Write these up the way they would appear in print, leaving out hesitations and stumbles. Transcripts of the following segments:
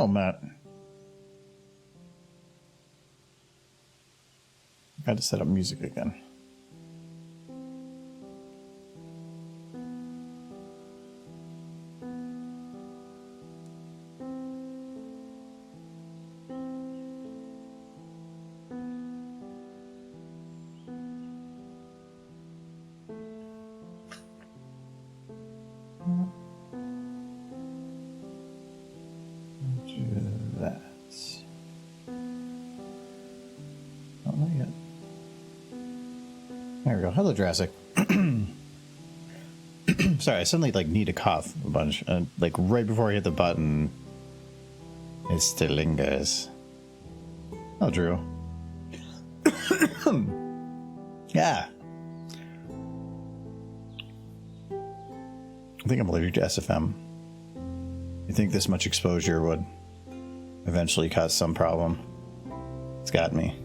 Oh, Matt. I had to set up music again. There we go. Hello, Jurassic. Sorry, I suddenly need to cough a bunch. Like right before I hit the button, it still lingers. Oh, Drew. Yeah. I think I'm allergic to SFM. You think this much exposure would eventually cause some problem? It's got me.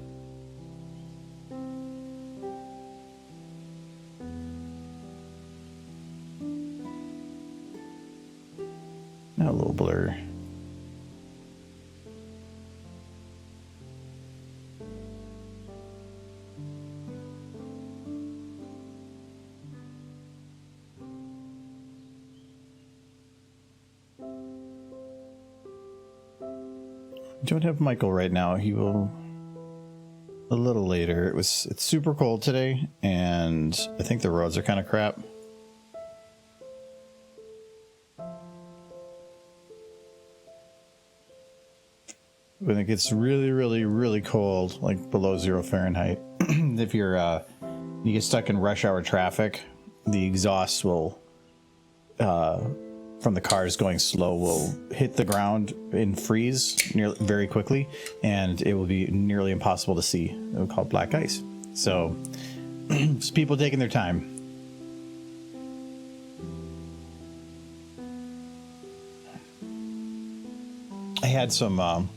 Now a little blur. Don't have Michael right now. He will a little later. It's super cold today, and I think the roads are kind of crap. When it gets really, really, really cold, like below 0 Fahrenheit, if you get stuck in rush hour traffic, the exhaust will from the cars going slow will hit the ground and freeze very quickly, and it will be nearly impossible to see. It will call black ice. So it's people taking their time. I had some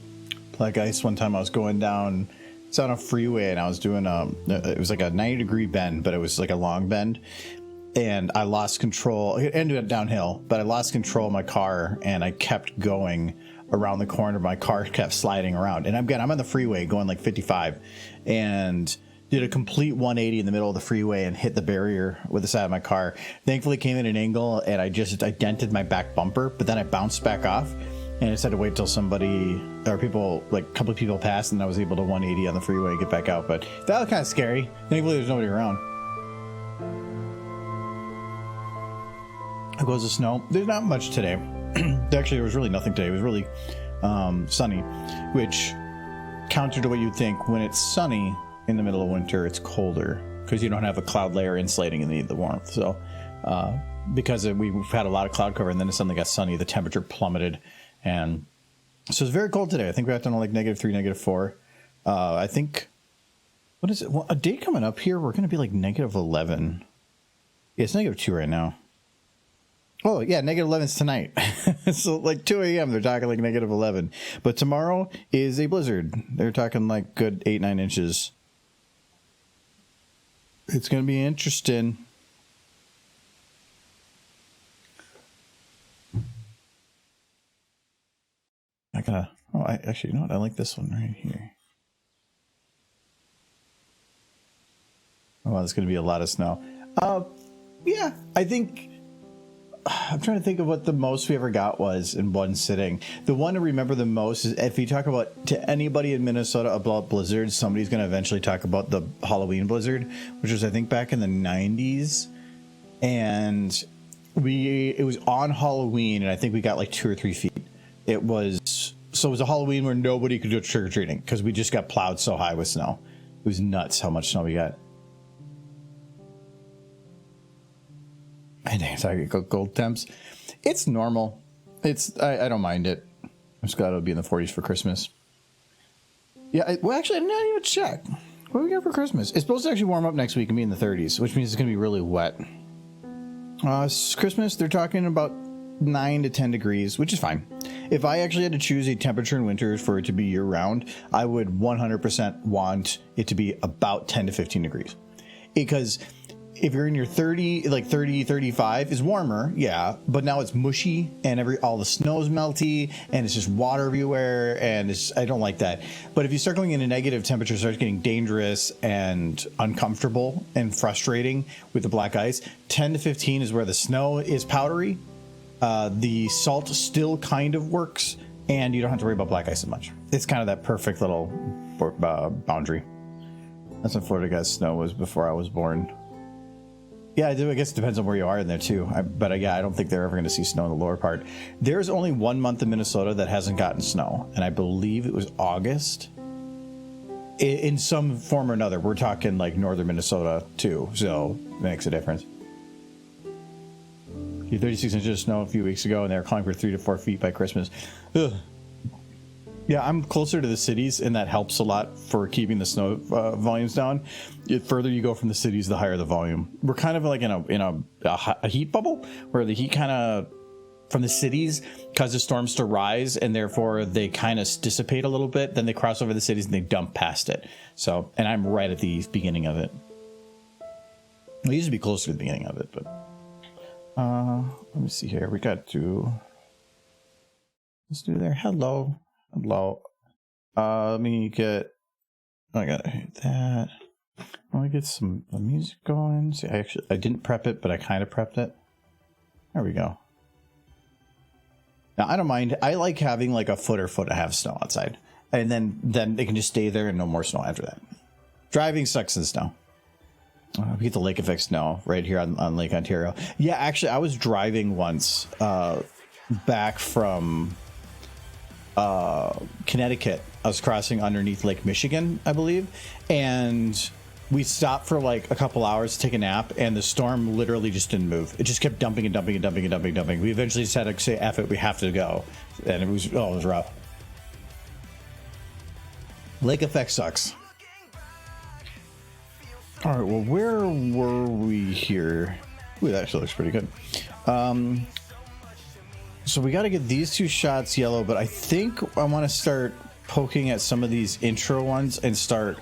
black ice one time. I was going down, it's on a freeway, and I was doing it was like a 90-degree bend, but it was like a long bend. And I lost control. It ended up downhill, but I lost control of my car, and I kept going around the corner. My car kept sliding around, and I'm on the freeway going like 55, and did a complete 180 in the middle of the freeway and hit the barrier with the side of my car. Thankfully, came in an angle, and I dented my back bumper, but then I bounced back off, and I just had to wait till somebody or people, like a couple of people passed, and I was able to 180 on the freeway and get back out. But that was kind of scary. Thankfully, there's nobody around. How goes the snow? There's not much today. Actually, there was really nothing today. It was really sunny, which counter to what you'd think. When it's sunny in the middle of winter, it's colder because you don't have a cloud layer insulating and you need the warmth. So because we've had a lot of cloud cover and then it suddenly got sunny, the temperature plummeted. And so it's very cold today. I think we're at like -3, -4. I think, what is it? Well, a day coming up here, we're going to be like -11. Yeah, it's -2 right now. Oh, yeah, -11 is tonight. So, like 2 a.m., they're talking like -11. But tomorrow is a blizzard. They're talking like good 8-9 inches. It's going to be interesting. Actually, you know what? I like this one right here. Oh, wow, there's going to be a lot of snow. Yeah, I think... I'm trying to think of what the most we ever got was in one sitting. The one to remember the most is if you talk about to anybody in Minnesota about blizzards, somebody's going to eventually talk about the Halloween blizzard, which was I think back in the 90s, and it was on Halloween, and I think we got like 2 or 3 feet. It was a Halloween where nobody could do trick or treating because we just got plowed so high with snow. It was nuts how much snow we got. Sorry, cold temps. It's normal. I don't mind it. I'm just glad it'll be in the 40s for Christmas. Yeah, well, actually, I didn't even check. What do we got for Christmas? It's supposed to actually warm up next week and be in the 30s, which means it's going to be really wet. Christmas, they're talking about 9 to 10 degrees, which is fine. If I actually had to choose a temperature in winter for it to be year-round, I would 100% want it to be about 10 to 15 degrees. Because if you're in your 30, like 30, 35 is warmer, yeah, but now it's mushy and all the snow's melty and it's just water everywhere, and I don't like that. But if you start going into negative temperature, it starts getting dangerous and uncomfortable and frustrating with the black ice. 10 to 15 is where the snow is powdery. The salt still kind of works, and you don't have to worry about black ice as much. It's kind of that perfect little boundary. That's when Florida got snow, was before I was born. Yeah, I do. I guess it depends on where you are in there too. But I don't think they're ever going to see snow in the lower part. There's only 1 month in Minnesota that hasn't gotten snow, and I believe it was August. In some form or another, we're talking like northern Minnesota too, so it makes a difference. 36 inches of snow a few weeks ago, and they were calling for 3 to 4 feet by Christmas. Ugh. Yeah, I'm closer to the cities, and that helps a lot for keeping the snow volumes down. The further you go from the cities, the higher the volume. We're kind of like in a heat bubble, where the heat kind of from the cities causes storms to rise, and therefore they kind of dissipate a little bit. Then they cross over the cities and they dump past it. So, and I'm right at the beginning of it. Well, I used to be closer to the beginning of it, but let me see here. We got to let's do there. Hello. Let me get. I gotta hit that. Let me get some music going. See, I didn't prep it, but I kind of prepped it. There we go. Now I don't mind. I like having like a foot and a half snow outside, and then they can just stay there and no more snow after that. Driving sucks in snow. We get the lake effect snow right here on Lake Ontario. Yeah, actually, I was driving once back from Connecticut. I was crossing underneath Lake Michigan, I believe, and we stopped for like a couple hours to take a nap, and the storm literally just didn't move. It just kept dumping and dumping and dumping and dumping and dumping. We eventually just had to say, F it, we have to go. And it was rough. Lake effect sucks. All right, well, where were we here? Ooh, that actually looks pretty good. So we got to get these 2 shots yellow, but I think I want to start poking at some of these intro ones and start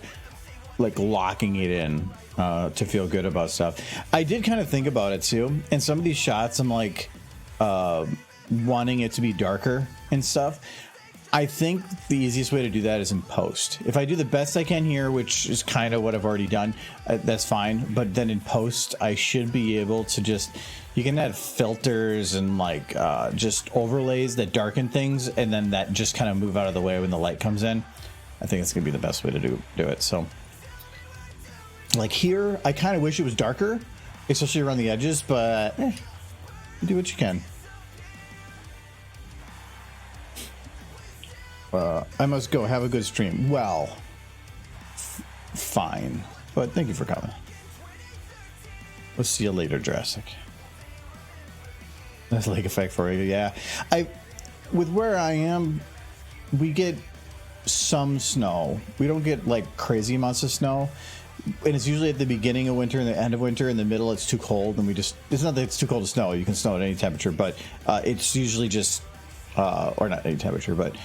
like locking it in to feel good about stuff. I did kind of think about it too, and some of these shots I'm like wanting it to be darker and stuff. I think the easiest way to do that is in post. If I do the best I can here, which is kind of what I've already done, that's fine. But then in post, I should be able to just, you can add filters and like just overlays that darken things, and then that just kind of move out of the way when the light comes in. I think it's gonna be the best way to do it. So like here, I kind of wish it was darker, especially around the edges, but do what you can. I must go. Have a good stream. Well, fine. But thank you for coming. We'll see you later, Jurassic. That's lake effect for you. Yeah. With where I am, we get some snow. We don't get like crazy amounts of snow. And it's usually at the beginning of winter and the end of winter. In the middle, it's too cold. And it's not that it's too cold to snow. You can snow at any temperature. But it's usually just... or not any temperature, but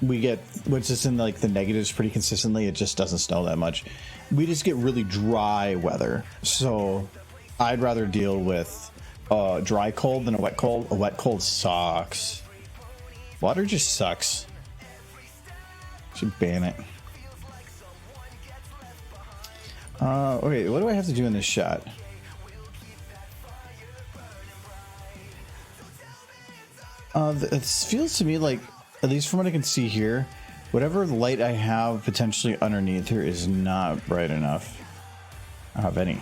we get, once it's in like the negatives pretty consistently, it just doesn't snow that much. We just get really dry weather. So I'd rather deal with dry cold than a wet cold. A wet cold sucks. Water just sucks. Should ban it. Okay, what do I have to do in this shot? It feels to me like, at least from what I can see here, whatever light I have potentially underneath here is not bright enough. I don't have any.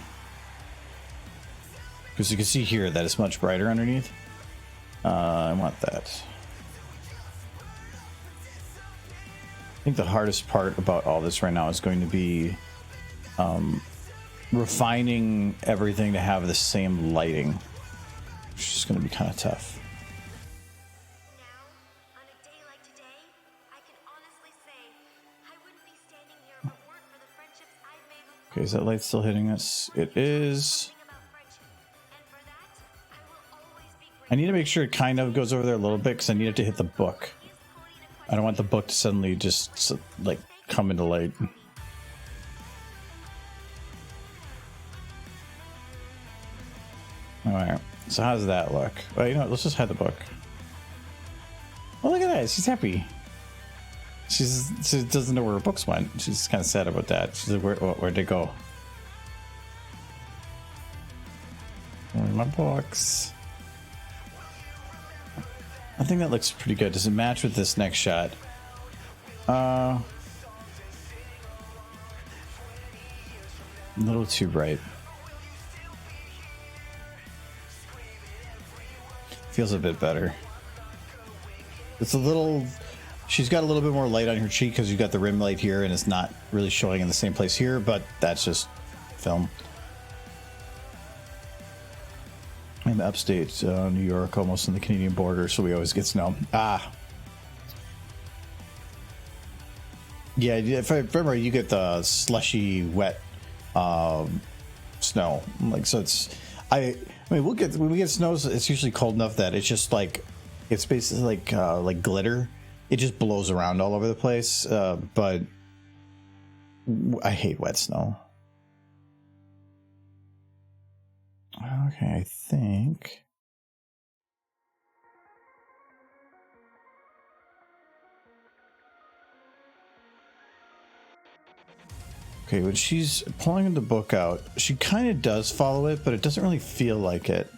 Because you can see here that it's much brighter underneath. I want that. I think the hardest part about all this right now is going to be refining everything to have the same lighting, which is going to be kind of tough. Okay, is that light still hitting us? It is. I need to make sure it kind of goes over there a little bit because I need it to hit the book. I don't want the book to suddenly just like come into light. All right. So how does that look? Well, you know what? Let's just hide the book. Oh, look at that. She's happy. She doesn't know where her books went. She's kind of sad about that. She's like, where'd they go? Where are my books? I think that looks pretty good. Does it match with this next shot? A little too bright. Feels a bit better. It's a little... She's got a little bit more light on her cheek because you've got the rim light here and it's not really showing in the same place here, but that's just film. I'm upstate New York, almost on the Canadian border, so we always get snow. Ah. Yeah, if I remember, you get the slushy, wet snow. Like, so it's... I mean, when we get snow, it's usually cold enough that it's just like... It's basically like glitter. It just blows around all over the place, but I hate wet snow. Okay, I think... Okay, when she's pulling the book out, she kind of does follow it, but it doesn't really feel like it.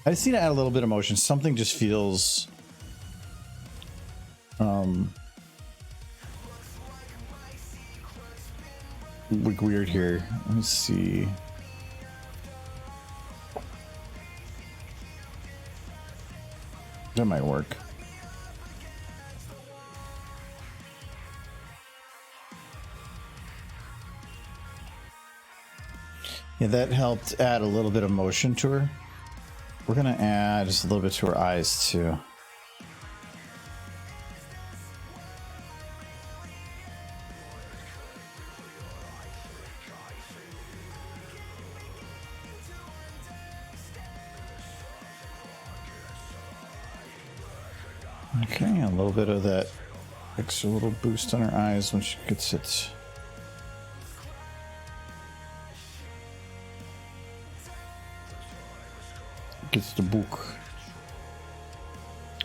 I just need to add a little bit of motion. Something just feels... like weird here. Let me see. That might work. Yeah, that helped add a little bit of motion to her. We're gonna add just a little bit to her eyes too. Okay, a little bit of that extra little boost on her eyes when she gets it. Gets the book.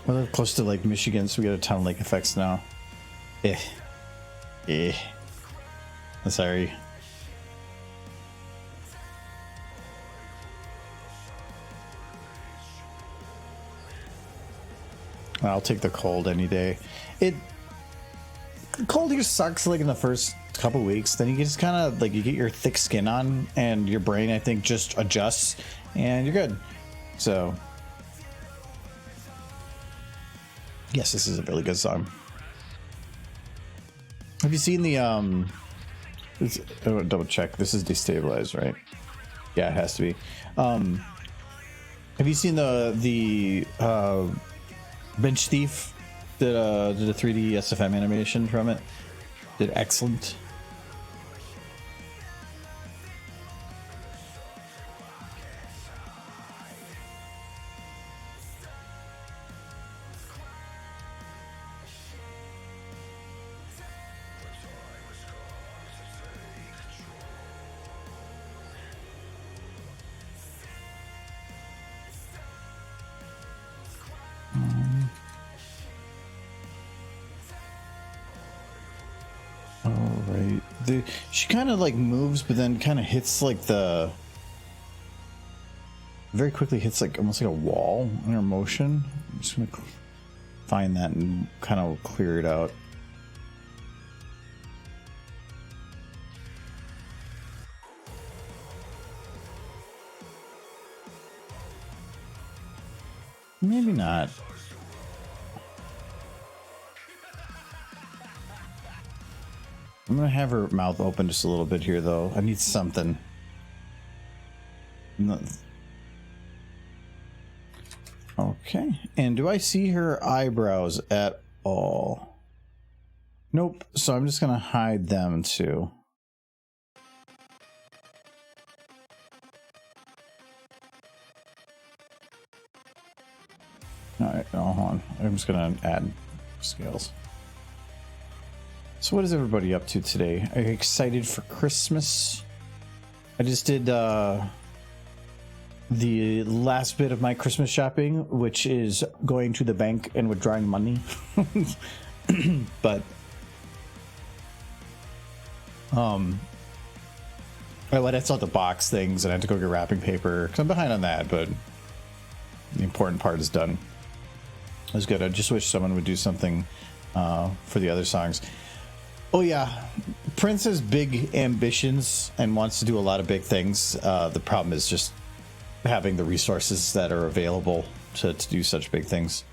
We're close to Lake Michigan, so we got a ton of lake effects now. I'm sorry. I'll take the cold any day. Cold here sucks like in the first couple weeks. Then you just kind of like you get your thick skin on, and your brain I think just adjusts, and you're good. So yes, this is a really good song. Have you seen the I want to double check. This is destabilized, right? Yeah, it has to be. Have you seen the Bench Thief did a 3D SFM animation from it? Did excellent. Alright. She kind of like moves, but then kind of hits like very quickly hits like almost like a wall in her motion. I'm just gonna find that and kind of clear it out. Maybe not. I'm gonna have her mouth open just a little bit here, though. I need something. Okay. And do I see her eyebrows at all? Nope. So I'm just gonna hide them too. Alright, hold on. I'm just gonna add scales. So what is everybody up to today? Are you excited for Christmas? I just did the last bit of my Christmas shopping, which is going to the bank and withdrawing money. But I went and saw the box things and I had to go get wrapping paper because I'm behind on that, but the important part is done. It was good. I just wish someone would do something for the other songs. Oh yeah, Prince has big ambitions and wants to do a lot of big things. The problem is just having the resources that are available to do such big things.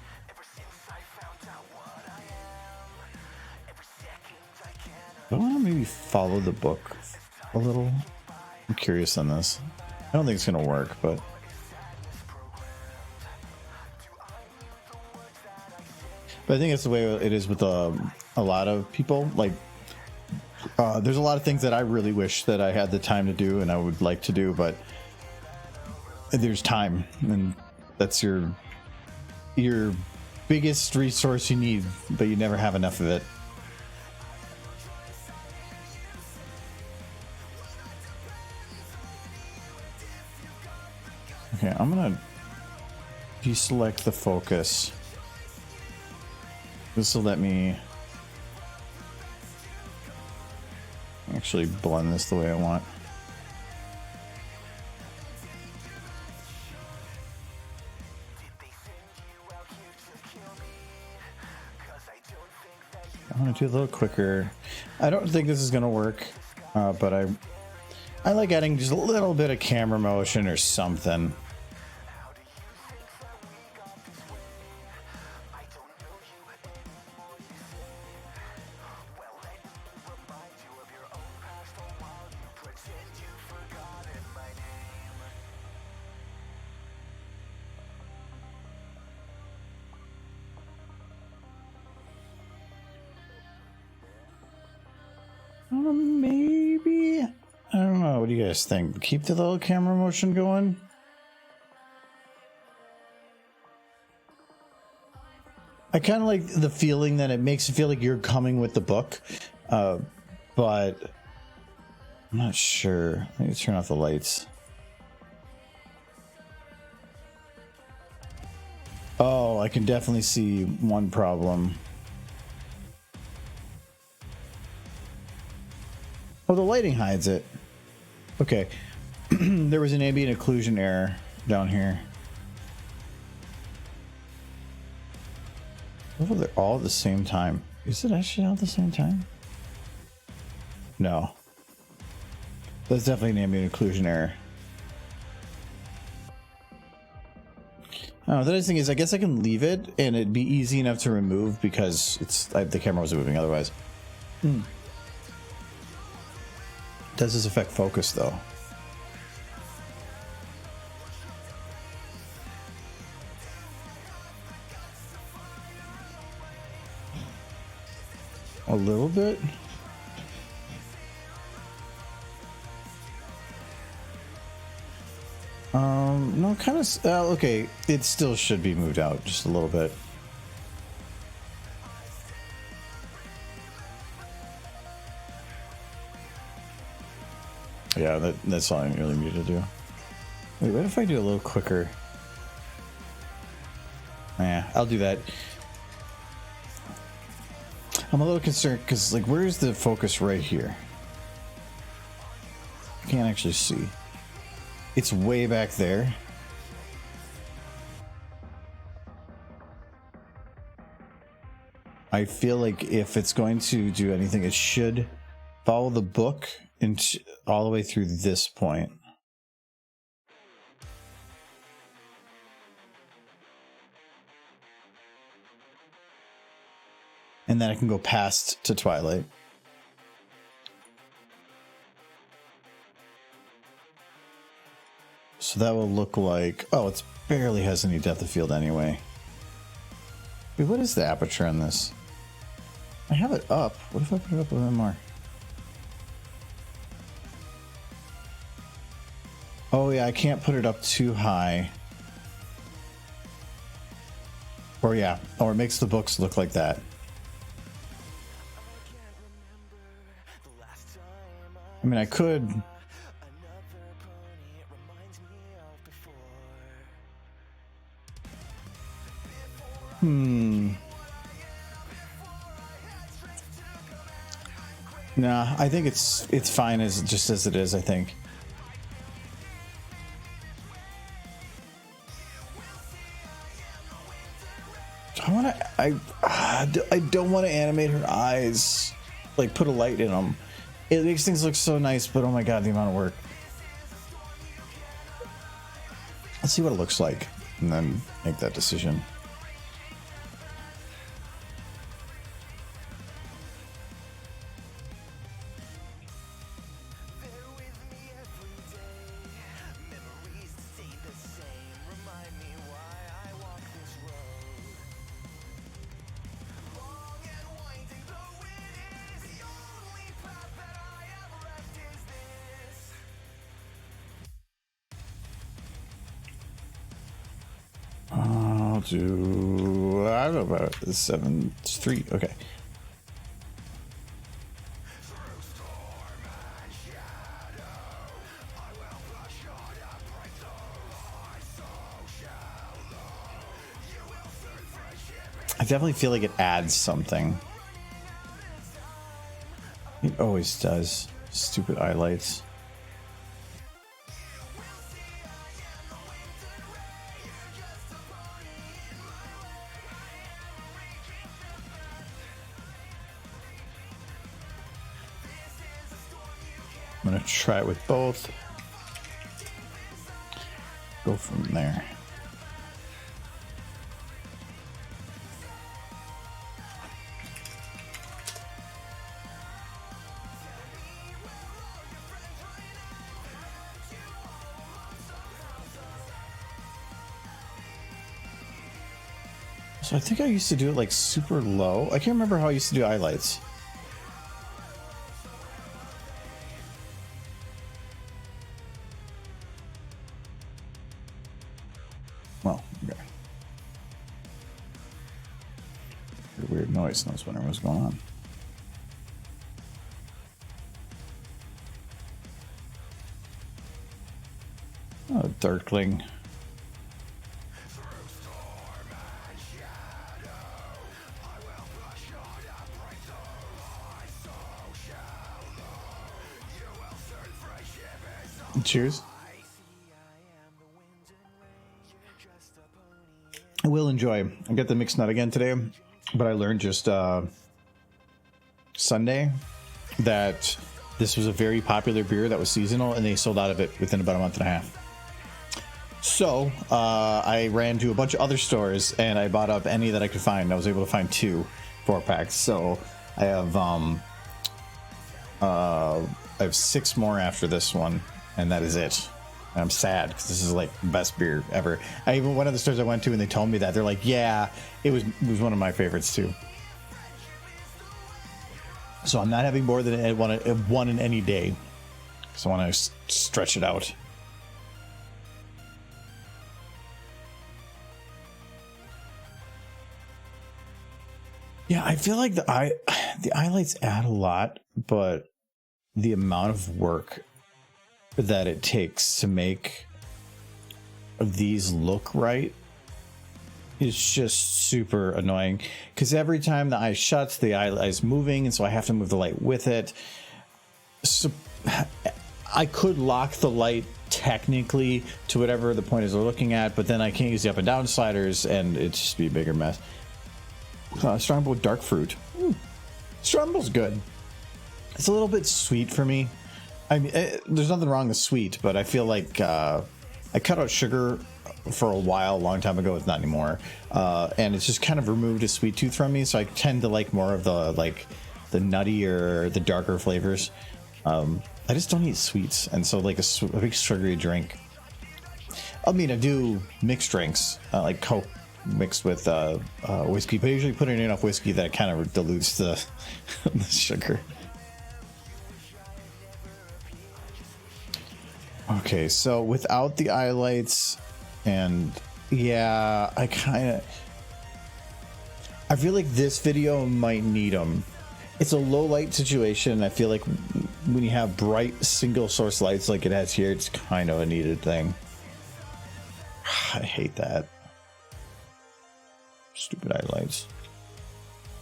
I want to maybe follow the book a little. I'm curious on this. I don't think it's going to work, but... But I think it's the way it is with a lot of people. Like, there's a lot of things that I really wish that I had the time to do and I would like to do, but there's time, and that's your biggest resource you need, but you never have enough of it. Okay, I'm gonna deselect the focus. This will let me actually blend this the way I want. I want to do it a little quicker. I don't think this is going to work, but I like adding just a little bit of camera motion or something. Maybe, I don't know. What do you guys think? Keep the little camera motion going. I kind of like the feeling that it makes it feel like you're coming with the book, but I'm not sure. Let me turn off the lights. Oh, I can definitely see one problem. Oh, the lighting hides it. Okay. There was an ambient occlusion error down here. Oh, they're all at the same time. Is it actually all at the same time? No. That's definitely an ambient occlusion error. Oh, the nice thing is I guess I can leave it and it'd be easy enough to remove because the camera wasn't moving otherwise. Does this affect focus though? A little bit. No, kind of. Okay, it still should be moved out just a little bit. Yeah, that's all I really need to do. Wait, what if I do a little quicker? Yeah, I'll do that. I'm a little concerned because, like, where's the focus right here? I can't actually see. It's way back there. I feel like if it's going to do anything, it should follow the book all the way through this point. And then I can go past to Twilight. So that will look like... Oh, it barely has any depth of field anyway. Wait, what is the aperture on this? I have it up. What if I put it up a little more? Oh yeah, I can't put it up too high. Or yeah, or it makes the books look like that. I mean, I could... Nah, I think it's fine as just as it is, I think. I don't want to animate her eyes, like put a light in them. It makes things look so nice, but oh my god, the amount of work. Let's see what it looks like and then make that decision. I don't know about 7-3. Okay. I definitely feel like it adds something. It always does. Stupid highlights. I'm gonna try it with both. Go from there. So I think I used to do it like super low. I can't remember how I used to do highlights. Well, okay. Weird noise. I was wondering what's going on. Oh, Darkling. Cheers. I will enjoy. I got the mixed nut again today, but I learned just Sunday that this was a very popular beer that was seasonal, and they sold out of it within about a month and a half. So I ran to a bunch of other stores and I bought up any that I could find. I was able to find 2 4-packs. So I have 6 more after this one, and that is it. And I'm sad because this is like the best beer ever. I even one of the stores I went to and they told me that they're like, yeah, it was one of my favorites too. So I'm not having more than one in any day, because I want to stretch it out. Yeah, I feel like the highlights add a lot, but the amount of work that it takes to make these look right is just super annoying, because every time the eye shuts, the eye is moving, and so I have to move the light with it. So I could lock the light technically to whatever the point is we're looking at, but then I can't use the up and down sliders, and it'd just be a bigger mess. Strongbow with dark fruit. Strongbow's good. It's a little bit sweet for me. I mean, there's nothing wrong with sweet, but I feel like I cut out sugar for a while, a long time ago. It's not anymore, and it's just kind of removed a sweet tooth from me. So I tend to like more of the nutty or the darker flavors. I just don't eat sweets, and so like a big sugary drink. I mean, I do mixed drinks like Coke mixed with whiskey, but I usually put in enough whiskey that it kind of dilutes the sugar. Okay, so without the highlights, and yeah, I feel like this video might need them. It's a low light situation. I feel like when you have bright single source lights like it has here, it's kind of a needed thing. I hate that. Stupid eye lights.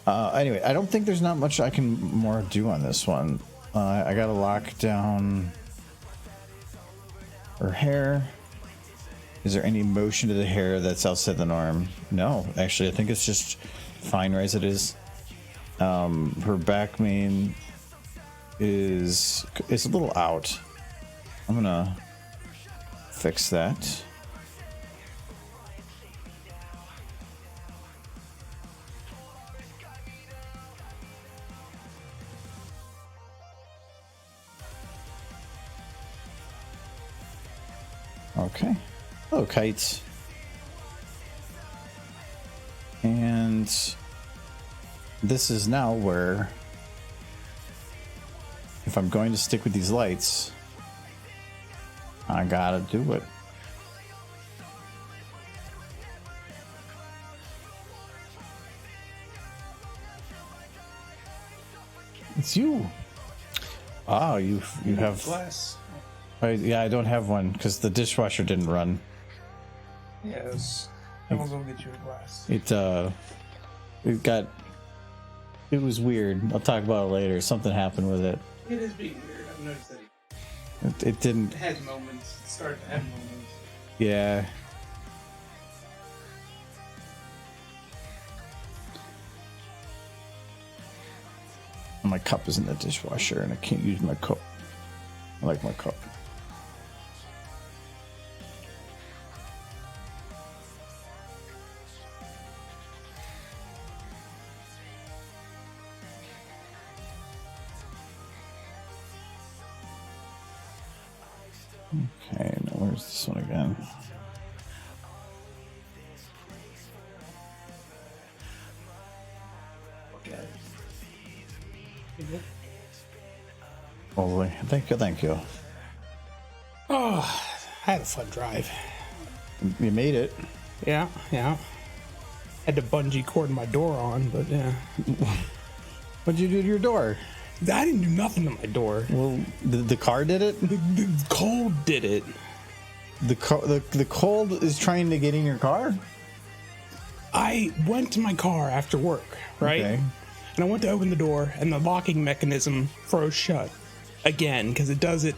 Anyway, I don't think there's not much I can more do on this one. I gotta lock down her hair. Is there any motion to the hair that's outside the norm? No, actually, I think it's just fine as it is. Her back mane is a little out. I'm gonna fix that. Okay. Oh, kites. And this is now where, if I'm going to stick with these lights, I gotta do it. It's you. Oh, you have glass. Yeah, I don't have one because the dishwasher didn't run. Yes. I will go get you a glass. It was weird. I'll talk about it later. Something happened with it. It is being weird. I've noticed that It didn't. it has moments. It started to have moments. Yeah. My cup is in the dishwasher and I can't use my cup. I like my cup. Okay, now where's this one again? Okay. Lovely. Thank you. Oh, I had a fun drive. You made it. Yeah. Had to bungee cord my door on, but yeah. What'd you do to your door? I didn't do nothing to my door. Well, the car did it? The cold did it. The cold is trying to get in your car? I went to my car after work, right? Okay. And I went to open the door, and the locking mechanism froze shut again, because it does it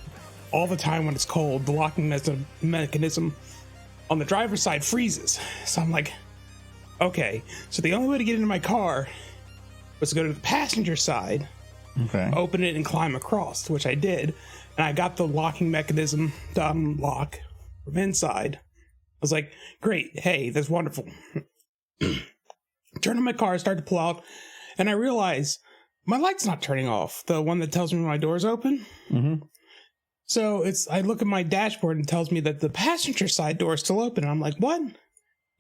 all the time when it's cold. The locking mechanism on the driver's side freezes. So I'm like, okay, so the only way to get into my car was to go to the passenger side, Okay. open it, and climb across, which I did. And I got the locking mechanism to unlock from inside. I was like, great, hey, that's wonderful. Turn on my car, start to pull out, and I realize my light's not turning off. The one that tells me when my door's open. Mm-hmm. So I look at my dashboard and it tells me that the passenger side door is still open. And I'm like, what? And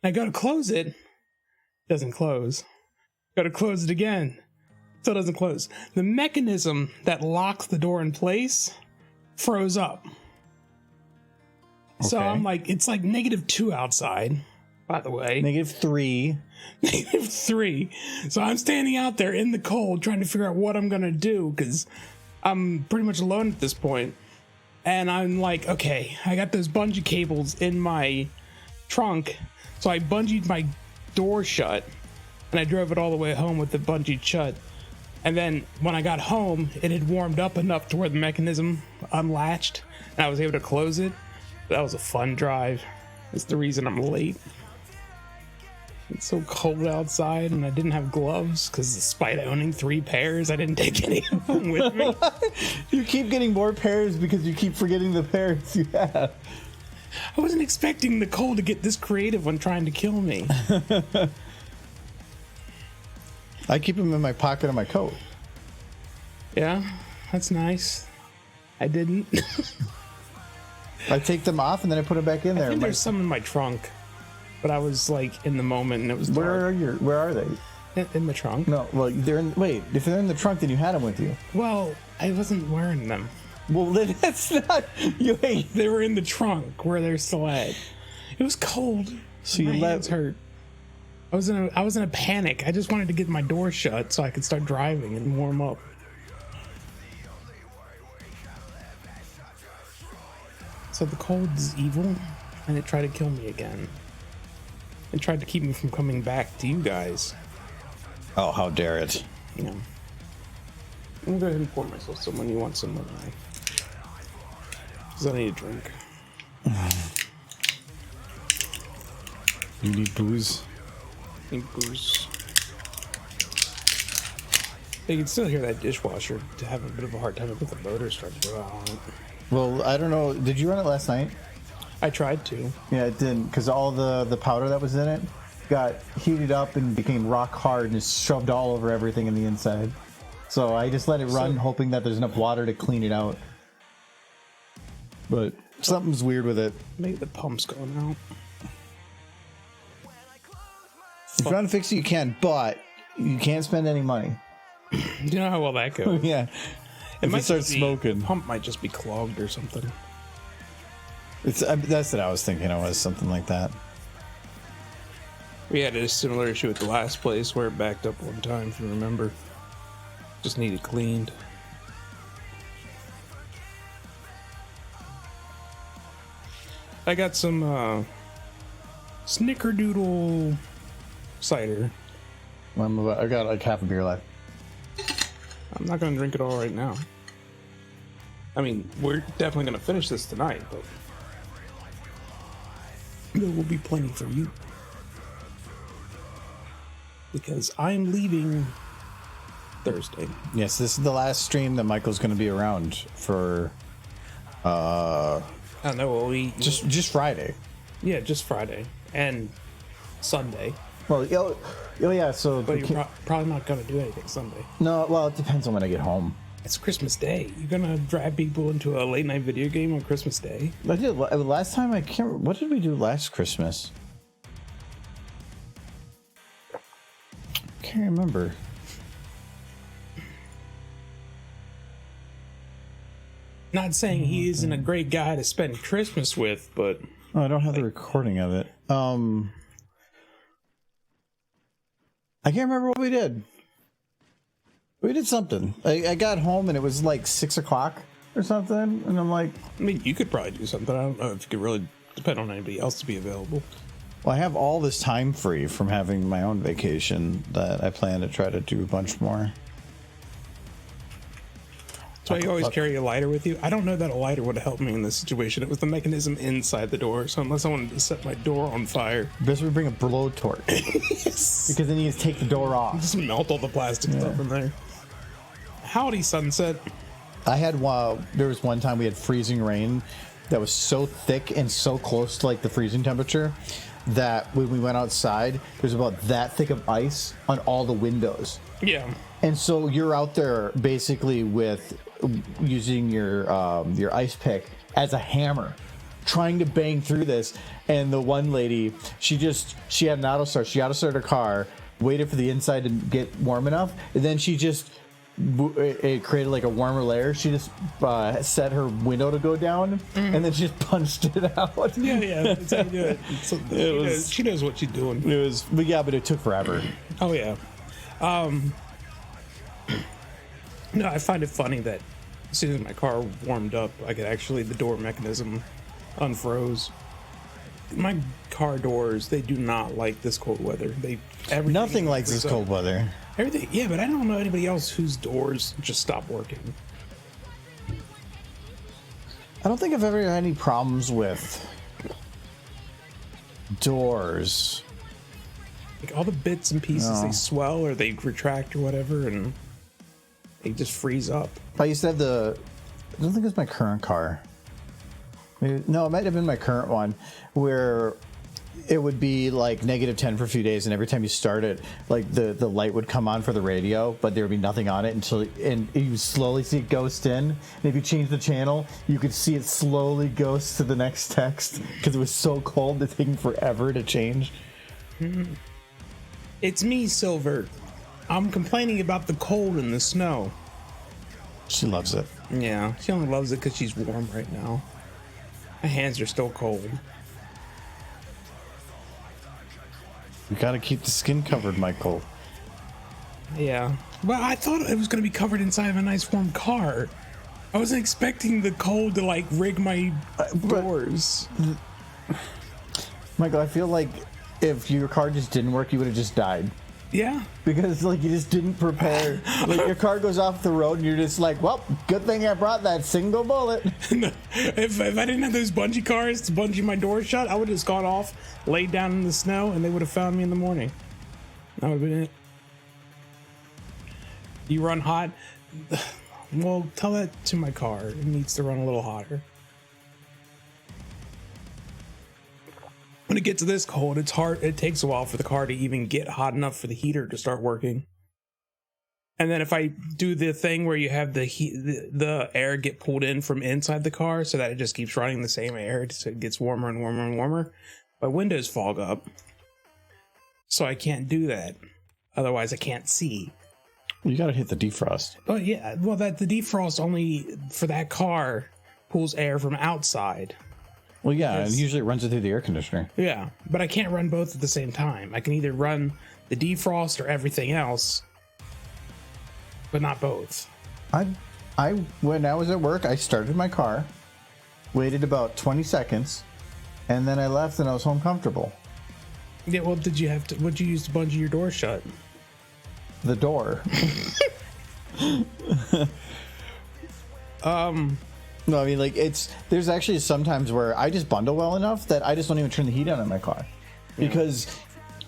I go to close it. It doesn't close. Go to close it again. Still doesn't close. The mechanism that locks the door in place froze up. So Okay. I'm like, it's like -2 outside, by the way. -3. -3. So I'm standing out there in the cold trying to figure out what I'm going to do because I'm pretty much alone at this point. And I'm like, okay, I got those bungee cables in my trunk. So I bungeed my door shut and I drove it all the way home with the bungee shut. And then when I got home, it had warmed up enough to where the mechanism unlatched and I was able to close it. That was a fun drive. That's the reason I'm late. It's so cold outside and I didn't have gloves because despite owning 3 pairs, I didn't take any of them with me. You keep getting more pairs because you keep forgetting the pairs you have. I wasn't expecting the cold to get this creative when trying to kill me. I keep them in my pocket of my coat. Yeah, that's nice. I didn't. I take them off and then I put them back in I there. think there's some in my trunk, but I was like in the moment and it was dark. Where are they? In the trunk? No, well, wait, if they're in the trunk, then you had them with you. Well, I wasn't wearing them. Well, then that's not, wait. They were in the trunk where they're still at. It was cold. So My you hands hurt. I was in a panic. I just wanted to get my door shut so I could start driving and warm up. So the cold is evil, and it tried to kill me again. and tried to keep me from coming back to you guys. Oh, how dare it. You know. I'm gonna go ahead and pour myself some when you want some of mine. Because I need a drink. You need booze? I need booze. You can still hear that dishwasher to have a bit of a hard time with the motor starting to go out on it. Well, I don't know. Did you run it last night? I tried to. Yeah, it didn't, because all the powder that was in it got heated up and became rock hard and just shoved all over everything in the inside. So I just let it run, hoping that there's enough water to clean it out. But something's weird with it. Maybe the pump's going out. If you want to fix it, you can, but you can't spend any money. You know how well that goes? Yeah. If it starts smoking. The pump might just be clogged or something. That's what I was thinking. It was something like that. We had a similar issue at the last place where it backed up one time, if you remember. Just needed cleaned. I got some Snickerdoodle cider. I got like half a beer left. I'm not gonna drink it all right now. I mean, we're definitely gonna finish this tonight, but there will be plenty for you. Because I'm leaving Thursday. Yes, this is the last stream that Michael's going to be around for. I don't know. Well, just Friday. Yeah, just Friday and Sunday. Well, yeah. So, But you're probably not gonna do anything Sunday. no. Well, it depends on when I get home. It's Christmas Day. You're gonna drag people into a late night video game on Christmas Day? I did last time. I can't. What did we do last Christmas? Can't remember. Not saying he isn't a great guy to spend Christmas with, but Oh, I don't have the recording of it. I can't remember what we did. We did something. I got home and it was like 6 o'clock or something, and I'm like, I mean, you could probably do something. I don't know if you could really depend on anybody else to be available. well, I have all this time free from having my own vacation that I plan to try to do a bunch more. That's why you always carry a lighter with you. I don't know that a lighter would have helped me in this situation. It was the mechanism inside the door, so unless I wanted to set my door on fire. Best we bring a blowtorch. Yes. Because then you just take the door off. Just melt all the plastic stuff in there. Howdy, Sunset. I had there was one time we had freezing rain that was so thick and so close to like the freezing temperature that when we went outside, there's about that thick of ice on all the windows. Yeah. And so you're out there basically with using your ice pick as a hammer, trying to bang through this. And the one lady, she had an auto start. She auto started her car, waited for the inside to get warm enough, and then she just it created like a warmer layer. She just set her window to go down, and then she just punched it out. Yeah. That's how you do it. She knows what she's doing. It was, but it took forever. Oh yeah. No, I find it funny that as soon as my car warmed up, the door mechanism unfroze. My car doors, they do not like this cold weather. Nothing likes this cold weather. Everything, yeah, but I don't know anybody else whose doors just stop working. I don't think I've ever had any problems with doors. Like all the bits and pieces, they swell or they retract or whatever, and they just freeze up. I used to have I don't think it was my current car. No, it might have been my current one, where it would be like -10 for a few days, and every time you start it, like the light would come on for the radio, but there would be nothing on it and you would slowly see it ghost in. And if you change the channel, you could see it slowly ghost to the next text because it was so cold, it's taking forever to change. It's me, Silver. I'm complaining about the cold and the snow. She loves it. Yeah, she only loves it because she's warm right now. My hands are still cold. You gotta keep the skin covered, Michael. Yeah. Well, I thought it was going to be covered inside of a nice warm car. I wasn't expecting the cold to like rig my doors. Michael, I feel like if your car just didn't work, you would have just died. Yeah. Because, like, you just didn't prepare. Like, your car goes off the road and you're just like, well, good thing I brought that single bullet. If I didn't have those bungee cars to bungee my door shut, I would have just gone off, laid down in the snow, and they would have found me in the morning. That would have been it. You run hot? Well, tell that to my car. It needs to run a little hotter. When it gets this cold, it's hard. It takes a while for the car to even get hot enough for the heater to start working. And then if I do the thing where you have the heat, the air get pulled in from inside the car so that it just keeps running the same air, so it gets warmer and warmer and warmer, my windows fog up. So I can't do that. Otherwise, I can't see. You gotta hit the defrost. Oh yeah, well, the defrost only for that car pulls air from outside. Well, yeah, and usually it runs it through the air conditioner. Yeah, but I can't run both at the same time. I can either run the defrost or everything else, but not both. When I was at work, I started my car, waited about 20 seconds, and then I left and I was home comfortable. Yeah, well, what'd you use to bungee your door shut? The door. No, I mean, like, there's actually sometimes where I just bundle well enough that I just don't even turn the heat on in my car. Because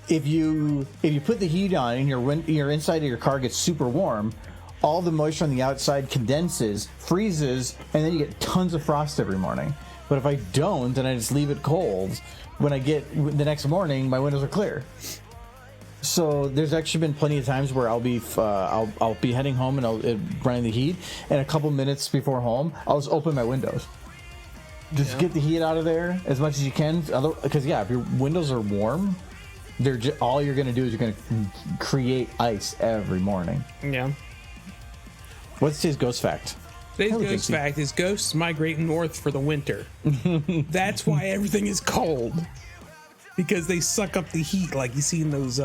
if you put the heat on and your inside of your car gets super warm, all the moisture on the outside condenses, freezes, and then you get tons of frost every morning. But if I don't, and I just leave it cold, when I get the next morning, my windows are clear. So there's actually been plenty of times where I'll be heading home and I'll running the heat, and a couple minutes before home, I'll just open my windows. Just get the heat out of there as much as you can. Because if your windows are warm, all you're going to do is you're going to create ice every morning. Yeah. What's today's ghost fact? Today's ghost fact is ghosts migrate north for the winter. That's why everything is cold. Because they suck up the heat like you see in those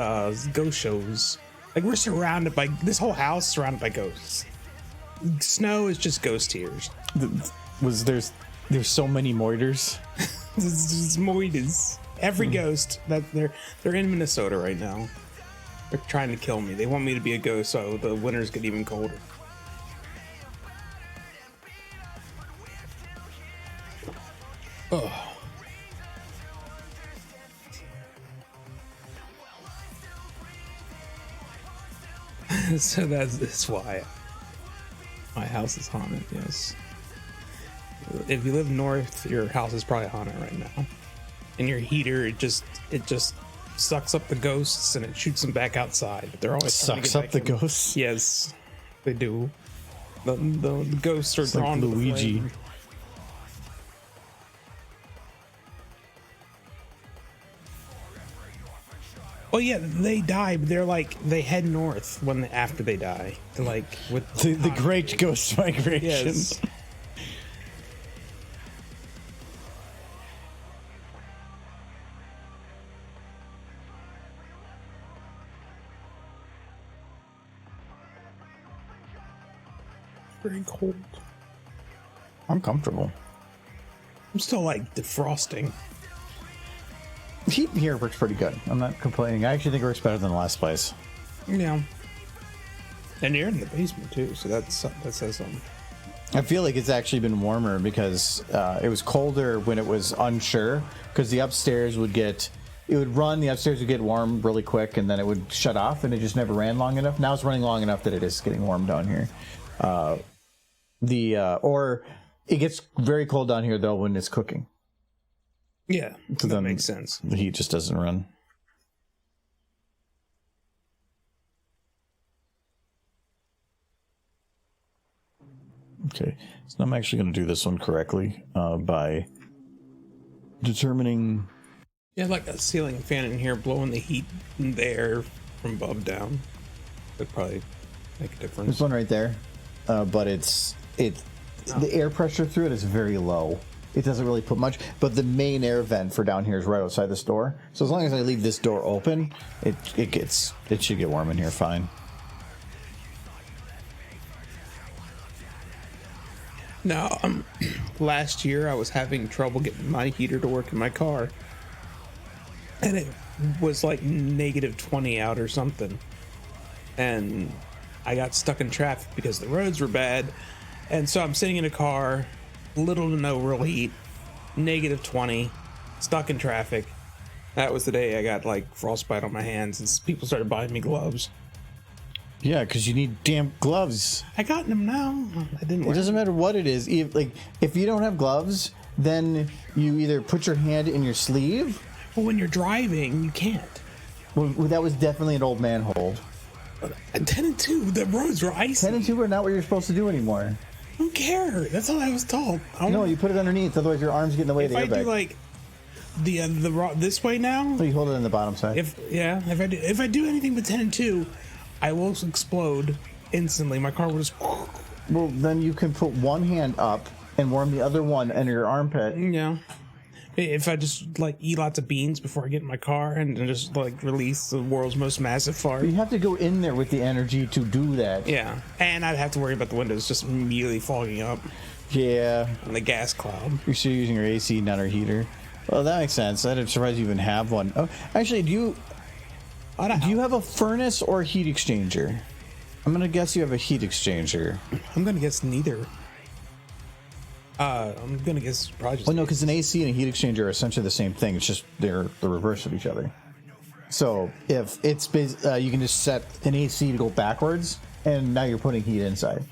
ghost shows. Like, we're surrounded by, this whole house surrounded by ghosts. Snow is just ghost tears. There's so many moiters. There's moiters. Every ghost that they're in Minnesota right now. They're trying to kill me. They want me to be a ghost so the winters get even colder. Oh. So that's why my house is haunted. Yes. If you live north, your house is probably haunted right now. And your heater, it just sucks up the ghosts and it shoots them back outside. But they're always sucks up the ghosts. Yes, they do. The ghosts are drawn like to Luigi. The flame. Oh yeah, they die. But they're like they head north after they die. They're like with the Great Ghost Migration. Yes. Very cold. I'm comfortable. I'm still like defrosting. Heat here works pretty good. I'm not complaining. I actually think it works better than the last place. Yeah. And you're in the basement too, so that says something. I feel like it's actually been warmer because it was colder when it was unsure, because the upstairs would run, the upstairs would get warm really quick, and then it would shut off, and it just never ran long enough. Now it's running long enough that it is getting warm down here. Or it gets very cold down here though when it's cooking. Yeah, so that makes sense. The heat just doesn't run. Okay, so I'm actually going to do this one correctly by determining. Yeah, like a ceiling fan in here blowing the heat in the air from above down. Would probably make a difference. This one right there, but the air pressure through it is very low. It doesn't really put much, but the main air vent for down here is right outside this door. So as long as I leave this door open, it should get warm in here fine. Now, last year I was having trouble getting my heater to work in my car. and it was like negative 20 out or something. And I got stuck in traffic because the roads were bad. And so I'm sitting in a car, little to no real heat, negative 20, stuck in traffic. That was the day I got like frostbite on my hands and people started buying me gloves. Yeah, because you need damn gloves. I got them now. I didn't. It doesn't matter what it is. If you don't have gloves, then you either put your hand in your sleeve. Well, when you're driving, you can't. Well, that was definitely an old man hold. 10 and 2, the roads were icy. 10 and 2 are not what you're supposed to do anymore. I don't care. That's all I was told. No, you put it underneath, otherwise your arms get in the way of the airbag. If I do like the this way now, so you hold it on the bottom side. If I do anything but 10 and 2, I will explode instantly. My car will just. Well, then you can put one hand up and warm the other one under your armpit. Yeah. If I just like eat lots of beans before I get in my car and just like release the world's most massive fart. You have to go in there with the energy to do that. Yeah, and I'd have to worry about the windows just immediately fogging up. Yeah. And the gas cloud. You're still using your AC, not our heater. Well, that makes sense. I'm surprised you even have one. Oh, actually, do you have a furnace or a heat exchanger? I'm gonna guess you have a heat exchanger. I'm gonna guess neither. I'm gonna guess probably just. Well, no, because an AC and a heat exchanger are essentially the same thing. It's just they're the reverse of each other. So if it's you can just set an AC to go backwards, and now you're putting heat inside.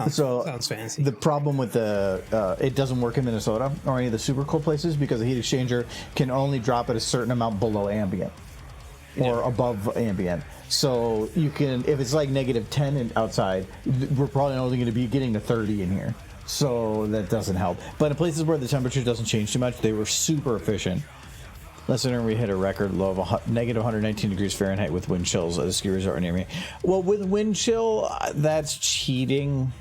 So sounds fancy. The problem with it doesn't work in Minnesota or any of the super cold places because the heat exchanger can only drop at a certain amount below ambient or above ambient. So you can, if it's like negative 10 outside, we're probably only going to be getting to 30 in here. So that doesn't help. But in places where the temperature doesn't change too much, they were super efficient. Last winter, we hit a record low of negative 119 degrees Fahrenheit with wind chills at a ski resort near me. Well, with wind chill, that's cheating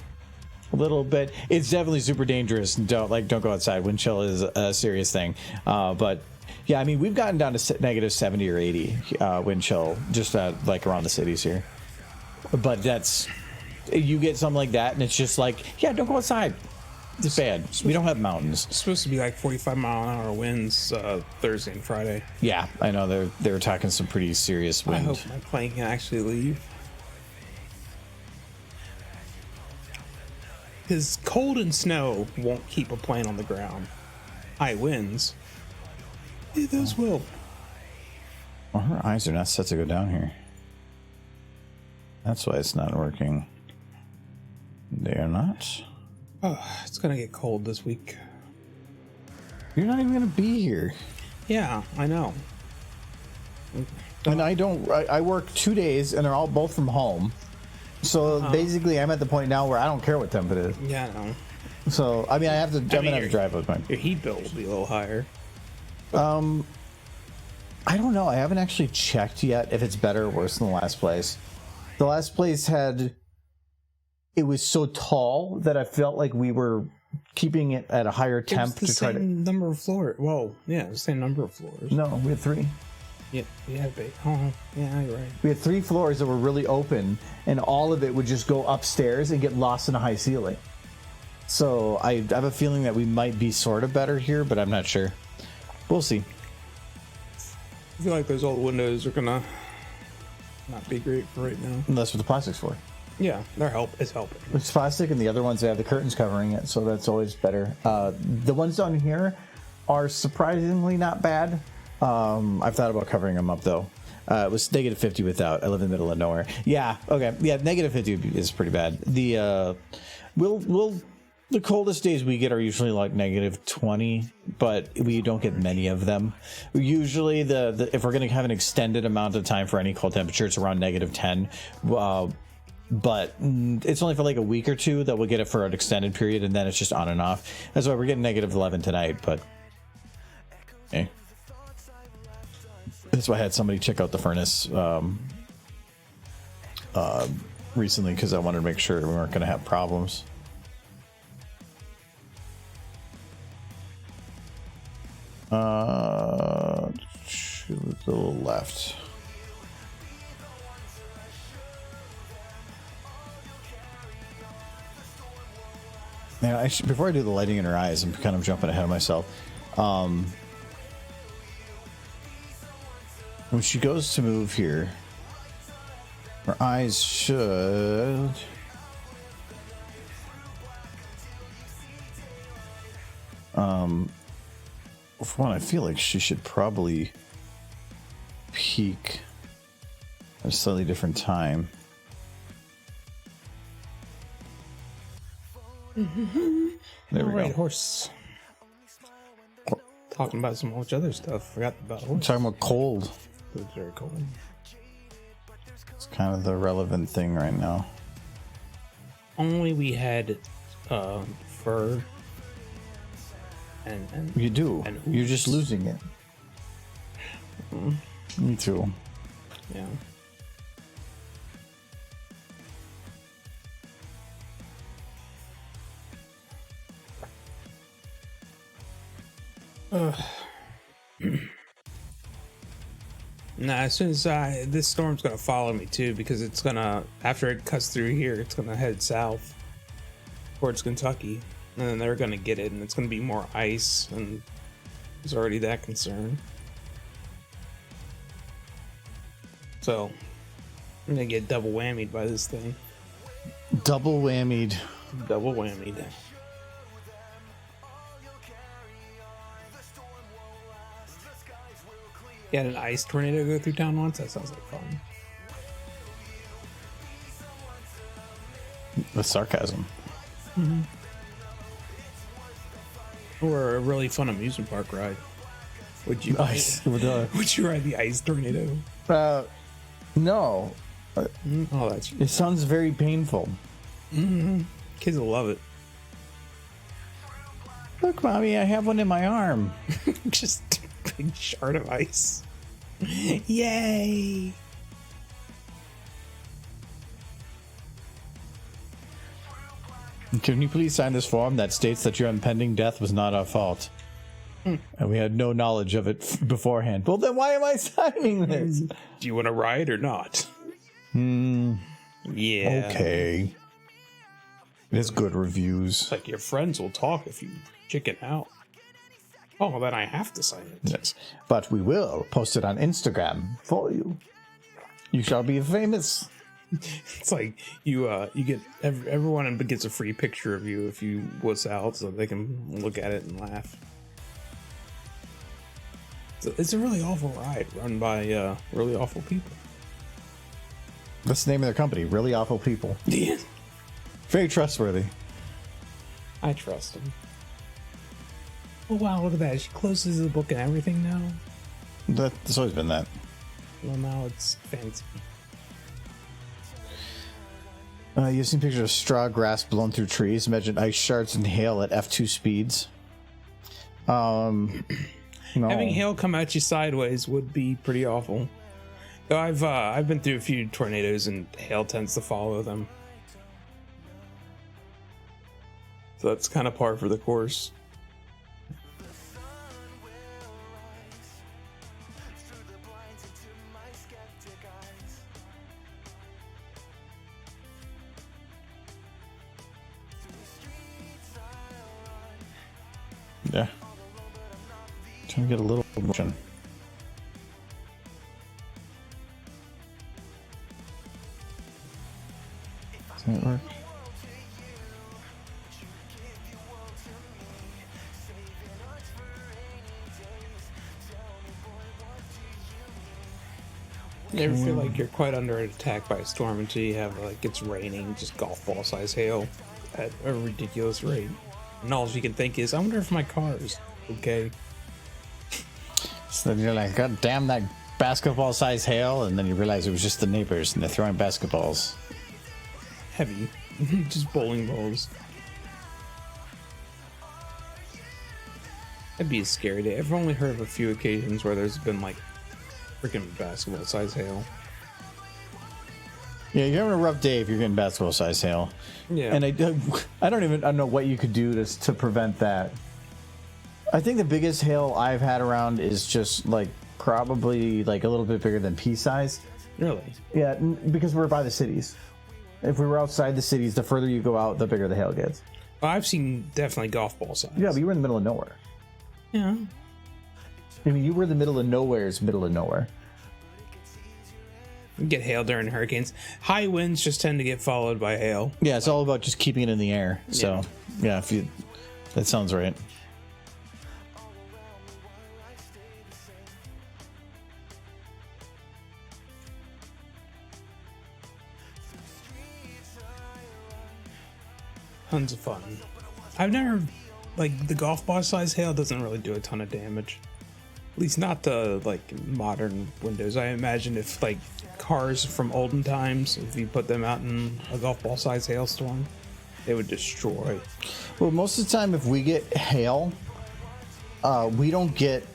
a little bit. It's definitely super dangerous. Don't go outside. Wind chill is a serious thing. But yeah, I mean, we've gotten down to negative 70 or 80 wind chill just like around the cities here. But you get something like that, and it's just like, yeah, don't go outside. It's bad. We don't have mountains. It's supposed to be like 45-mile-an-hour winds Thursday and Friday. Yeah, I know they were talking some pretty serious wind. I hope my plane can actually leave. Because cold and snow won't keep a plane on the ground. High winds, those will. Well, her eyes are not set to go down here. That's why it's not working. They are not. Oh, it's gonna get cold this week. You're not even gonna be here. Yeah, I know. And I work 2 days, and they're all both from home. So basically, I'm at the point now where I don't care what temp it is. Yeah, I know. So I'm gonna have to drive with mine. Your heat bill will be a little higher. I don't know. I haven't actually checked yet if it's better or worse than the last place. The last place it was so tall that I felt like we were keeping it at a higher temp to try to. Number of floors. Whoa, yeah, the same number of floors. No, we had 3. Yeah, but yeah, you're right. We had 3 floors that were really open, and all of it would just go upstairs and get lost in a high ceiling. So I have a feeling that we might be sort of better here, but I'm not sure. We'll see. I feel like those old windows are gonna not be great for right now. And that's what the plastic's for. Yeah, it's helping. It's plastic, and the other ones, they have the curtains covering it, so that's always better. The ones down here are surprisingly not bad. I've thought about covering them up, though. It was negative 50 without. I live in the middle of nowhere. Yeah, okay. Yeah, negative 50 is pretty bad. The coldest days we get are usually like negative 20, but we don't get many of them. Usually, if we're going to have an extended amount of time for any cold temperature, it's around negative 10. But it's only for like a week or two that we'll get it for an extended period, and then it's just on and off. That's why we're getting negative 11 tonight, but okay. That's why I had somebody check out the furnace recently, because I wanted to make sure we weren't going to have problems. To the left. Man, before I do the lighting in her eyes, I'm kind of jumping ahead of myself. When she goes to move here, her eyes should... For one, I feel like she should probably peek at a slightly different time. There we go. Horse. Talking about some much other stuff. Forgot about horse. Talking about cold. It's very cold. It's kind of the relevant thing right now. Only we had fur. And You do. and You're just losing it. Me too. yeah. Nah, as soon as this storm's gonna follow me too, because it's gonna, after it cuts through here, it's gonna head south towards Kentucky, and then they're gonna get it, and it's gonna be more ice, and there's already that concern. So I'm gonna get double whammied by this thing. Double whammied. Double whammied. You had an ice tornado go through town once? That sounds like fun. With sarcasm. Or a really fun amusement park ride. Would you Ice. would you ride the ice tornado? No. Oh, that's It sounds very painful. kids will love it. Look, Mommy, I have one in my arm. Just a big shard of ice. Yay! Can you please sign this form that states that your impending death was not our fault? And we had no knowledge of it beforehand. Well, then why am I signing this? Do you want to ride or not? Yeah. Okay. It has good reviews. It's like your friends will talk if you chicken out. Oh, then I have to sign it. Yes. But we will post it on Instagram for you. You shall be famous. It's like you get everyone gets a free picture of you if you wuss out, so they can look at it and laugh. So it's a really awful ride run by really awful people. That's the name of their company. Really awful people. Yeah, Very trustworthy. I trust them. Oh wow, look at that! She closes the book and everything now. That's always been that. Well, now it's fancy. You've seen pictures of straw grass blown through trees. Imagine ice shards and hail at F2 speeds. No. Having hail come at you sideways would be pretty awful. Though I've been through a few tornadoes and hail tends to follow them, so that's kind of par for the course. Yeah. Trying to get a little motion. Does that work? You ever feel like you're quite under attack by a storm until you have like it's raining, just golf ball size hail at a ridiculous rate, and all you can think is, I wonder if my car's okay. So then you're like, God damn that basketball size hail, and then you realize it was just the neighbors and they're throwing basketballs. Heavy, just bowling balls. That'd be a scary day. I've only heard of a few occasions where there's been like freaking basketball size hail. Yeah, you're having a rough day if you're getting basketball size hail. Yeah, And I don't know what you could do to prevent that. I think the biggest hail I've had around is just like probably like a little bit bigger than pea size. really. Yeah, because we're by the cities. If we were outside the cities, the further you go out, the bigger the hail gets. Well, I've seen definitely golf ball size. Yeah, but you were in the middle of nowhere. Yeah. I mean, you were in the middle of nowhere's middle of nowhere. We get hail during hurricanes. High winds just tend to get followed by hail. Yeah, it's all about just keeping it in the air. So, yeah, that sounds right. Tons of fun. I've never, like, the golf ball size hail doesn't really do a ton of damage. At least not the, like, modern windows. I imagine if, like, cars from olden times, if you put them out in a golf ball size hailstorm, they would destroy. Well, most of the time, if we get hail, we don't get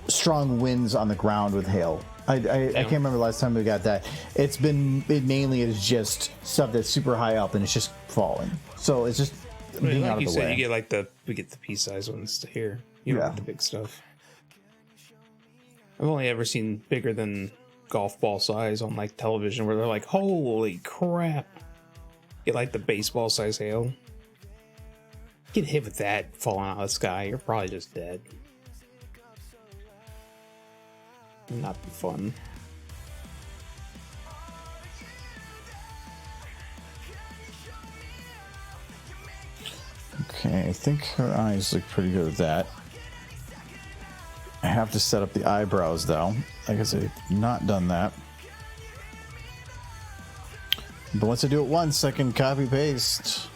strong winds on the ground with hail. I can't remember the last time we got that. It mainly is just stuff that's super high up and it's just falling. So it's just being out of the way. You get we get the pea-sized ones here. You don't get the big stuff. I've only ever seen bigger than golf ball size on like television where they're like, holy crap. Get like the baseball size hail. Get hit with that falling out of the sky, you're probably just dead. Not be fun. Okay, I think her eyes look pretty good with that. I have to set up the eyebrows though. I guess I've not done that. But once I do it once, I can copy paste.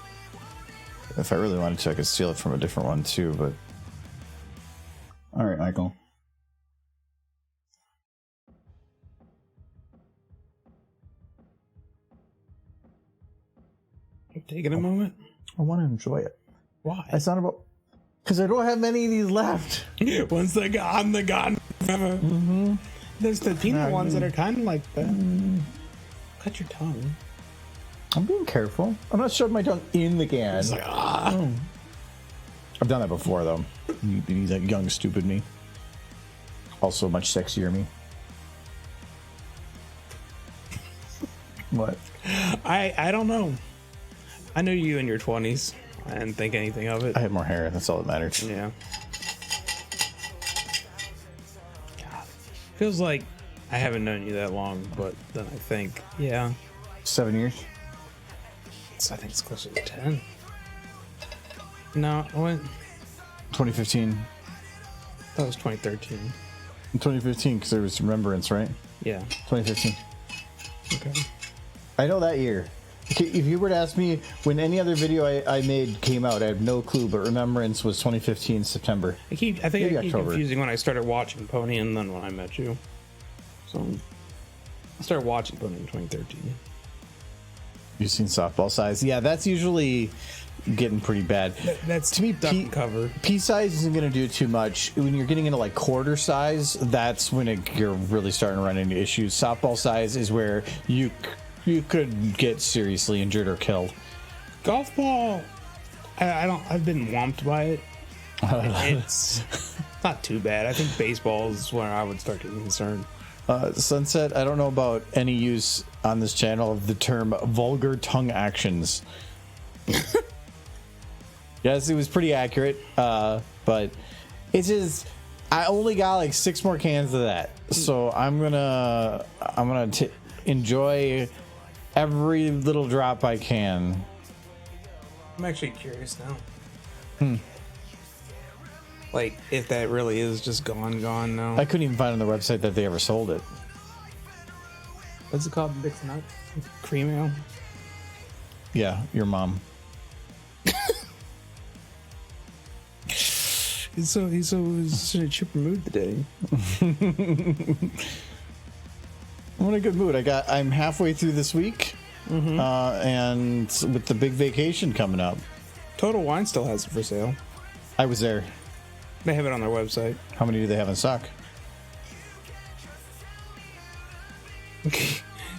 If I really wanted to, I could steal it from a different one too, but. Alright, Michael. You're taking a moment? I want to enjoy it. Why? It's not about. Because I don't have many of these left. Once they're gone, they're gone forever. Mm-hmm. There's the peanut ones that are kind of like that. Cut your tongue. I'm being careful. I'm not shoving my tongue in the can. It's like, ah. I've done that before, though. He's like young, stupid me. Also, much sexier me. What? I don't know. I know you in your 20s. I didn't think anything of it. I had more hair. That's all that matters. Yeah. God. Feels like I haven't known you that long, but then I think, yeah. 7 years? I think it's closer to 10. No, what? 2015. That was 2013. 2015, because there was Remembrance, right? Yeah. 2015. Okay. I know that year. Okay, if you were to ask me when any other video I made came out, I have no clue, but Remembrance was 2015, September. I think I keep confusing when I started watching Pony and then when I met you. So I started watching Pony in 2013. You've seen Softball Size? Yeah, that's usually getting pretty bad. That's to me duck cover. Pea size isn't going to do too much. When you're getting into like quarter size, that's when you're really starting to run into issues. Softball size is where you could get seriously injured or killed. Golf ball, I've been whomped by it. It's not too bad. I think baseball is where I would start getting concerned. Sunset, I don't know about any use on this channel of the term vulgar tongue actions. Yes, it was pretty accurate, but it's just I only got like 6 more cans of that, so I'm gonna enjoy every little drop I can. I'm actually curious now. Like, if that really is just gone now. I couldn't even find on the website that they ever sold it. What's it called? Mixed nut? Cream ale? Yeah, your mom. He's in a chipper mood today. I'm in a good mood. I'm halfway through this week, and with the big vacation coming up. Total Wine still has it for sale. I was there. They have it on their website. How many do they have in stock?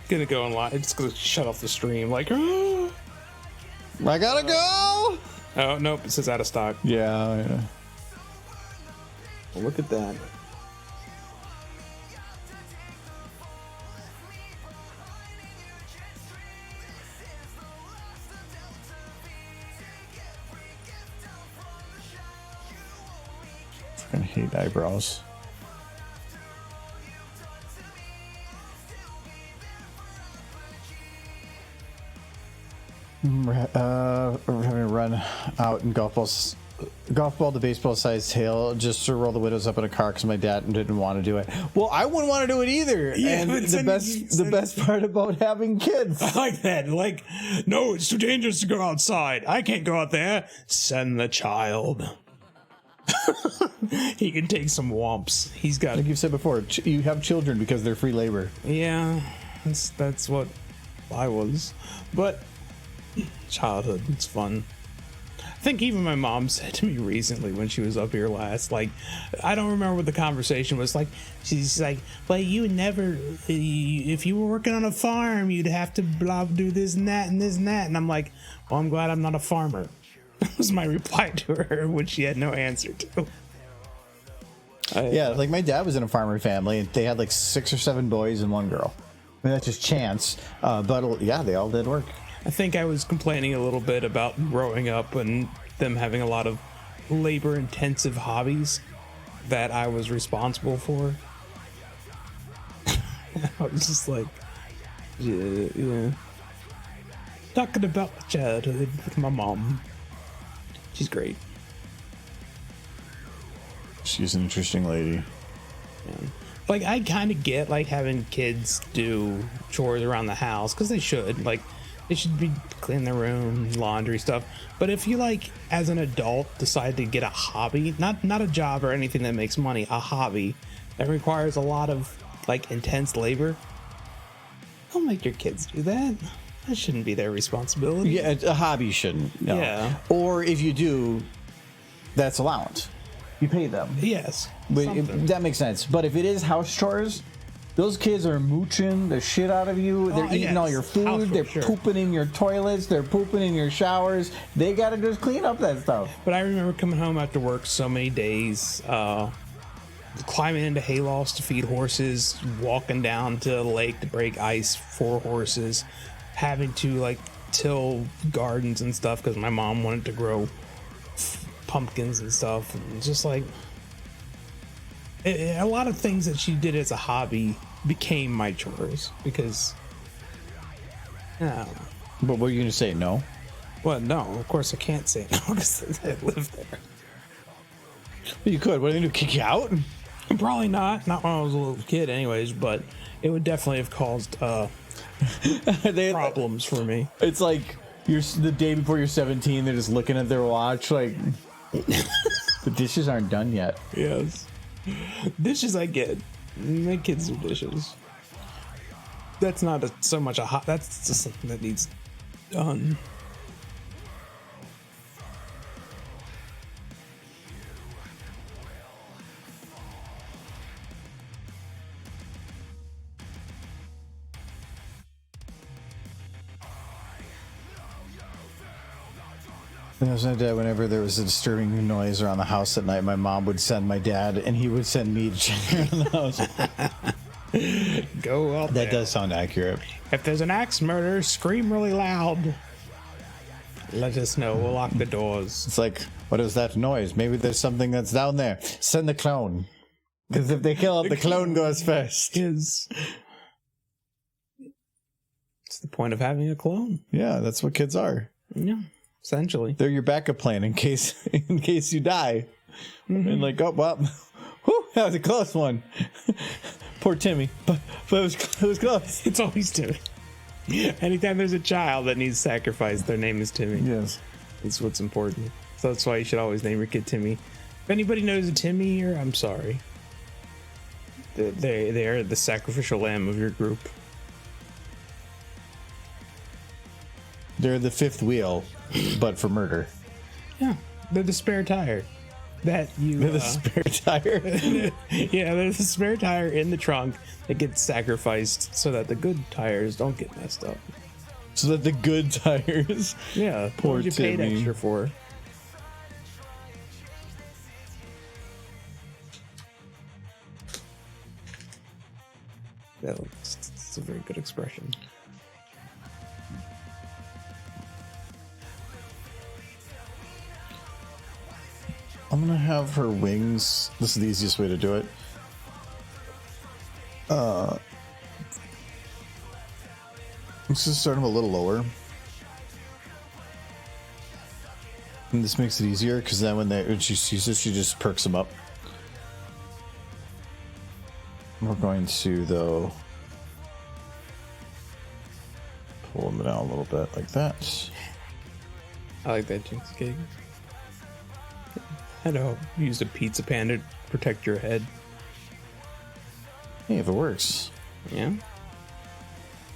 Gonna go online. It's gonna shut off the stream. Like, oh. I gotta go. Oh nope, it says out of stock. Yeah. Well, look at that. I hate eyebrows. We're having to run out in golf ball to baseball sized tail just to roll the windows up in a car because my dad didn't want to do it. Well, I wouldn't want to do it either. Yeah, and the best part about having kids. I like that. Like, no, it's too dangerous to go outside. I can't go out there. Send the child. He can take some whomps. He's got. Like you've said before, you have children because they're free labor. Yeah, that's what I was. But childhood, it's fun. I think even my mom said to me recently when she was up here last, like, I don't remember what the conversation was like. She's like, well, you would never, if you were working on a farm, you'd have to do this and that and this and that. And I'm like, well, I'm glad I'm not a farmer. That was my reply to her, which she had no answer to. Yeah, like my dad was in a farmer family, and they had like 6 or 7 boys and 1 girl. I mean, that's just chance. But yeah, they all did work. I think I was complaining a little bit about growing up and them having a lot of labor-intensive hobbies that I was responsible for. I was just like, yeah. Talking about my childhood with my mom. She's great. She's an interesting lady. Yeah. Like, I kind of get, like, having kids do chores around the house, because they should. Like, they should be cleaning their room, laundry stuff. But if you, like, as an adult, decide to get a hobby, not a job or anything that makes money, a hobby that requires a lot of, like, intense labor, don't make your kids do that. That shouldn't be their responsibility. Yeah, a hobby shouldn't. No. Yeah. Or if you do, that's allowance. You pay them. Yes. That makes sense. But if it is house chores, those kids are mooching the shit out of you. They're eating all your food. They're pooping in your toilets. They're pooping in your showers. They got to just clean up that stuff. But I remember coming home after work so many days, climbing into haylofts to feed horses, walking down to the lake to break ice for horses, having to, like, till gardens and stuff because my mom wanted to grow pumpkins and stuff, and just like a lot of things that she did as a hobby became my chores because I don't know. But what are you going to say? No? Well, no, of course I can't say no because I live there. Well, you could. What are they going to do? Kick you out? Probably not when I was a little kid anyways, but it would definitely have caused problems for me. It's like you're the day before you're 17, they're just looking at their watch like the dishes aren't done yet. Yes. Dishes I get. My kids do dishes. That's not so much a hot. That's just something that needs done. When I was my dad, whenever there was a disturbing noise around the house at night, my mom would send my dad, and he would send me to check around the house. Go out there. That does sound accurate. If there's an axe murder, scream really loud. Let us know. We'll lock the doors. It's like, what is that noise? Maybe there's something that's down there. Send the clone. Because if they kill it, the clone goes first. It's the point of having a clone. Yeah, that's what kids are. Yeah. Essentially, they're your backup plan in case you die. Mm-hmm. And like, oh well, whew, that was a close one. Poor Timmy, but it was close. It's always Timmy. Anytime there's a child that needs sacrificed, their name is Timmy. Yes, it's what's important. So that's why you should always name your kid Timmy. If anybody knows a Timmy here, I'm sorry. They are the sacrificial lamb of your group. They're the fifth wheel, but for murder. Yeah, they're the spare tire. They're the spare tire? Yeah, they're the spare tire in the trunk that gets sacrificed so that the good tires don't get messed up. So that the good tires... Yeah, poor you Timmy. Paid extra for. It's a very good expression. I'm gonna have her wings. This is the easiest way to do it. Let's just start them a little lower. And this makes it easier because then when she sees this, she just perks them up. We're going to, though, pull them down a little bit like that. I like that jinx cake. I know. Use a pizza pan to protect your head. Hey, if it works. Yeah.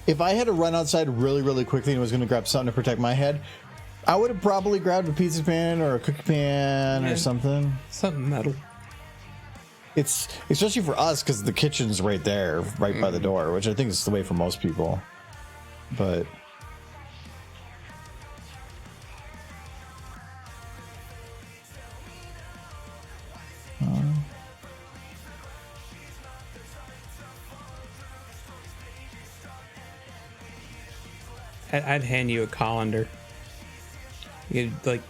If I had to run outside really, really quickly and was going to grab something to protect my head, I would have probably grabbed a pizza pan or a cookie pan or something. Something metal. It's especially for us because the kitchen's right there, right by the door, which I think is the way for most people. But I'd hand you a colander. You'd like,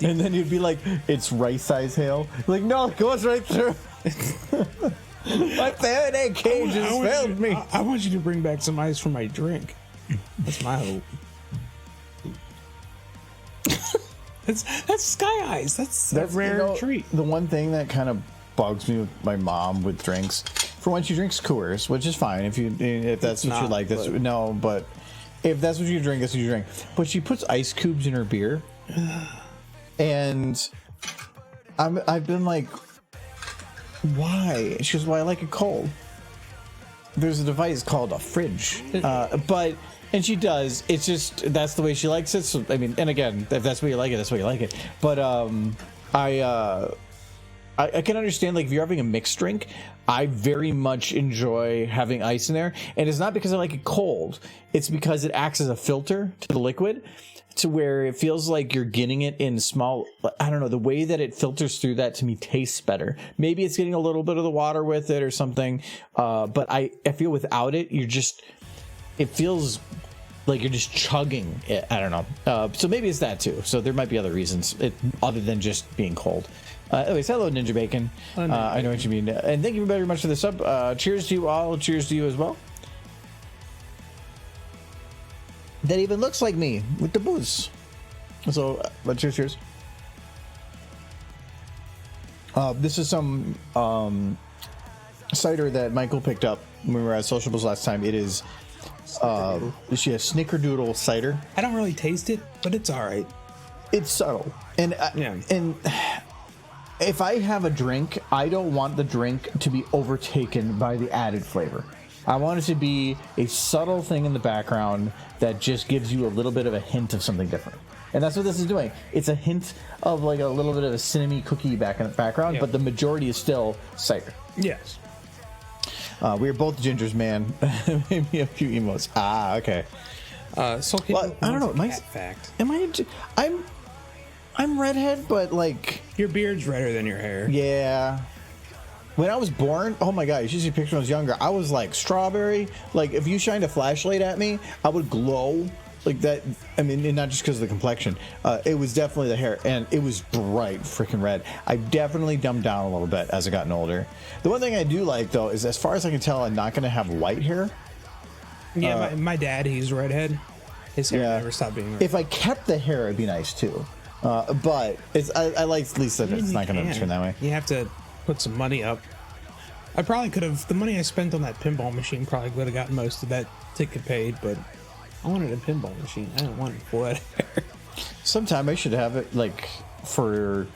and then you'd be like, "It's rice-size hail." Like, no, it goes right through. My Faraday cage has failed me. I want you to bring back some ice for my drink. That's my hope. that's sky ice. That's a rare treat. The one thing that kind of bugs me with my mom with drinks, for one, she drinks Coors, which is fine if that's what you like. That's no, but if that's what you drink, that's what you drink. But she puts ice cubes in her beer, and I've been like, why? She goes, well, I like it cold. There's a device called a fridge, and she does. It's just that's the way she likes it. So I mean, and again, if that's the way you like it, that's the way you like it. But I can understand, like, if you're having a mixed drink, I very much enjoy having ice in there, and it's not because I like it cold. It's because it acts as a filter to the liquid, to where it feels like you're getting it in small. I don't know, the way that it filters through that to me tastes better. Maybe it's getting a little bit of the water with it or something, but I feel without it, it feels like you're just chugging it. I don't know. So maybe it's that too. So there might be other reasons other than just being cold. Anyways, hello, Ninja Bacon. I know what you mean. And thank you very much for the sub. Cheers to you all. Cheers to you as well. That even looks like me with the booze. So, cheers. This is some cider that Michael picked up when we were at Sociables last time. It is Snickerdoodle cider. I don't really taste it, but it's all right. It's subtle. And if I have a drink, I don't want the drink to be overtaken by the added flavor. I want it to be a subtle thing in the background that just gives you a little bit of a hint of something different. And that's what this is doing. It's a hint of like a little bit of a cinnamon cookie back in the background, but the majority is still cider. Yes. We are both gingers, man. Maybe a few emotes. Ah, okay. Well, I don't know. Fact. I'm redhead, but like your beard's redder than your hair. Yeah. When I was born, oh my god, you should see a picture when I was younger. I was like strawberry. Like if you shined a flashlight at me, I would glow like that. I mean, and not just because of the complexion. It was definitely the hair, and it was bright freaking red. I definitely dumbed down a little bit as I gotten older. The one thing I do like though is, as far as I can tell, I'm not going to have white hair. Yeah, my dad, he's redhead. His hair never stopped being red. If I kept the hair, it'd be nice too. But I like at least that it's not going to turn that way. You have to put some money up. I probably could have. The money I spent on that pinball machine probably would have gotten most of that ticket paid, but I wanted a pinball machine. I didn't want full head of hair. Sometime I should have it like for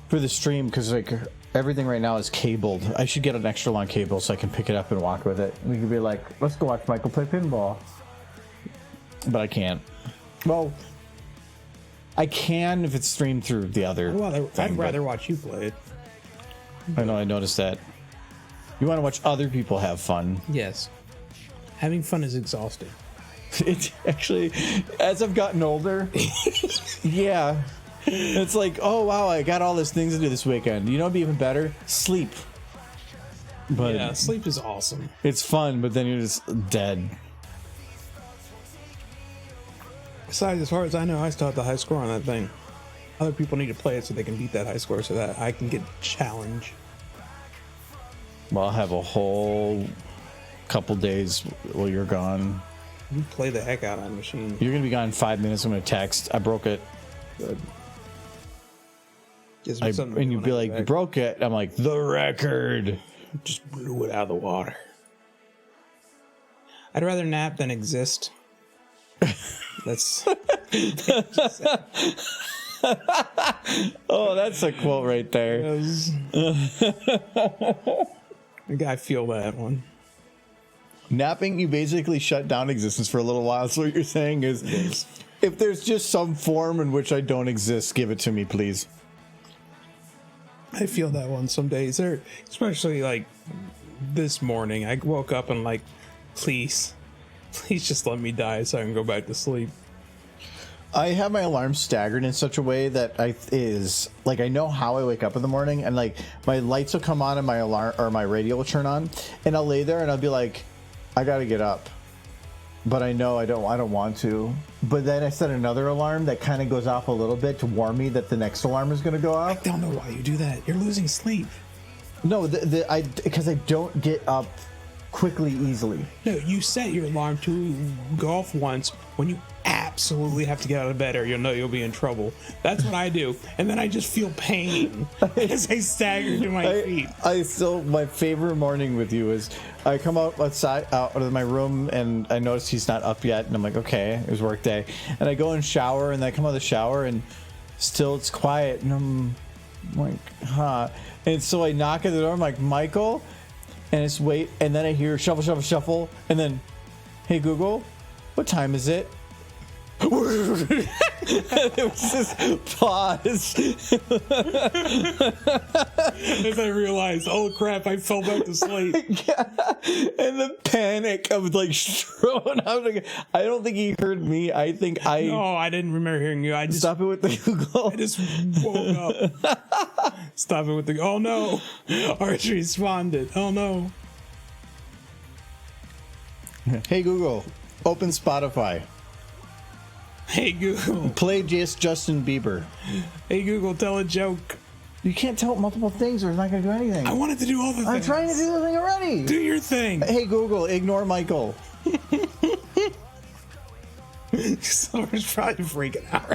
the stream, because like everything right now is cabled. I should get an extra long cable so I can pick it up and walk with it. We could be like, let's go watch Michael play pinball. But I can't. Well, I can if it's streamed through the other. I'd rather watch you play it. I know, I noticed that. You want to watch other people have fun. Yes. Having fun is exhausting. It's actually, as I've gotten older, yeah. It's like, oh wow, I got all these things to do this weekend. You know what'd be even better? Sleep. But yeah, sleep is awesome. It's fun, but then you're just dead. Besides, as far as I know, I still have the high score on that thing. Other people need to play it so they can beat that high score so that I can get challenge. Well, I'll have a whole couple days while you're gone. You play the heck out of that machine. You're going to be gone in 5 minutes. I'm going to text. I broke it. Good. Gives me something And you'd be to like, back. you broke it. I'm like, the record. Just blew it out of the water. I'd rather nap than exist. That's Oh, that's a quote right there. I feel that one. Napping, you basically shut down existence for a little while. So what you're saying is, if there's just some form in which I don't exist, give it to me, please. I feel that one some days. There, especially like this morning, I woke up and like, please just let me die so I can go back to sleep. I have my alarm staggered in such a way that I know how I wake up in the morning, and like my lights will come on and my alarm or my radio will turn on, and I'll lay there and I'll be like, I gotta get up, but I know I don't want to. But then I set another alarm that kind of goes off a little bit to warn me that the next alarm is gonna go I off. don't know why you do that. You're losing sleep. No, because I don't get up quickly easily. No, you set your alarm to go off once when you absolutely have to get out of bed or you'll know you'll be in trouble. That's what I do. And then I just feel pain as I stagger to my feet. My favorite morning with you is I come out of my room and I notice he's not up yet, and I'm like, okay, it was work day. And I go and shower, and I come out of the shower and still it's quiet, and I'm like, huh. And so I knock at the door, I'm like, Michael, and it's wait, and then I hear shuffle, shuffle, shuffle, and then, hey Google, what time is it? There was this pause. As I realized, oh crap, I fell back to sleep. Yeah. And the panic of like throwing out. Like, I don't think he heard me. I think I. No, I didn't remember hearing you. I just Stop it with the Google. I just woke up. Stop it with the. Oh no, Archie responded. Oh no. Hey Google, open Spotify. Hey Google. Play Justin Bieber. Hey Google, tell a joke. You can't tell multiple things or it's not going to do anything. I wanted to do all the things. I'm trying to do the thing already. Do your thing. Hey Google, ignore Michael. Someone's probably freaking out.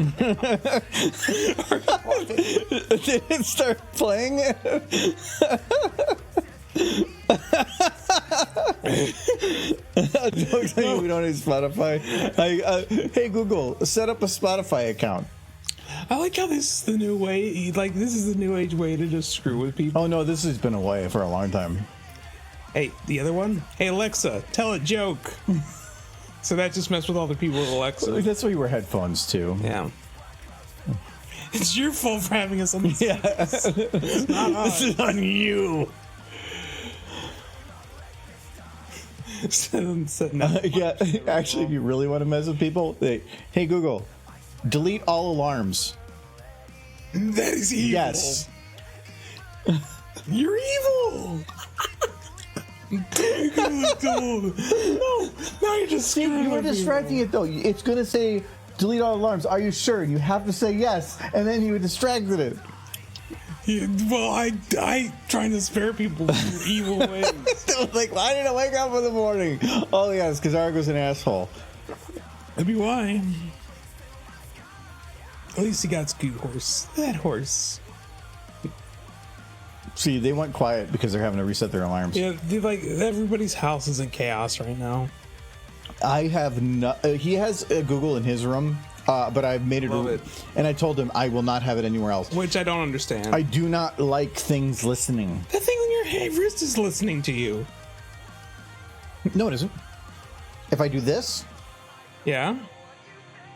Did it start playing? Jokes on you, we don't need Spotify. Hey Google, set up a Spotify account. I like how this is the new way. Like, this is the new age way to just screw with people. Oh no, this has been away for a long time. Hey, the other one? Hey, Alexa, tell a joke. So that just messed with all the people with Alexa. That's why you wear headphones too. Yeah. It's your fault for having us on this. Yeah. It's not This is on you. Yeah, actually, if you really want to mess with people, hey Google, delete all alarms. That is evil. Yes. You're evil. No, now you're just See, screwing you were with distracting it though. It's gonna say delete all alarms. Are you sure? And you have to say yes, and then you distracted it. Well, I trying to spare people from evil ways. Like, why did I wake up in the morning? Oh yes, because Argo's an asshole. That'd be why. At least he got Scoot Horse. That horse. See, they went quiet because they're having to reset their alarms. Yeah, dude, like everybody's house is in chaos right now. I have no. He has Google in his room, but I've made it, Love it. and I told him I will not have it anywhere else. Which I don't understand. I do not like things listening. That thing on your wrist is listening to you. No, it isn't. If I do this, Yeah?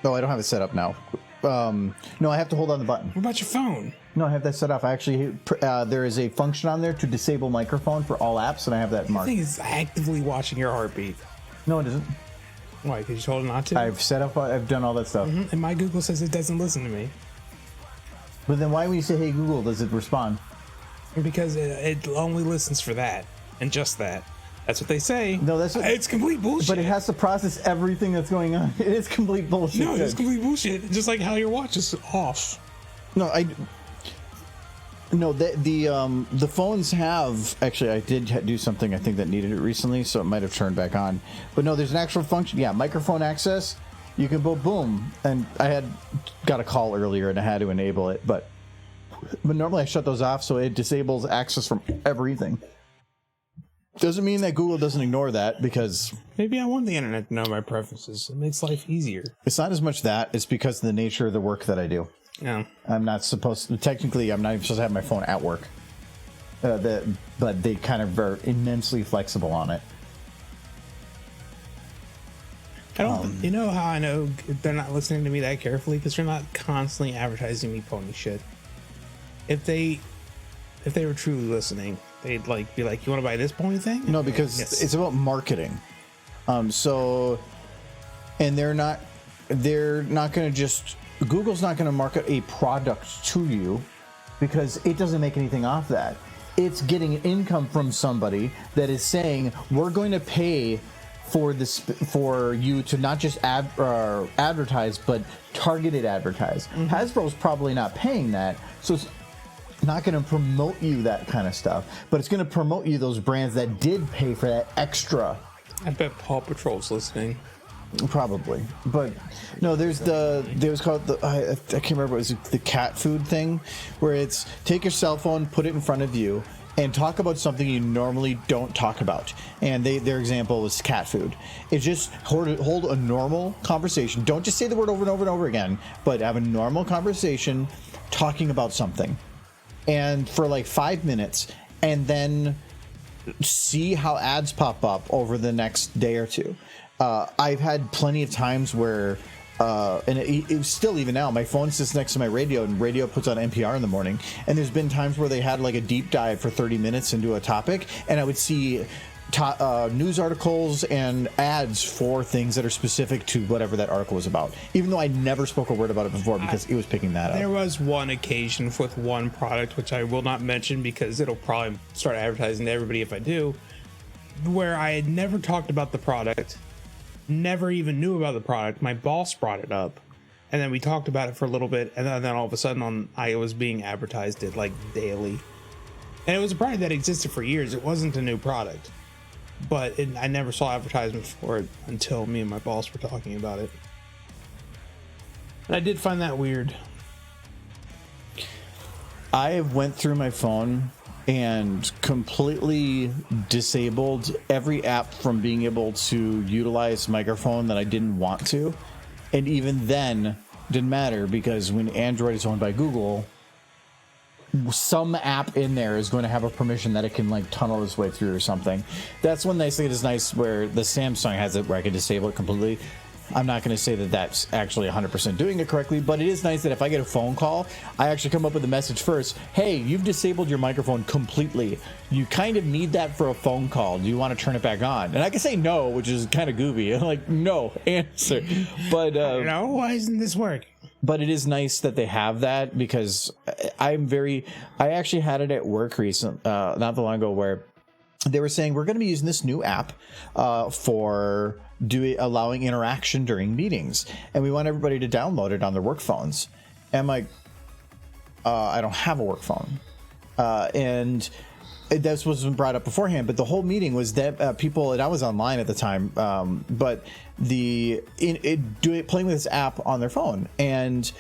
no, I don't have it set up now. No, I have to hold on the button. What about your phone? No, I have that set up. I actually, there is a function on there to disable microphone for all apps, and I have that The marked. thing is actively watching your heartbeat. No, it isn't. Why? Because you told it not to? I've set up. I've done all that stuff. And my Google says it doesn't listen to me. But then, why when you say "Hey Google," does it respond? Because it only listens for that. And just that. That's what they say. No, that's what, It's complete bullshit. but it has to process everything that's going on. It is complete bullshit. No, it's complete bullshit. Just like how your watch is off. No, the phones have actually. I did do something I think that needed it recently, so it might have turned back on. But no, there's an actual function. Yeah, microphone access. You can go boom, and I had got a call earlier and I had to enable it, but But normally I shut those off so it disables access from everything. Doesn't mean that Google doesn't ignore that, because maybe I want the internet to know my preferences. It makes life easier. it's not as much that, it's because of the nature of the work that I do. Yeah. I'm not supposed to, technically, I'm not even supposed to have my phone at work. But they kind of are immensely flexible on it. I don't. You know how I know they're not listening to me that carefully? Because they're not constantly advertising me pony shit. If they were truly listening, they'd like be like, "You want to buy this pony thing?" No, because Yes. it's about marketing. So, and they're not going to just, Google's not going to market a product to you because it doesn't make anything off that. It's getting income from somebody that is saying, we're going to pay for this, for you to not just advertise, but targeted advertise. Hasbro's probably not paying that, so it's not going to promote you that kind of stuff, but it's going to promote you those brands that did pay for that extra. I bet Paw Patrol's listening. Probably, but no. There's called the I can't remember. It was the cat food thing, where it's take your cell phone, put it in front of you, and talk about something you normally don't talk about. And their example was cat food. It's just hold a normal conversation. Don't just say the word over and over and over again, but have a normal conversation talking about something, and for like 5 minutes, and then see how ads pop up over the next day or two. I've had plenty of times where, and it's still even now, my phone sits next to my radio, and radio puts on NPR in the morning. And there's been times where they had like a deep dive for 30 minutes into a topic, and I would see news articles and ads for things that are specific to whatever that article was about, even though I never spoke a word about it before because it was picking that up. There was one occasion with one product, which I will not mention because it'll probably start advertising to everybody if I do, where I had never talked about the product, never even knew about the product. My boss brought it up, and then we talked about it for a little bit, and then all of a sudden I was being advertised it like daily. And it was a product that existed for years. It wasn't a new product. But I never saw advertisements for it until me and my boss were talking about it. And I did find that weird. I went through my phone and completely disabled every app from being able to utilize microphone that I didn't want to. And even then, didn't matter, because when Android is owned by Google, some app in there is going to have a permission that it can like tunnel its way through or something. That's one nice thing. It is nice where the Samsung has it where I can disable it completely. I'm not going to say that that's actually 100% doing it correctly, but it is nice that if I get a phone call, I actually come up with a message first. Hey, you've disabled your microphone completely. You kind of need that for a phone call. Do you want to turn it back on? And I can say no, which is kind of goofy. I'm like, no, answer. But no, why isn't this working? But it is nice that they have that, because I actually had it at work not that long ago, where they were saying we're going to be using this new app for allowing interaction during meetings, and we want everybody to download it on their work phones. And I'm like, I don't have a work phone, and this wasn't brought up beforehand, but the whole meeting was that people, and I was online at the time, but playing with this app on their phone, and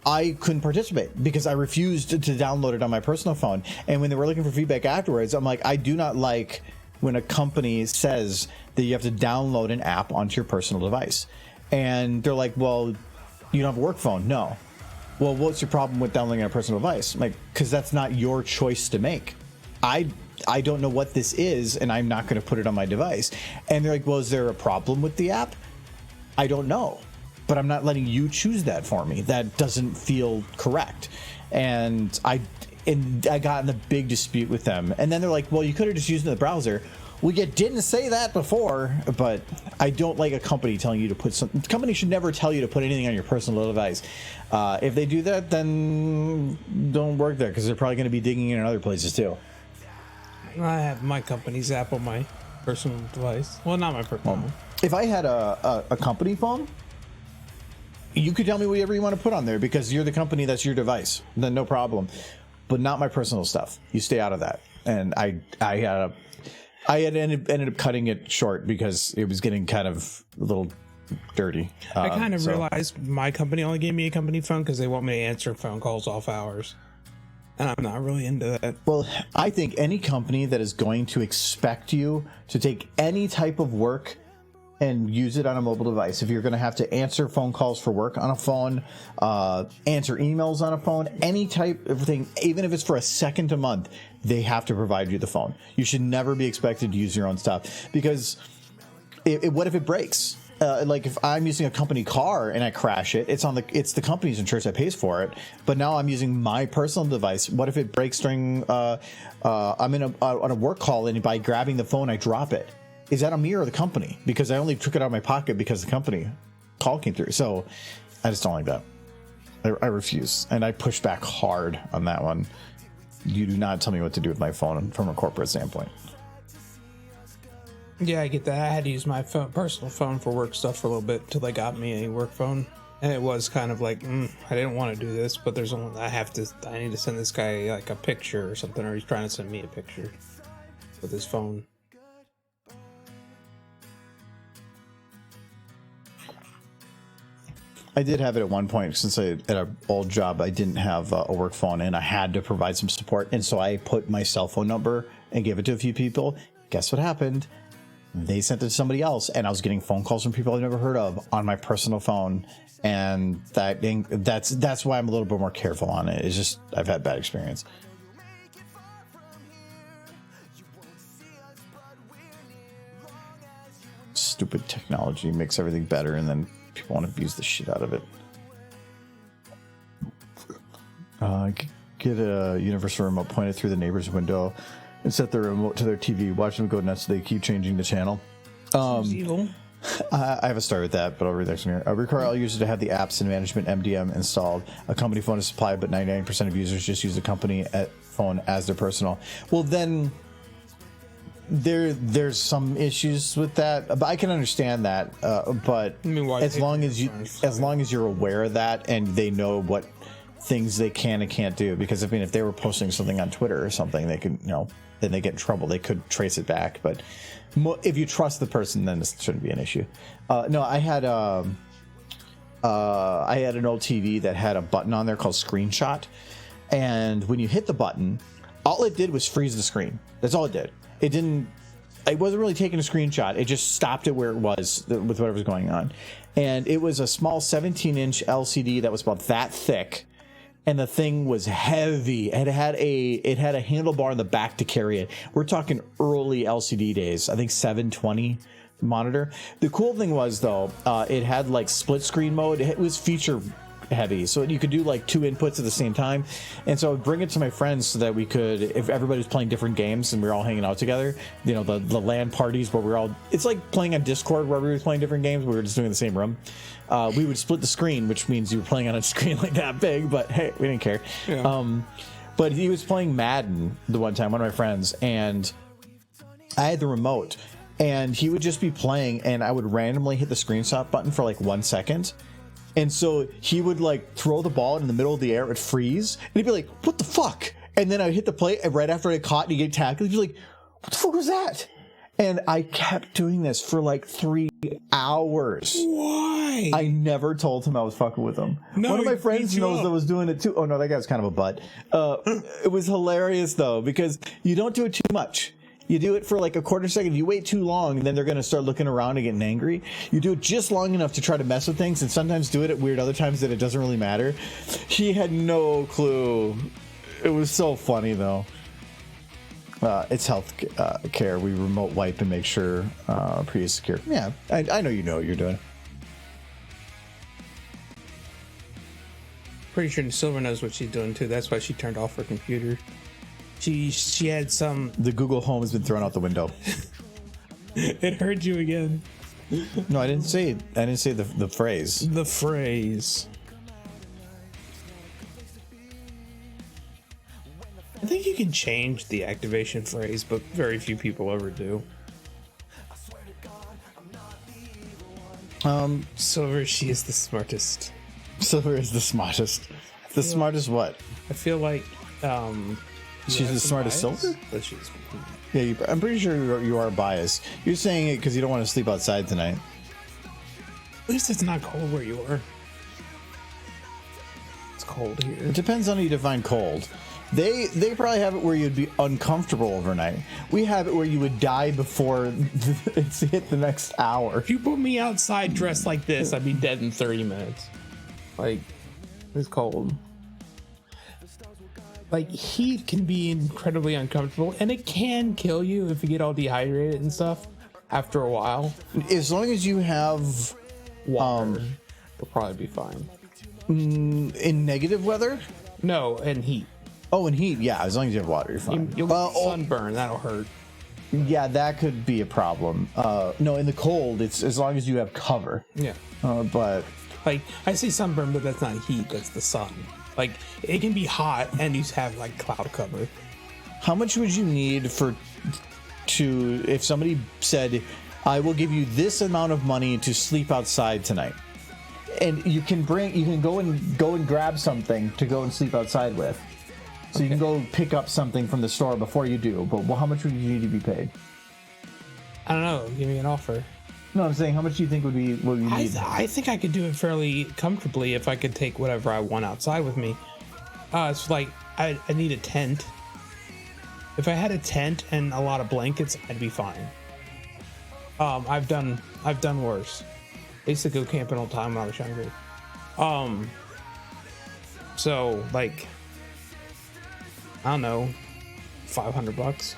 I couldn't participate because I refused to download it on my personal phone. And when they were looking for feedback afterwards, I'm like, I do not like when a company says that you have to download an app onto your personal device. And they're like, well, you don't have a work phone. No. Well, what's your problem with downloading on a personal device? I'm like, because that's not your choice to make. I don't know what this is, and I'm not going to put it on my device. And they're like, well, is there a problem with the app? I don't know, but I'm not letting you choose that for me. That doesn't feel correct. And I got in a big dispute with them. And then they're like, well, you could have just used it in the browser. Well, you didn't say that before, but I don't like a company telling you to put something. The company should never tell you to put anything on your personal device. If they do that, then don't work there, because they're probably going to be digging in other places too. I have my company's app on my personal device. Well, not my personal one. If I had a company phone, you could tell me whatever you want to put on there, because you're the company, that's your device. Then no problem. But not my personal stuff. You stay out of that. And I had ended up cutting it short because it was getting kind of a little dirty. I kind of realized my company only gave me a company phone because they want me to answer phone calls off hours. and I'm not really into that. Well, I think any company that is going to expect you to take any type of work and use it on a mobile device, if you're going to have to answer phone calls for work on a phone, answer emails on a phone, any type of thing, even if it's for a second a month, they have to provide you the phone. You should never be expected to use your own stuff, because what if it breaks? Like if I'm using a company car and I crash it, it's the company's insurance that pays for it. But now I'm using my personal device. What if it breaks during I'm on a work call, and by grabbing the phone I drop it? Is that on me or the company? Because I only took it out of my pocket because the company call came through. So I just don't like that. I refuse, and I push back hard on that one. You do not tell me what to do with my phone from a corporate standpoint. Yeah, I get that. I had to use my personal phone for work stuff for a little bit until they got me a work phone, and it was kind of like, I didn't want to do this, but there's only I need to send this guy like a picture or something, or he's trying to send me a picture with his phone. I did have it at one point, since at an old job I didn't have a work phone, and I had to provide some support, and so I put my cell phone number and gave it to a few people. Guess what happened? They sent it to somebody else, and I was getting phone calls from people I've never heard of on my personal phone, and that's why I'm a little bit more careful on it. It's just I've had bad experience. Stupid technology makes everything better, and then people want to abuse the shit out of it. Get a universal remote, point it through the neighbor's window, and set the remote to their TV. Watch them go nuts so they keep changing the channel. Evil. I have a story with that, but I'll read the next one here. Require all users to have the apps and management MDM installed. A company phone is supplied, but 99% of users just use the company phone as their personal. Well, then there's some issues with that, but I can understand that. But I mean, as long as you're aware of that and they know what things they can and can't do, because if they were posting something on Twitter or something, they could, then they get in trouble. They could trace it back. But if you trust the person, then this shouldn't be an issue. No, I had an old TV that had a button on there called Screenshot, and when you hit the button, all it did was freeze the screen. That's all it did. It wasn't really taking a screenshot. It just stopped it where it was with whatever was going on. And it was a small 17-inch LCD that was about that thick, and the thing was heavy. It had a handlebar in the back to carry it. We're talking early LCD days. I think 720 monitor. The cool thing was, though, it had like split screen mode. It was feature heavy, so you could do like two inputs at the same time. And so I would bring it to my friends so that we could, if everybody was playing different games and we were all hanging out together, the LAN parties where we're all, it's like playing on Discord where we were playing different games, we were just doing the same room. We would split the screen, which means you were playing on a screen like that big, but hey, we didn't care. Yeah. But he was playing Madden the one time, one of my friends, and I had the remote, and he would just be playing, and I would randomly hit the screenshot button for like 1 second. And so he would like throw the ball in the middle of the air, it would freeze, and he'd be like, "What the fuck?" And then I'd hit the play, and right after I caught and he get tackled, he'd be like, "What the fuck was that?" And I kept doing this for like 3 hours. Why? I never told him I was fucking with him. No, one of my friends knows that was doing it too. Oh no, that guy was kind of a butt. It was hilarious though, because you don't do it too much. You do it for like a quarter second. You wait too long, and then they're going to start looking around and getting angry. You do it just long enough to try to mess with things, and sometimes do it at weird other times that it doesn't really matter. He had no clue. It was so funny, though. It's health care. We remote wipe and make sure pretty secure. Yeah, I know what you're doing. Pretty sure Silver knows what she's doing, too. That's why she turned off her computer. She had some... The Google Home has been thrown out the window. It heard you again. No, I didn't say the phrase. The phrase. I think you can change the activation phrase, but very few people ever do. Silver, she is the smartest. Silver is the smartest. The smartest what? I feel like... she's the smartest Silver? But she's... Yeah, I'm pretty sure you are biased. You're saying it because you don't want to sleep outside tonight. At least it's not cold where you are. It's cold here. It depends on how you define cold. They probably have it where you'd be uncomfortable overnight. We have it where you would die before it's hit the next hour. If you put me outside dressed like this, I'd be dead in 30 minutes. Like, it's cold. Like, heat can be incredibly uncomfortable, and it can kill you if you get all dehydrated and stuff after a while. As long as you have Water will probably be fine. in negative weather. No, and heat. Oh, in heat, yeah. As long as you have water, you're fine. You'll get sunburn. That'll hurt. Yeah, that could be a problem. No, in the cold, it's as long as you have cover. Yeah. But Like, I say sunburn, but that's not heat. That's the sun. Like, it can be hot and you have like cloud cover. how much would you need if somebody said, "I will give you this amount of money to sleep outside tonight," and you can go and grab something to go and sleep outside with, so you can go pick up something from the store before you do. But how much would you need to be paid? I don't know. Give me an offer. No, I'm saying, how much do you think would you need? I think I could do it fairly comfortably if I could take whatever I want outside with me. It's like I need a tent. If I had a tent and a lot of blankets, I'd be fine. I've done worse. I used to go camping all the time when I was younger. So like, I don't know, $500.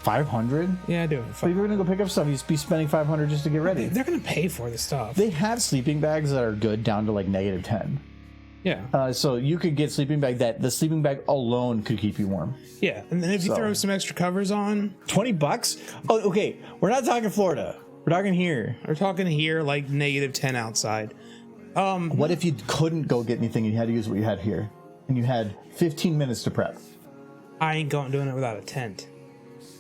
500? Yeah, I do. So if you're gonna go pick up stuff, you'd be spending 500 just to get ready. They're gonna pay for the stuff. They have sleeping bags that are good down to like -10. Yeah. So you could get sleeping bag that the sleeping bag alone could keep you warm. Yeah, and then if you throw some extra covers on, $20? Oh, okay. We're not talking Florida. We're talking here. we're talking here like -10 outside. What if you couldn't go get anything and you had to use what you had here, and you had 15 minutes to prep? I ain't doing it without a tent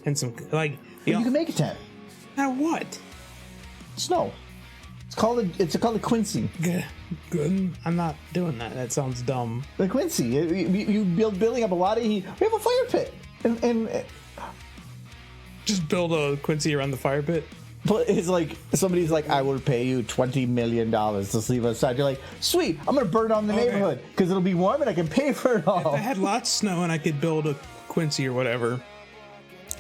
and some like. But you can make a tent. Now what? Snow. It's called a Quincy. Good. I'm not doing that. That sounds dumb. The Quincy. You building up a lot of heat. We have a fire pit, and Just build a Quincy around the fire pit. but it's like somebody's like, I will pay you $20 million to sleep outside. You're like, sweet. I'm gonna burn down the neighborhood because it'll be warm and I can pay for it all. If I had lots of snow and I could build a Quincy or whatever,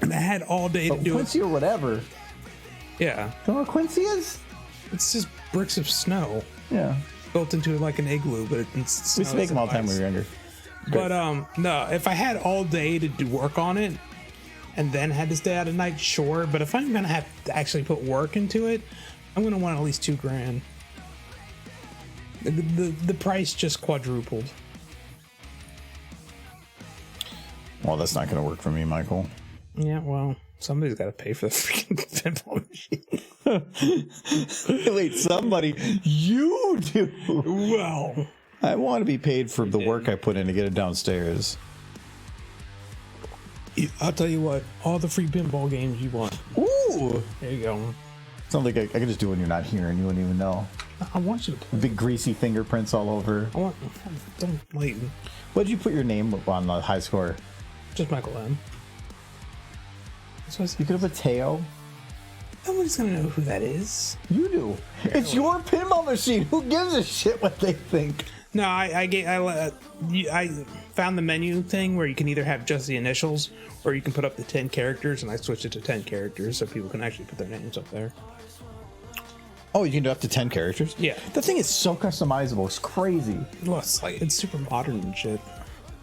and I had all day to do Quincy or whatever. it. Yeah, You know what Quincy is? it's just bricks of snow Yeah. built into like an igloo, but it's We used to make them all the time when we were younger. But no, if I had all day to do work on it and then had to stay out at night, sure. But if I'm gonna have to actually put work into it, I'm gonna want at least $2,000. The price just quadrupled. Well, that's not going to work for me, Michael. Yeah, well, somebody's got to pay for the freaking pinball machine. Wait, somebody, you do. Well, I want to be paid for the work I put in to get it downstairs. I'll tell you what, all the free pinball games you want. Ooh. There you go. Sounds like I could just do when you're not here and you wouldn't even know. I want you to play. Big greasy fingerprints all over. Don't wait. What did you put your name on the high score? Just Michael M. You could have put Teo. Nobody's gonna know who that is. You do. It's your pinball machine. Who gives a shit what they think? No, I found the menu thing where you can either have just the initials or you can put up to 10 characters, and I switched it to 10 characters so people can actually put their names up there. Oh, you can do up to 10 characters? Yeah. The thing is so customizable. It's crazy. Well, it's super modern and shit.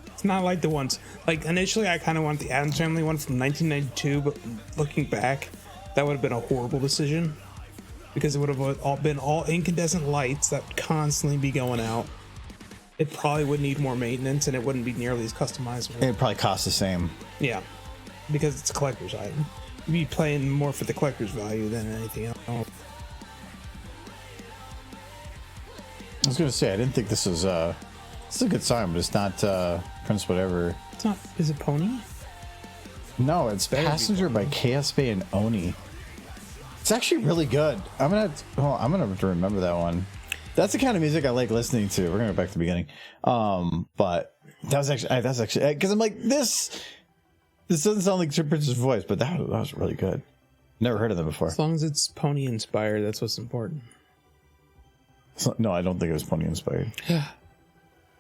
It's not like the ones like initially I kind of wanted the Addams Family one from 1992, but looking back, that would have been a horrible decision because it would have been all incandescent lights that would constantly be going out. It probably would need more maintenance, and it wouldn't be nearly as customizable. It probably costs the same. Yeah, because it's a collector's item. You'd be playing more for the collector's value than anything else. I was gonna say I didn't think this was a good song, but it's not Prince whatever. It's not. Is it Pony? No, it's Passenger by Chaos Bay and Oni. It's actually really good. I'm gonna have to remember that one. That's the kind of music I like listening to. We're gonna go back to the beginning, but that's actually because I'm like this doesn't sound like Prince's voice, but that was really good. Never heard of them before. As long as it's Pony inspired, that's what's important. So, no, I don't think it was Pony inspired.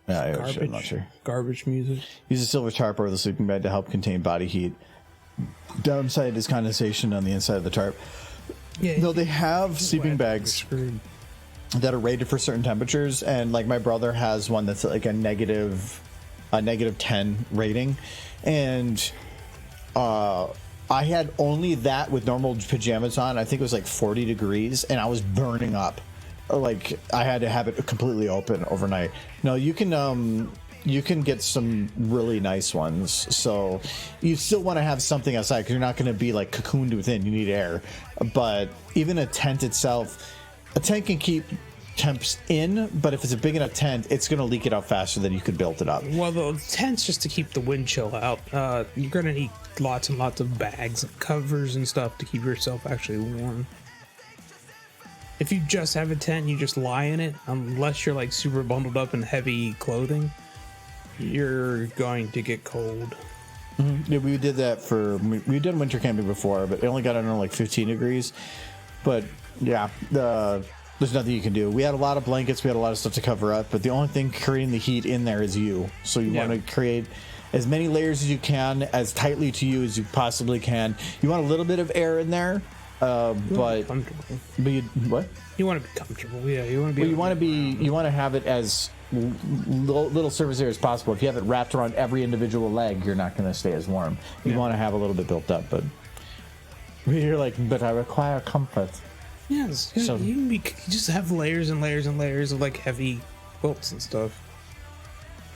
Yeah, I'm not sure. Garbage music. Use a silver tarp over the sleeping bag to help contain body heat. Downside is condensation on the inside of the tarp. Yeah. No, they have sleeping bags that are rated for certain temperatures, and like my brother has one that's like a negative 10 rating, and I had only that with normal pajamas on. I think it was like 40 degrees, and I was burning up. Like I had to have it completely open overnight. No, you can get some really nice ones. So you still want to have something outside because you're not going to be like cocooned within. You need air. But even a tent itself, a tent can keep temps in, but if it's a big enough tent, it's going to leak it out faster than you could build it up. Well, the tent's just to keep the wind chill out. You're going to need lots and lots of bags and covers and stuff to keep yourself actually warm. If you just have a tent, you just lie in it, unless you're like super bundled up in heavy clothing, you're going to get cold. Mm-hmm. Yeah, we did that we did winter camping before, but it only got under like 15 degrees. But yeah, there's nothing you can do. We had a lot of blankets, we had a lot of stuff to cover up, but the only thing creating the heat in there is you. So you want to create as many layers as you can, as tightly to you as you possibly can. You want a little bit of air in there. But what? You want to be comfortable. Yeah, you want to be. Well, you want to have it as little surface area as possible. If you have it wrapped around every individual leg, you're not going to stay as warm. You want to have a little bit built up, but you're like, but I require comfort. Yes, so, you just have layers and layers and layers of like heavy quilts and stuff,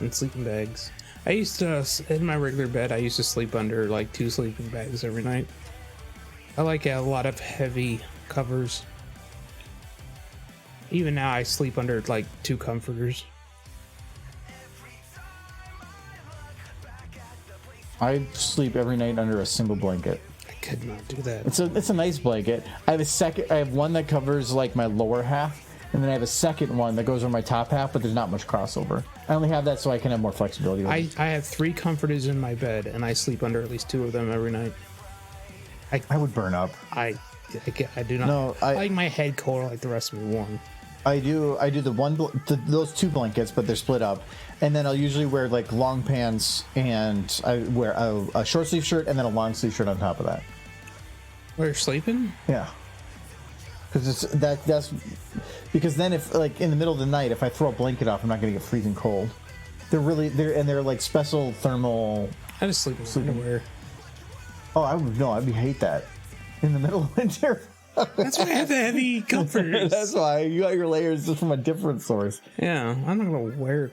and sleeping bags. I used to, in my regular bed, I used to sleep under like 2 sleeping bags every night. I like a lot of heavy covers. Even now, I sleep under like 2 comforters. I sleep every night under a single blanket. I could not do that. It's a nice blanket. I have one that covers like my lower half, and then I have a second one that goes over my top half, but there's not much crossover. I only have that so I can have more flexibility. I have 3 comforters in my bed, and I sleep under at least 2 of them every night. I would burn up. I do not. No, I like my head cold. I like the rest of me warm. I do those 2 blankets, but they're split up, and then I'll usually wear like long pants, and I wear a short sleeve shirt and then a long sleeve shirt on top of that. While you're sleeping? Yeah. Because that's because then if like in the middle of the night, if I throw a blanket off, I'm not going to get freezing cold. They're like special thermal. I just sleep in underwear. Oh, I'd hate that in the middle of winter. That's why I have the heavy comforters. That's why you got your layers just from a different source. Yeah, I'm not gonna wear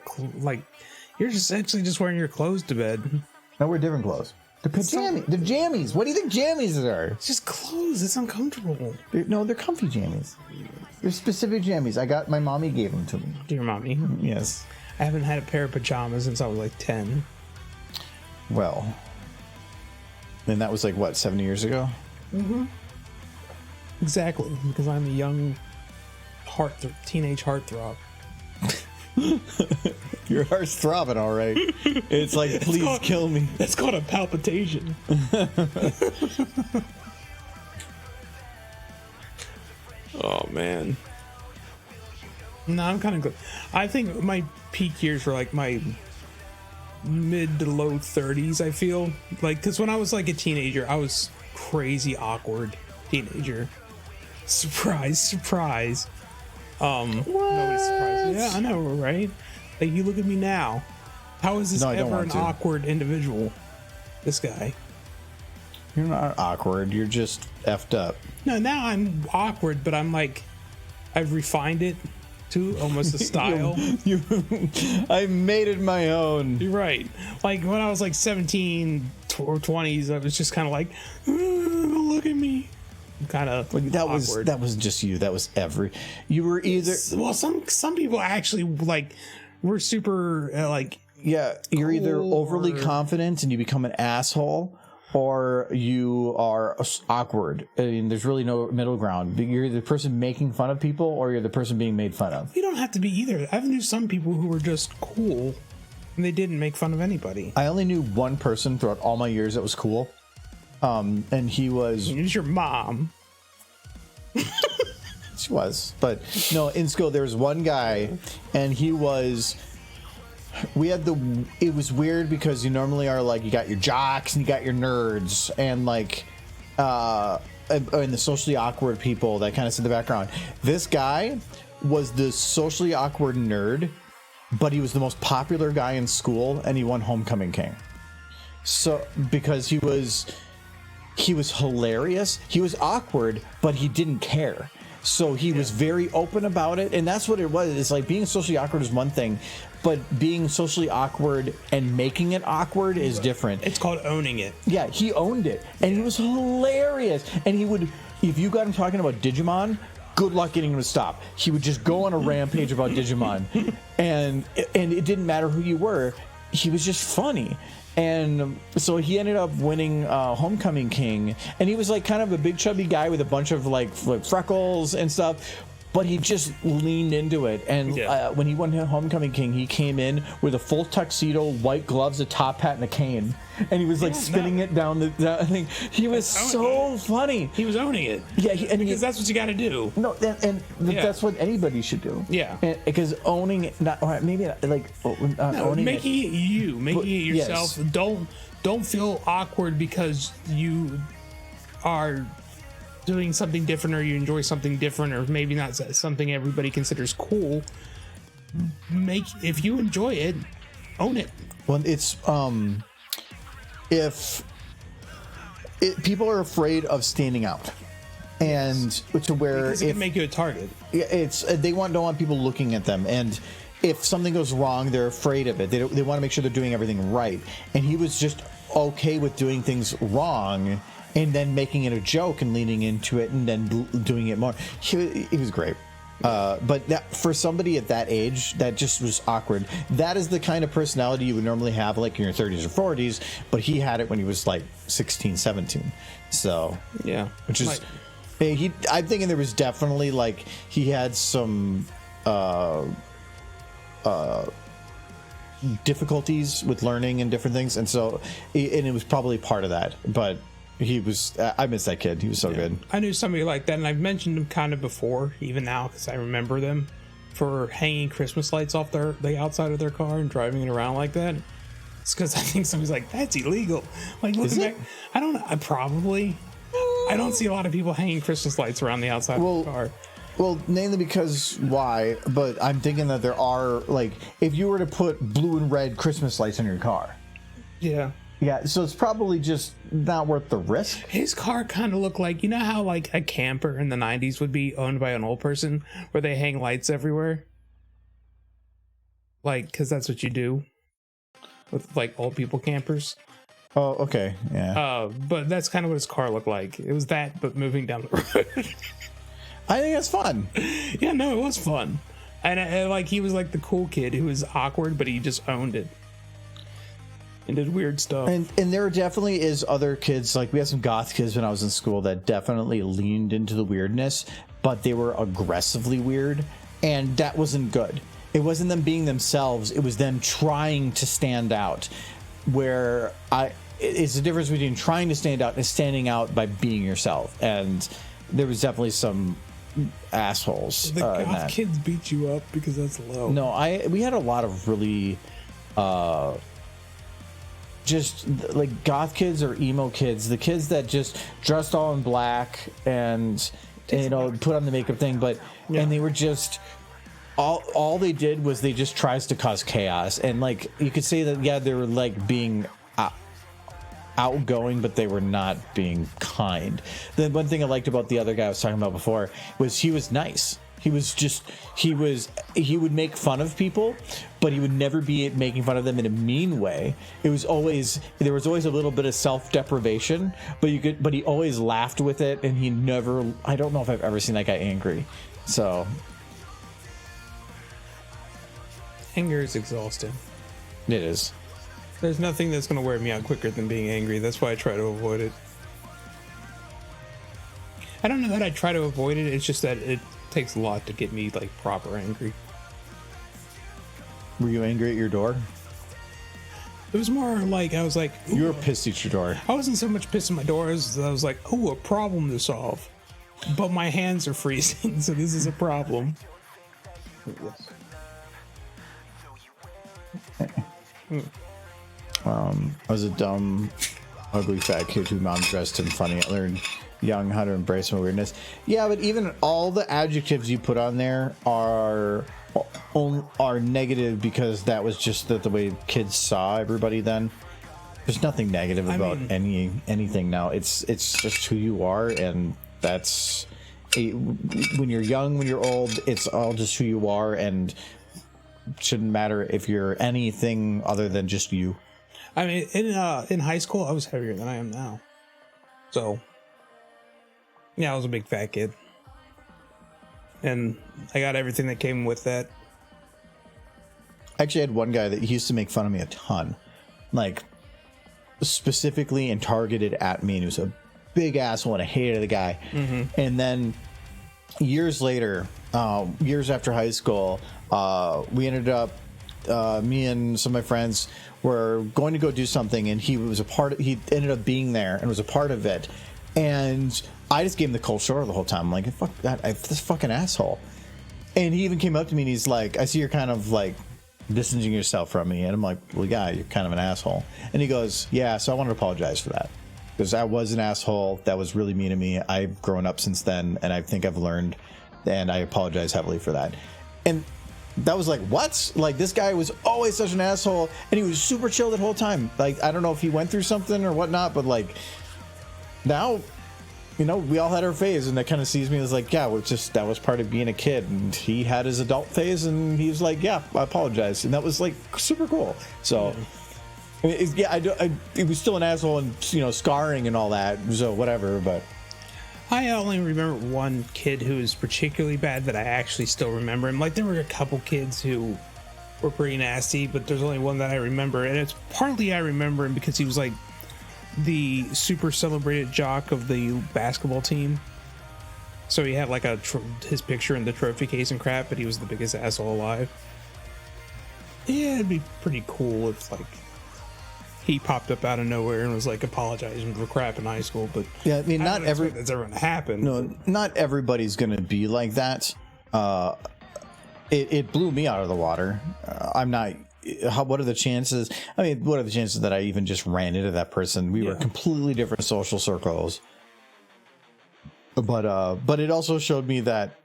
you're just actually just wearing your clothes to bed. No, we're different clothes. The jammies. What do you think jammies are? It's just clothes. It's uncomfortable. They're comfy jammies. They're specific jammies. My mommy gave them to me. Your mommy? Yes. I haven't had a pair of pajamas since I was like 10. Well. And that was like, what, 7 years ago? Mm-hmm. Exactly, because I'm a young teenage heartthrob. Your heart's throbbing, all right. It's like, please kill me. That's called a palpitation. Oh, man. No, I'm kind of good. I think my peak years were like my mid to low 30s, I feel like, because when I was like a teenager, I was crazy awkward teenager. Surprise. Nobody's surprised. Yeah, I know, right? Like, you look at me now. How is this ever an awkward individual? This guy. You're not awkward. You're just effed up. No, now I'm awkward, but I'm like, I've refined it to almost a style. I made it my own. You're right. Like when I was like 17 or 20s, I was just kind of like, look at me. Kind of like that was just you. That was you were either. Well, some people actually like were super like. Yeah, you're either overly confident and you become an asshole, or you are awkward. I mean, there's really no middle ground. You're the person making fun of people, or you're the person being made fun of. You don't have to be either. I've knew some people who were just cool, and they didn't make fun of anybody. I only knew one person throughout all my years that was cool, and he was. It was your mom. She was, but no. In school, there was one guy, and he was. We had it was weird because you normally are like, you got your jocks and you got your nerds and like, and the socially awkward people that kind of sit in the background. This guy was the socially awkward nerd, but he was the most popular guy in school and he won Homecoming King. So, because he was hilarious, he was awkward, but he didn't care. So he was very open about it, and that's what it was. It's like being socially awkward is one thing, but being socially awkward and making it awkward is different. It's called owning it. Yeah, he owned it, and he was hilarious. And he would, if you got him talking about Digimon, good luck getting him to stop. He would just go on a rampage about Digimon, and it didn't matter who you were. He was just funny. And so he ended up winning Homecoming King, and he was like kind of a big chubby guy with a bunch of like freckles and stuff, but he just leaned into it. And when he won Homecoming King, he came in with a full tuxedo, white gloves, a top hat, and a cane, and he was like spinning it down the thing. He was so funny. He was owning it. Yeah, because that's what you got to do. No, and that's what anybody should do. Yeah, because owning it, not or maybe not, like owning making it you, making it yourself. Yes. Don't feel awkward because you are doing something different or you enjoy something different or maybe not something everybody considers cool. If you enjoy it, own it. Well, it's if people are afraid of standing out, and to where it can make you a target. It's they don't want people looking at them, and if something goes wrong, they're afraid of it. They want to make sure they're doing everything right, and he was just okay with doing things wrong and then making it a joke and leaning into it and then doing it more. He was great. But that, for somebody at that age, that just was awkward. That is the kind of personality you would normally have like in your 30s or 40s, but he had it when he was like 16, 17. So, yeah. Which is, I'm thinking there was definitely like, he had some difficulties with learning and different things. And so, and it was probably part of that, but he was, I miss that kid. He was so good. I knew somebody like that, and I've mentioned him kind of before, even now, because I remember them for hanging Christmas lights off the outside of their car and driving it around like that. It's because I think somebody's like, that's illegal. Like, looking back, I don't know. I don't see a lot of people hanging Christmas lights around the outside of the car. Well, mainly because why? But I'm thinking that there are, like, if you were to put blue and red Christmas lights in your car. Yeah. Yeah, so it's probably just not worth the risk. His car kind of looked like, you know how like a camper in the 90s would be owned by an old person where they hang lights everywhere? Like, because that's what you do with like old people campers. Oh, okay, yeah. But that's kind of what his car looked like. It was that, but moving down the road. I think that's fun. Yeah, no, it was fun. And like, he was like the cool kid who was awkward, but he just owned it. And did weird stuff. And there definitely is other kids, like we had some goth kids when I was in school that definitely leaned into the weirdness, but they were aggressively weird, and that wasn't good. It wasn't them being themselves, it was them trying to stand out. Where it's the difference between trying to stand out and standing out by being yourself. And there was definitely some assholes. The goth kids beat you up because that's low. No, we had a lot of really just like goth kids or emo kids, the kids that just dressed all in black and you know, put on the makeup thing, but and they were just all they did was they just tries to cause chaos. And like you could say that they were like being outgoing, but they were not being kind. The one thing I liked about the other guy I was talking about before was he was nice. He would make fun of people, but he would never be making fun of them in a mean way. There was always a little bit of self-deprivation, but he always laughed with it, and he never, I don't know if I've ever seen that guy angry. So anger is exhausting. it is. There's nothing that's going to wear me out quicker than being angry. That's why I try to avoid it. I don't know that I try to avoid it. It's just that it takes a lot to get me like proper angry. Were you angry at your door? It was more like I was like, you were pissed at your door. I wasn't so much pissed at my door as I was like, oh, a problem to solve, but my hands are freezing, so this is a problem. Yes. I was a dumb, ugly, fat kid whose mom dressed him funny. I learned young how to embrace my weirdness. Yeah, but even all the adjectives you put on there are negative because that was just the way kids saw everybody then. There's nothing negative about anything now. It's just who you are, and that's when you're young, when you're old, it's all just who you are, and shouldn't matter if you're anything other than just you. I mean, in high school, I was heavier than I am now. So, yeah, I was a big fat kid. And I got everything that came with that. I actually had one guy that he used to make fun of me a ton. Like, specifically and targeted at me. And he was a big asshole, and I hated the guy. And then years later, years after high school, we ended up, me and some of my friends were going to go do something, and he ended up being there and was a part of it. And I just gave him the cold shoulder the whole time. I'm like, fuck that, this fucking asshole. And he even came up to me and he's like, I see you're kind of like distancing yourself from me. And I'm like, well, yeah, you're kind of an asshole. And he goes, yeah, so I want to apologize for that. Because I was an asshole. That was really mean to me. I've grown up since then, and I think I've learned, and I apologize heavily for that. And that was like, what? Like, this guy was always such an asshole, and he was super chill the whole time. Like, I don't know if he went through something or whatnot, but like, now, you know, we all had our phase, and that kind of sees me as like, yeah, that was part of being a kid. And he had his adult phase, and he was like, yeah, I apologize. And that was like super cool. So, it was still an asshole and, you know, scarring and all that. So, whatever, but. I only remember one kid who was particularly bad that I actually still remember him. Like, there were a couple kids who were pretty nasty, but there's only one that I remember. And it's partly I remember him because he was like the super celebrated jock of the basketball team. So he had like his picture in the trophy case and crap, but he was the biggest asshole alive. Yeah, it'd be pretty cool if like he popped up out of nowhere and was like apologizing for crap in high school. But yeah, I mean, not every that's ever gonna happen. No, not everybody's gonna be like that. It blew me out of the water. I'm not. What are the chances? I mean, what are the chances that I even just ran into that person? We were completely different social circles. But it also showed me that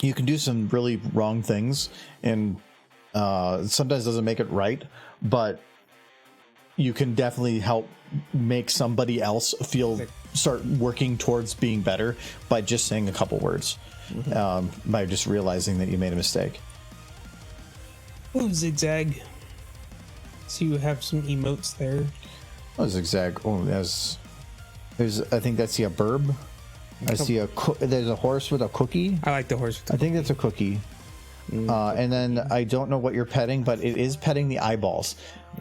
you can do some really wrong things, and sometimes doesn't make it right, but you can definitely help make somebody else start working towards being better by just saying a couple words, by just realizing that you made a mistake. Oh, Zigzag. So you have some emotes there. Oh, Zigzag. Oh, there's. I think that's a burb. I see there's a horse with a cookie. I like the horse. I think that's a cookie. And then I don't know what you're petting, but it is petting the eyeballs.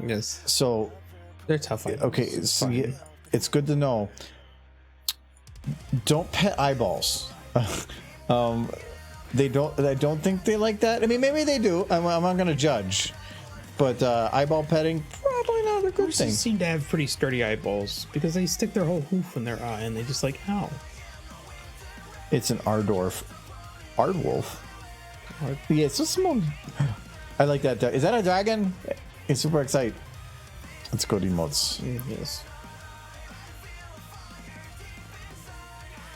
Yes. So they're tough eyeballs. Okay, so it's good to know. Don't pet eyeballs. They don't. I don't think they like that. I mean, maybe they do. I'm not going to judge, but eyeball petting probably not a good Horses thing. Seem to have pretty sturdy eyeballs because they stick their whole hoof in their eye and they just like how. It's an Ardwolf. Yeah, it's just small. I like that. Is that a dragon? It's super excited. Let's go to emotes. Yes.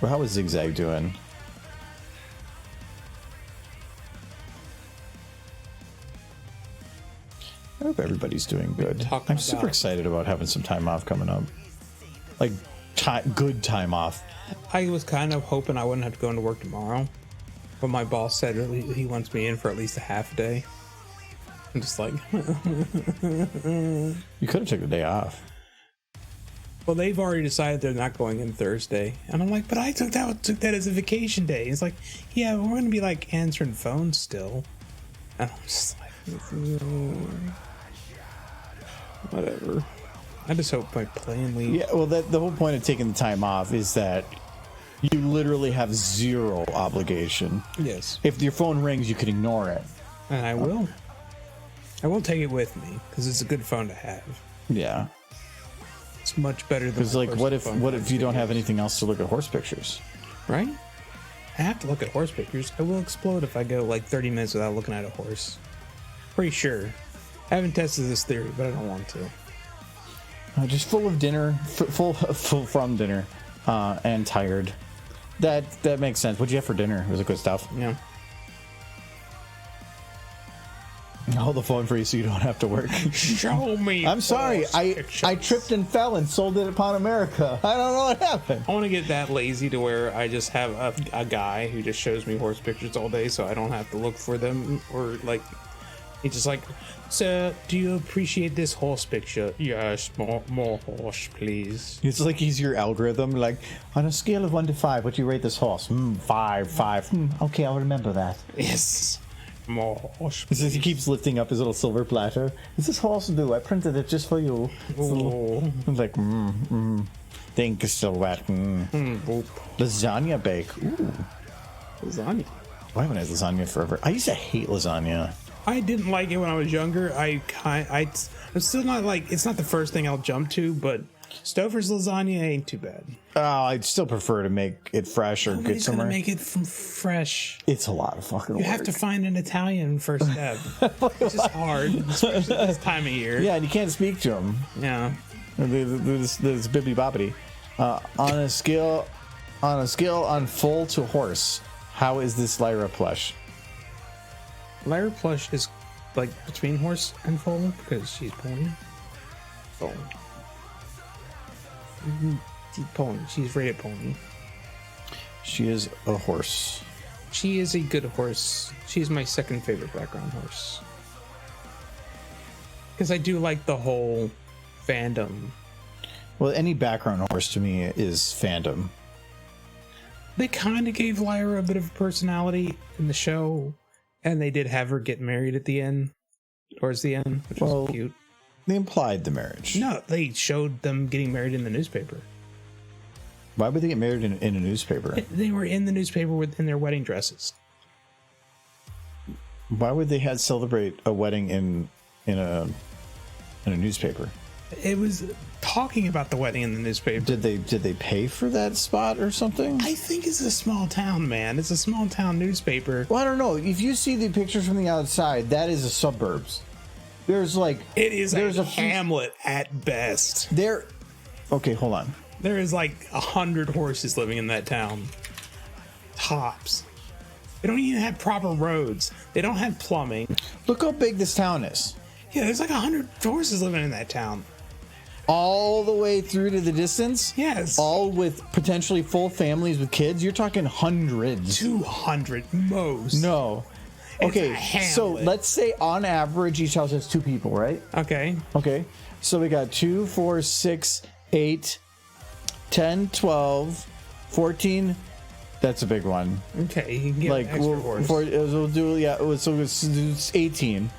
Well, how is Zigzag doing? I hope everybody's doing good. I'm super excited about having some time off coming up. Like, good time off. I was kind of hoping I wouldn't have to go into work tomorrow, but my boss said he wants me in for at least a half a day. I'm just like, you could have taken the day off. Well, they've already decided they're not going in Thursday, and I'm like, but I took that as a vacation day. He's like, yeah, but we're gonna be like answering phones still, and I'm just like, whatever. I just hope my plan leaves. Yeah, well, the whole point of taking the time off is that you literally have zero obligation. Yes. If your phone rings, you can ignore it. And I will. I will take it with me because it's a good phone to have. Yeah. It's much better than. Because like, what if you don't have anything else to look at horse pictures? Right. I have to look at horse pictures. I will explode if I go like 30 minutes without looking at a horse. Pretty sure. I haven't tested this theory, but I don't want to. Just full of dinner, full from dinner, and tired. That makes sense. What'd you have for dinner? It was good stuff. Yeah. Hold the phone for you so you don't have to work. Show me. I'm sorry. I tripped and fell and sold it upon America. I don't know what happened. I want to get that lazy to where I just have a guy who just shows me horse pictures all day, so I don't have to look for them, or like he's just like, "Sir, do you appreciate this horse picture? Yes, more horse, please." It's like he's your algorithm. Like, on a scale of 1 to 5, what do you rate this horse? 5. Okay, I'll remember that. Yes. More horse. He keeps lifting up his little silver platter. What's this horse do? I printed it just for you. It's like, Thank you so much. Lasagna bake. Ooh. Lasagna. I haven't had lasagna forever. I used to hate lasagna. I didn't like it when I was younger. I'm still not like, it's not the first thing I'll jump to, but Stouffer's lasagna ain't too bad. I'd still prefer to make it fresh or get somewhere. Make it from fresh. It's a lot of fucking work. You have to find an Italian first step. It's just hard, especially this time of year. Yeah, and you can't speak to them. Yeah. This bibbidi bobbidi. On a scale on full to horse, how is this Lyra plush? Lyra plush is like between horse and foal because she's pony. Foal. She's pony. She's rated pony. She is a horse. She is a good horse. She's my second favorite background horse. Because I do like the whole fandom. Well, any background horse to me is fandom. They kind of gave Lyra a bit of a personality in the show, and they did have her get married at the end, towards the end, which was cute. They implied the marriage. No, they showed them getting married in the newspaper. Why would they get married in a newspaper? They were in the newspaper in their wedding dresses. Why would they had celebrate a wedding in a newspaper? It was talking about the wedding in the newspaper. Did they pay for that spot or something? I think it's a small town, man. It's a small town newspaper. Well, I don't know. If you see the pictures from the outside, that is the suburbs. There's like there's a hamlet at best. Okay, hold on. There is like 100 horses living in that town. Tops. They don't even have proper roads. They don't have plumbing. Look how big this town is. Yeah, there's like 100 horses living in that town. All the way through to the distance? Yes. All with potentially full families with kids? You're talking hundreds. 200 most. No. Okay, so let's say on average each house has 2 people, right? Okay. Okay. So we got 2, 4, 6, 8, 10, 12, 14. That's a big one. Okay, you can get like an extra horse. We'll do, so it's 18,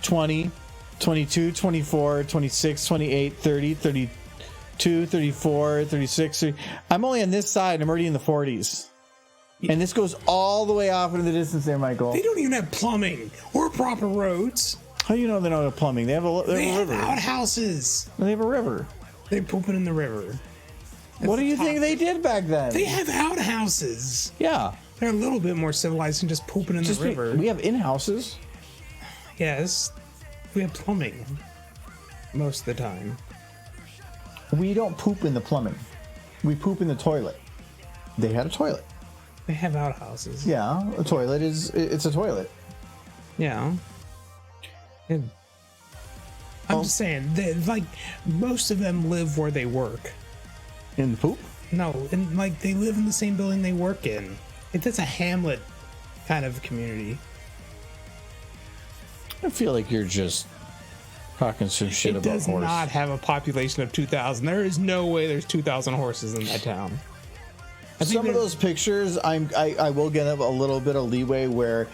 20, 22, 24, 26, 28, 30, 32, 34, 36. 30. I'm only on this side. I'm already in the 40s. And this goes all the way off into the distance there, Michael. They don't even have plumbing or proper roads. How do you know they don't have plumbing? They have a river. Outhouses. They have a river. They poop it in the river. What do you think they did back then? They have outhouses. Yeah. They're a little bit more civilized than just pooping in the river. We have in-houses. Yes. We have plumbing. Most of the time. We don't poop in the plumbing. We poop in the toilet. They had a toilet. They have outhouses. Yeah, a toilet it's a toilet. Yeah. I'm just saying, like, most of them live where they work. In the poop? No, and like they live in the same building they work in. It's a hamlet kind of community. I feel like you're just talking some shit about horses. It does not have a population of 2,000. There is no way there's 2,000 horses in that town. Some of those pictures, I will get a little bit of leeway where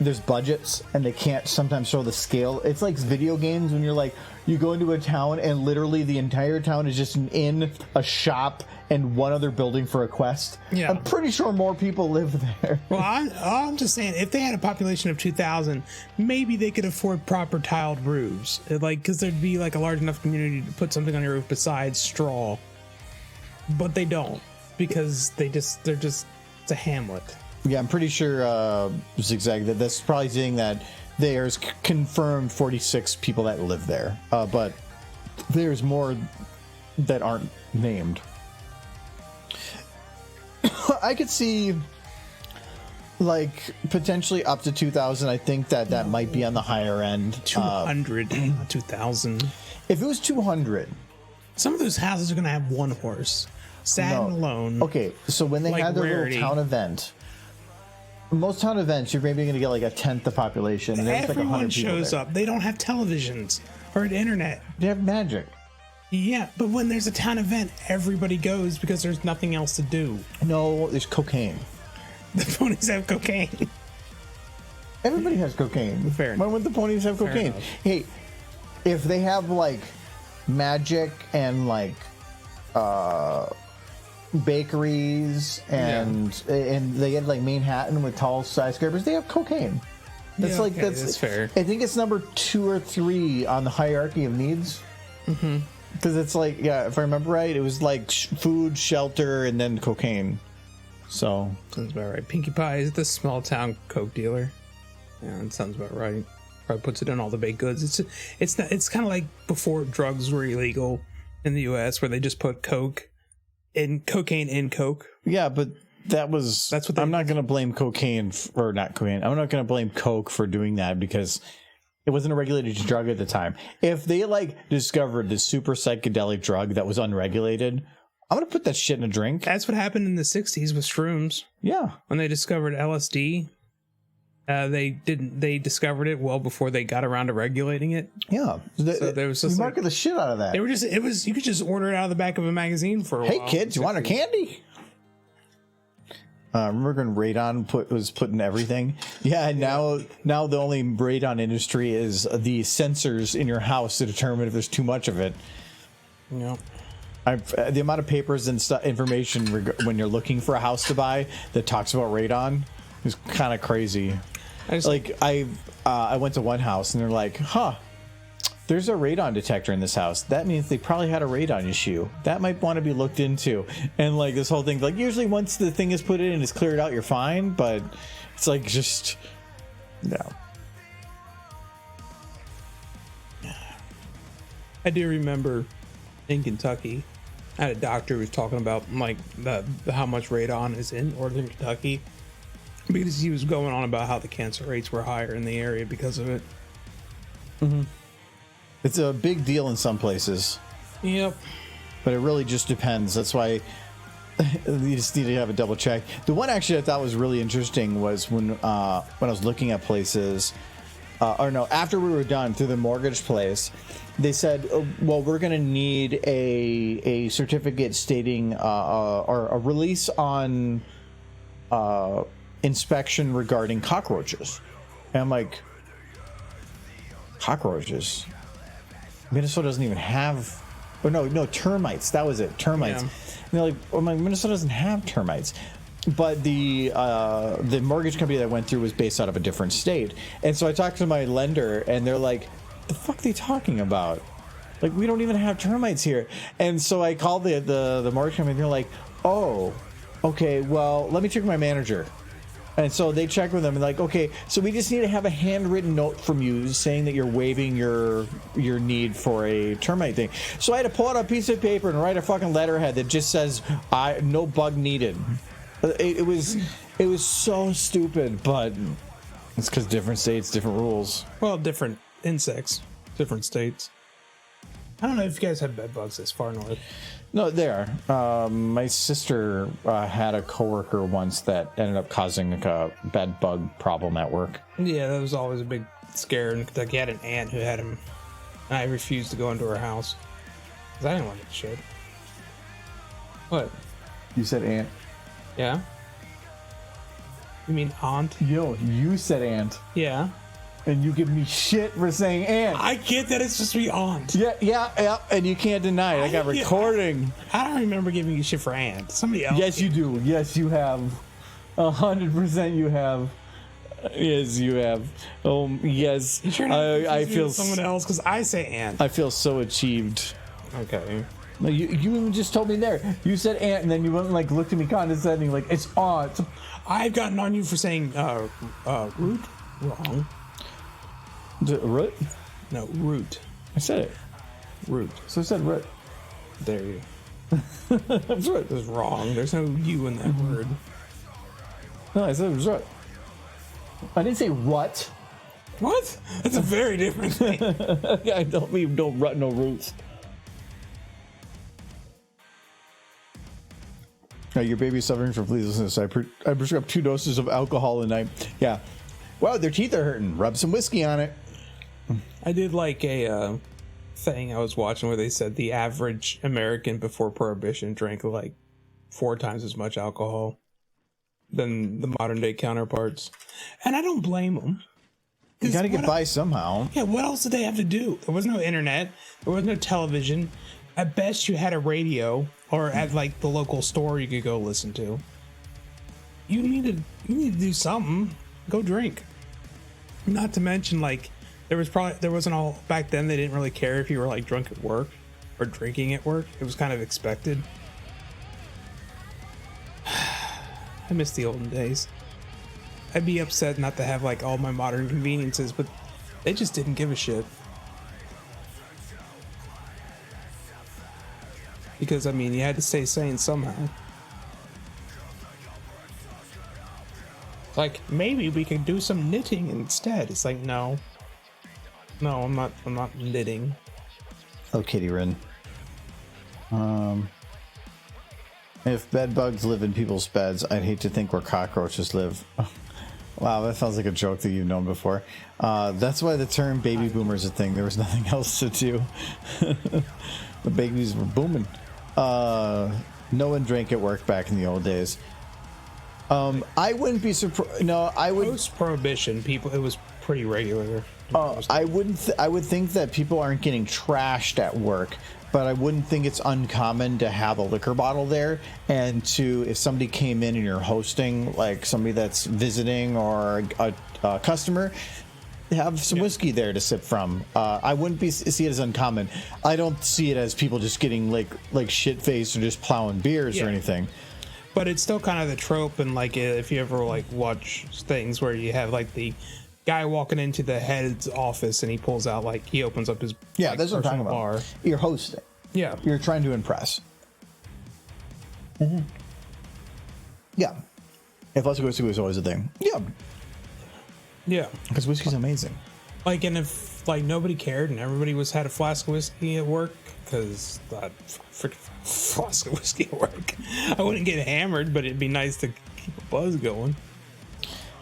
there's budgets and they can't sometimes show the scale. It's like video games when you're like, you go into a town and literally the entire town is just an inn, a shop, and one other building for a quest. Yeah. I'm pretty sure more people live there. Well, I'm just saying, if they had a population of 2,000, maybe they could afford proper tiled roofs. Like, because there'd be like a large enough community to put something on your roof besides straw. But they don't. Because it's a hamlet. Yeah, I'm pretty sure Zigzag that's probably saying that there's confirmed 46 people that live there, but there's more that aren't named. I could see like potentially up to 2,000. I think that might be on the higher end. 200, 2,000. If it was 200, some of those houses are going to have one horse, sad and alone. Okay, so when they Like had their rarity. little town event, most town events, you're maybe going to get like a tenth the population. And there's like Everyone 100 people shows there. up. They don't have televisions or an internet. They have magic. Yeah, but when there's a town event, everybody goes because there's nothing else to do. No, there's cocaine. The ponies have cocaine. Everybody has cocaine. Fair Why enough. would the ponies have cocaine? enough. Hey, if they have like magic and like bakeries and they get like Manhattan with tall skyscrapers, they have cocaine. That's Yeah, like okay, that's fair. I think it's number 2 or 3 on the hierarchy of needs. Mm-hmm. Because it's like, yeah, if I remember right, it was like food, shelter, and then cocaine. So Sounds about right. Pinkie Pie is the small town coke dealer. Yeah, that sounds about right. Probably puts it in all the baked goods. It's kind of like before drugs were illegal in the U.S., where they just put cocaine in coke. yeah, but that's what I'm not going to blame cocaine or not cocaine. I'm not going to blame coke for doing that because it wasn't a regulated drug at the time. If they like discovered this super psychedelic drug that was unregulated, I'm going to put that shit in a drink. That's what happened in the 60s with shrooms. Yeah. When they discovered LSD, they discovered it well before they got around to regulating it. Yeah. So there was just we market the shit out of that. you could just order it out of the back of a magazine for a Hey while. kids, you want a candy? Remember when radon was put in everything? Yeah, and now the only radon industry is the sensors in your house to determine if there's too much of it. Yep. The amount of papers and information when you're looking for a house to buy that talks about radon is kind of crazy. I went to one house and they're like, there's a radon detector in this house. That means they probably had a radon issue. That might want to be looked into. And like this whole thing, like usually once the thing is put in and it's cleared out, you're fine. But it's like just, no. I do remember in Kentucky, I had a doctor who was talking about like how much radon is in northern Kentucky because he was going on about how the cancer rates were higher in the area because of it. Mm-hmm. It's a big deal in some places. Yep. But it really just depends. That's why you just need to have a double check. The one actually I thought was really interesting was when I was looking at places, after we were done through the mortgage place, they said, well, we're going to need a certificate stating or a release on inspection regarding cockroaches. And I'm like, cockroaches? Minnesota doesn't even have, no, termites. That was it, termites. Yeah. And they're like, oh my, Minnesota doesn't have termites. But the mortgage company that I went through was based out of a different state. And so I talked to my lender and they're like, the fuck are they talking about? Like, we don't even have termites here. And so I called the mortgage company and they're like, oh, okay, well, let me check with my manager. And so they check with them and like, okay, so we just need to have a handwritten note from you saying that you're waiving your need for a termite thing. So I had to pull out a piece of paper and write a fucking letterhead that just says, no bug needed. It was so stupid, but it's because different states, different rules. Well, different insects, different states. I don't know if you guys have bed bugs this far north. No, there. My sister had a coworker once that ended up causing like a bed bug problem at work. Yeah, that was always a big scare in Kentucky. I had an aunt who had him, and I refused to go into her house because I didn't want to get shit. What? You said aunt. Yeah? You mean aunt? Yo, you said aunt. Yeah. And you give me shit for saying aunt. I get that it's just me aunt. Yeah, and you can't deny it. I got recording. I don't remember giving you shit for aunt. Somebody else. Yes, you do. Yes, you have. 100% you have. Yes, you have. Oh, yes. You sure not I feel someone else because I say aunt. I feel so achieved. Okay. No, you even just told me there. You said aunt, and then you went and like looked at me condescending, like it's aunt. I've gotten on you for saying root wrong. Is it root? No, root. I said it. Root. So I said root. There you. That's root. That's wrong. There's no U in that word. No, I said it was root. I didn't say rut. What? That's a very different thing. I don't mean no rut, no roots. Your baby's suffering from fleas. I prescribed 2 doses of alcohol a night. Yeah. Wow, their teeth are hurting. Rub some whiskey on it. I did like a thing I was watching where they said the average American before Prohibition drank like 4 times as much alcohol than the modern day counterparts. And I don't blame them. You gotta get by somehow. Yeah, what else did they have to do? There was no internet. There was no television. At best, you had a radio, or at like the local store you could go listen to. You need to do something. Go drink. Not to mention, like, there wasn't all back then. They didn't really care if you were like drunk at work or drinking at work. It was kind of expected. I miss the olden days. I'd be upset not to have like all my modern conveniences, but they just didn't give a shit. Because, I mean, you had to stay sane somehow. Like, maybe we could do some knitting instead. It's like, no. No, I'm not knitting. Oh, Kitty Rin. If bed bugs live in people's beds, I'd hate to think where cockroaches live. Wow, that sounds like a joke that you've known before. That's why the term baby boomer is a thing. There was nothing else to do. The babies were booming. No one drank at work back in the old days. I wouldn't be surprised. No, I would. Post-prohibition, it was pretty regular. I would think that people aren't getting trashed at work, but I wouldn't think it's uncommon to have a liquor bottle there, and if somebody came in and you're hosting, like somebody that's visiting or a customer, have some whiskey there to sip from. I wouldn't see it as uncommon. I don't see it as people just getting like shit faced or just plowing beers or anything. But it's still kind of the trope, and like if you ever like watch things where you have like the guy walking into the head's office and he pulls out like he opens up his that's what I'm talking about. Bar. You're hosting. Yeah, you're trying to impress. Mm-hmm. Yeah, if let's go whiskey was always a thing. Yeah, because whiskey's amazing. Like, and if like nobody cared and everybody had a flask of whiskey at work, because that freaking flask of whiskey at work, I wouldn't get hammered, but it'd be nice to keep a buzz going.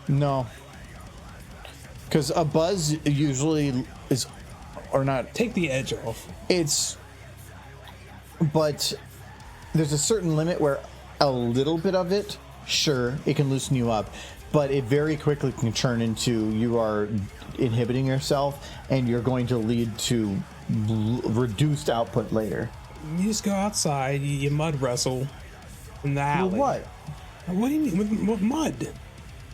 No, because a buzz usually is, or not. Take the edge off. But there's a certain limit where a little bit of it, sure, it can loosen you up, but it very quickly can turn into you are inhibiting yourself and you're going to lead to reduced output later. You just go outside, you mud wrestle in the alley. With what? What do you mean? With mud?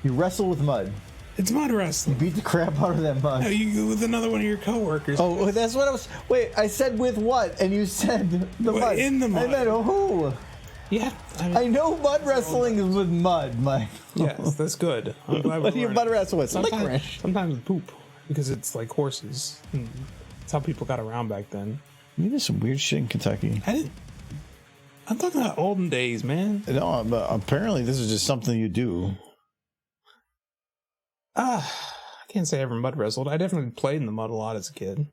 You wrestle with mud. It's mud wrestling. You beat the crap out of that mud. No, you go with another one of your coworkers. Oh, that's what I was. Wait, I said with what? And you said the mud. In the mud. I meant who? Yeah. I know mud wrestling is with mud, Mike. Yes, that's good. I'm glad what do you mud wrestle with? Sometimes with poop. Because it's like horses. That's how people got around back then. You did some weird shit in Kentucky. I'm talking about olden days, man. No, but apparently this is just something you do. I can't say I ever mud wrestled. I definitely played in the mud a lot as a kid.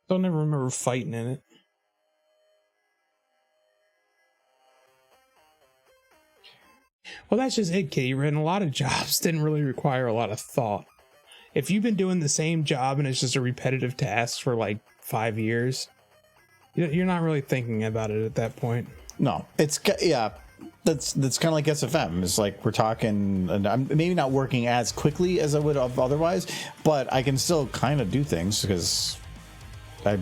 Don't ever remember fighting in it. Well, that's just it, Kitty. A lot of jobs didn't really require a lot of thought. If you've been doing the same job and it's just a repetitive task for like 5 years, you're not really thinking about it at that point. No, that's kind of like SFM. It's like we're talking, and I'm maybe not working as quickly as I would have otherwise, but I can still kind of do things because I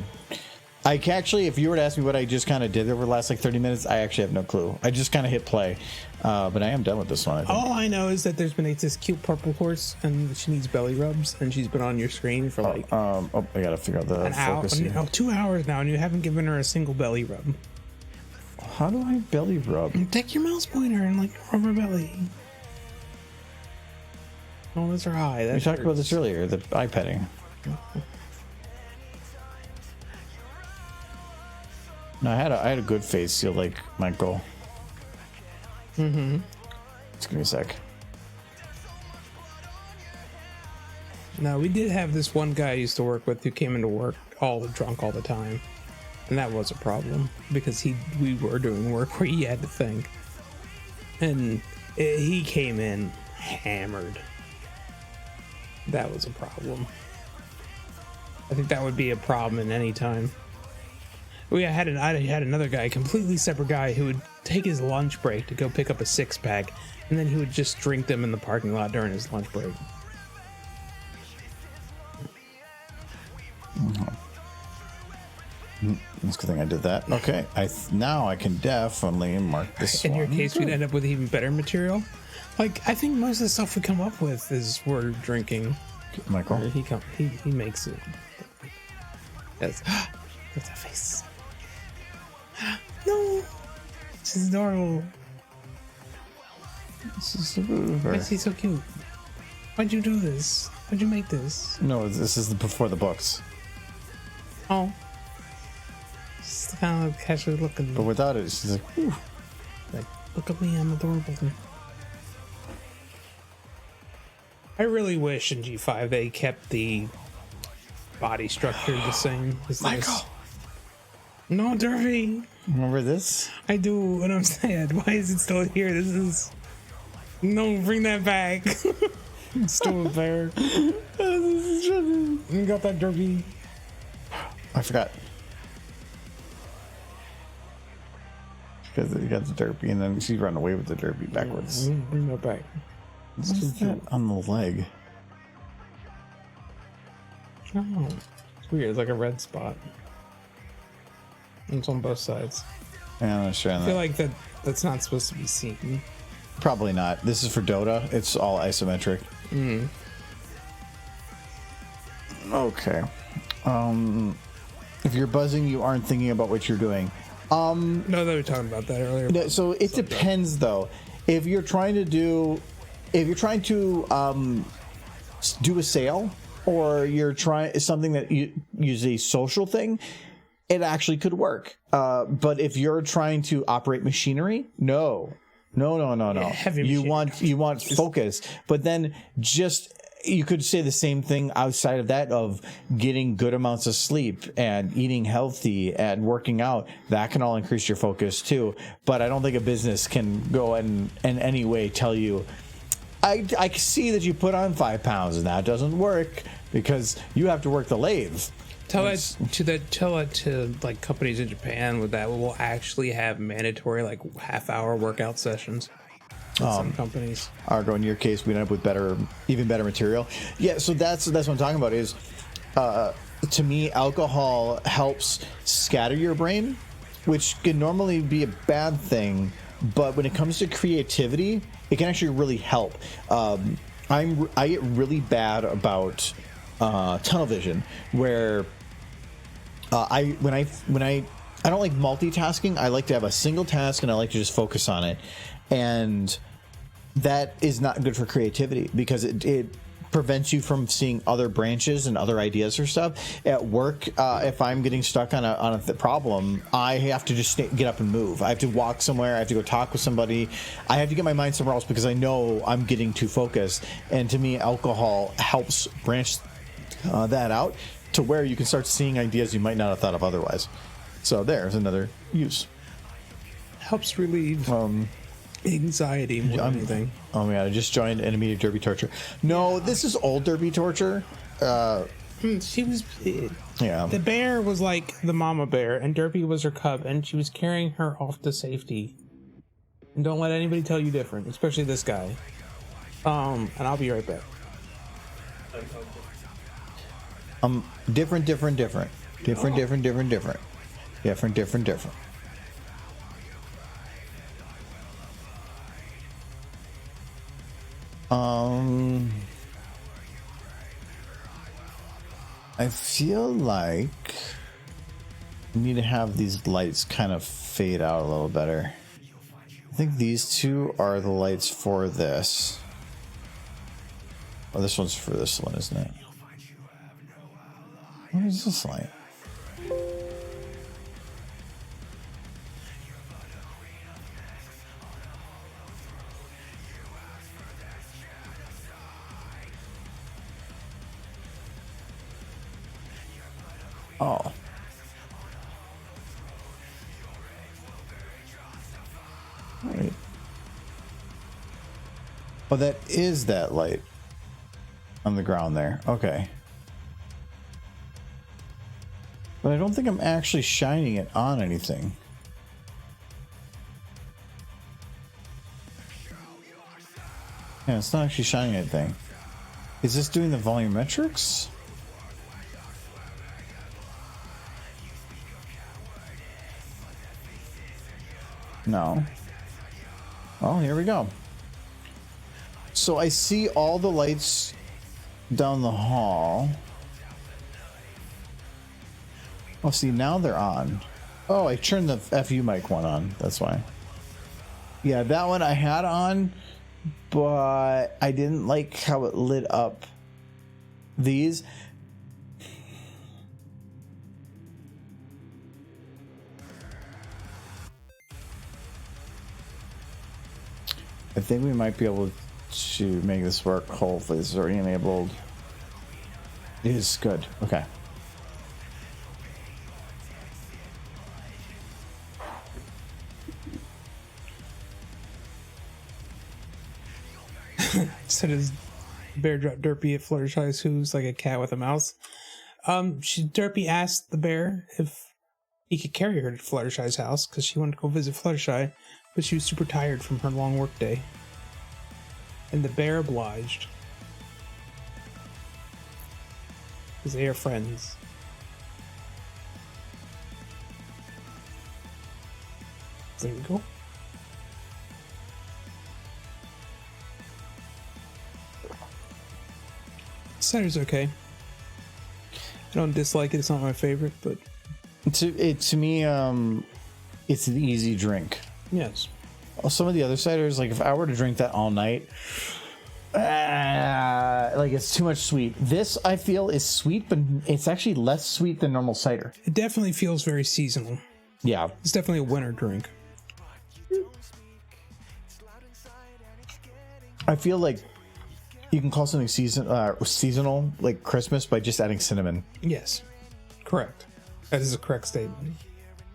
can actually, if you were to ask me what I just kind of did over the last like 30 minutes, I actually have no clue. I just kind of hit play, but I am done with this one. All I know is that there's been this cute purple horse, and she needs belly rubs, and she's been on your screen for like I gotta figure out the focus here. 2 hours now, and you haven't given her a single belly rub. How do I belly rub? Take your mouse pointer and like rub her belly. Oh, that's her eye. We talked about this earlier, the eye petting. No, I had a good face seal like Michael. Mm-hmm. Just give me a sec. No, we did have this one guy I used to work with who came into work all drunk all the time, and that was a problem because we were doing work where he had to think, and he came in hammered. That was a problem. I think that would be a problem in any time. I had another guy, a completely separate guy, who would take his lunch break to go pick up a 6-pack, and then he would just drink them in the parking lot during his lunch break. It's a good thing I did that. Okay, now I can definitely mark this. In your case, we'd end up with even better material. Like, I think most of the stuff we come up with is we're drinking. Michael, he makes it. Yes. Look at that face. No, she's adorable. this is super. She's so cute. Why'd you do this? Why'd you make this? No, this is before the books. Oh, she's kind of casually looking. But without it, she's like, whew. Like, look at me, I'm adorable. I really wish in G5 they kept the body structure the same as Michael. this. No, Derby. Remember this? I do, and I'm sad. Why is it still here? This is... No, bring that back. It's still there. You got that Derby. I forgot. Because you got the derpy, and then she's running away with the derpy backwards. Bring that back. What is that on the leg? Oh, it's weird. It's like a red spot. It's on both sides. Yeah, I'm not sure on I feel that. like that's not supposed to be seen. Probably not. This is for Dota. It's all isometric. Okay. If you're buzzing, you aren't thinking about what you're doing. No, they were talking about that earlier. So it depends, though. If you're trying to do do a sale, or you're trying something that you use a social thing, it actually could work. But if you're trying to operate machinery, no. Heavy You machinery. want focus, but then you could say the same thing outside of that, of getting good amounts of sleep and eating healthy and working out. That can all increase your focus too. But I don't think a business can go and in any way tell you, I see that you put on 5 pounds and that doesn't work because you have to work the lathe. Tell it to like companies in Japan with that will actually have mandatory like half-hour workout sessions. Some companies. Argo, in your case, we end up with even better material. Yeah, so that's what I'm talking about. Is to me, alcohol helps scatter your brain, which can normally be a bad thing, but when it comes to creativity, it can actually really help. I get really bad about tunnel vision, where I don't like multitasking. I like to have a single task and I like to just focus on it, and that is not good for creativity because it prevents you from seeing other branches and other ideas or stuff. At work, if I'm getting stuck on a problem, I have to just get up and move. I have to walk somewhere. I have to go talk with somebody. I have to get my mind somewhere else because I know I'm getting too focused. And to me, alcohol helps branch that out to where you can start seeing ideas you might not have thought of otherwise. So there's another use. Helps relieve anxiety more than anything. Oh my god, I just joined Animating Derby Torture. No, this is old Derby Torture. She was... Yeah. The bear was like the mama bear, and Derpy was her cub, and she was carrying her off to safety. And don't let anybody tell you different, especially this guy. And I'll be right back. Different. I feel like we need to have these lights kind of fade out a little better. I think these two are the lights for this. Oh, this one's for this one, isn't it? What is this light? Oh. Right. Oh, that is that light on the ground there. Okay. But I don't think I'm actually shining it on anything. Yeah, it's not actually shining anything. Is this doing the volumetrics? No. Well, here we go. So I see all the lights down the hall. Oh, see, now they're on. Oh, I turned the FU mic one on. That's why. Yeah, that one I had on, but I didn't like how it lit up these. I think we might be able to make this work. Hopefully, this is already enabled. It is good. Okay. Said his bear dropped Derpy at Fluttershy's who's like a cat with a mouse. Derpy asked the bear if he could carry her to Fluttershy's house because she wanted to go visit Fluttershy, but she was super tired from her long work day. And the bear obliged. Because they are friends. There we go. Cider's okay. I don't dislike it. It's not my favorite, but To me, it's an easy drink. yes. Some of the other ciders, like if I were to drink that all night, like it's too much sweet. This I feel is sweet, but it's actually less sweet than normal cider. It definitely feels very seasonal. Yeah, It's definitely a winter drink. I feel like you can call something seasonal, like Christmas, by just adding cinnamon. Yes. Correct. That is a correct statement.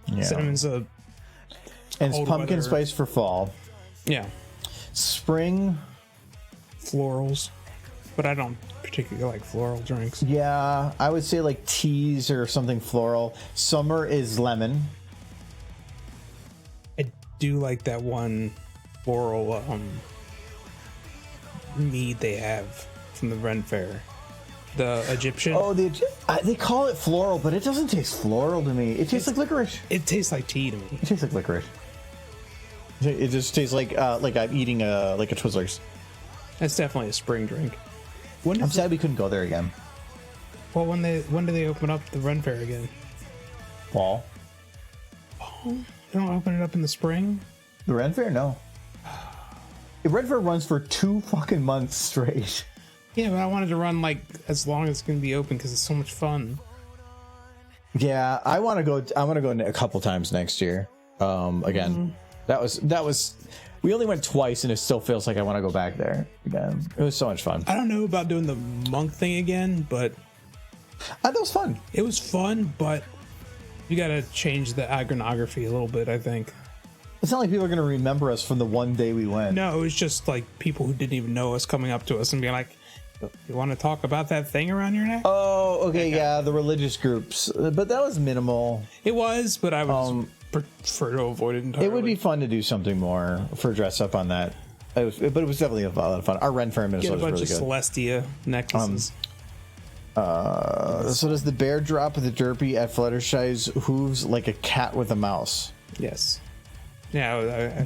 Yeah, Cinnamon's a and it's cold pumpkin weather. spice for fall. Yeah. Spring, Florals. But I don't particularly like floral drinks. yeah, I would say like teas or something floral. Summer is lemon. I do like that one floral mead they have from the Ren Fair. The Egyptian. Oh, they call it floral, but it doesn't taste floral to me. It tastes like licorice. It tastes like tea to me. It tastes like licorice. It just tastes like I'm eating a Twizzlers. That's definitely a spring drink. When I'm does sad we couldn't go there again. well, when do they open up the Ren Fair again? Fall. They don't open it up in the spring? The Ren Fair? No. The Ren Fair runs for 2 fucking months straight. Yeah, but I wanted to run like as long as it's going to be open because it's so much fun. Yeah, I want to go. I want to go a couple times next year. Again, that was. We only went twice, and it still feels like I want to go back there again. It was so much fun. I don't know about doing the monk thing again, but That was fun. it was fun, but you got to change the iconography a little bit, I think. It's not like people are going to remember us from the one day we went. No, it was just like people who didn't even know us coming up to us and being like, you want to talk about that thing around your neck? Oh, okay, yeah, the religious groups, but that was minimal. It was, but I would prefer to avoid it entirely. It would be fun to do something more for dress up on that. But it was definitely a lot of fun. Our Ren Fair in Get Minnesota a bunch is of really Celestia necklaces. good. So does the bear drop the Derpy at Fluttershy's hooves like a cat with a mouse? Yes. Yeah.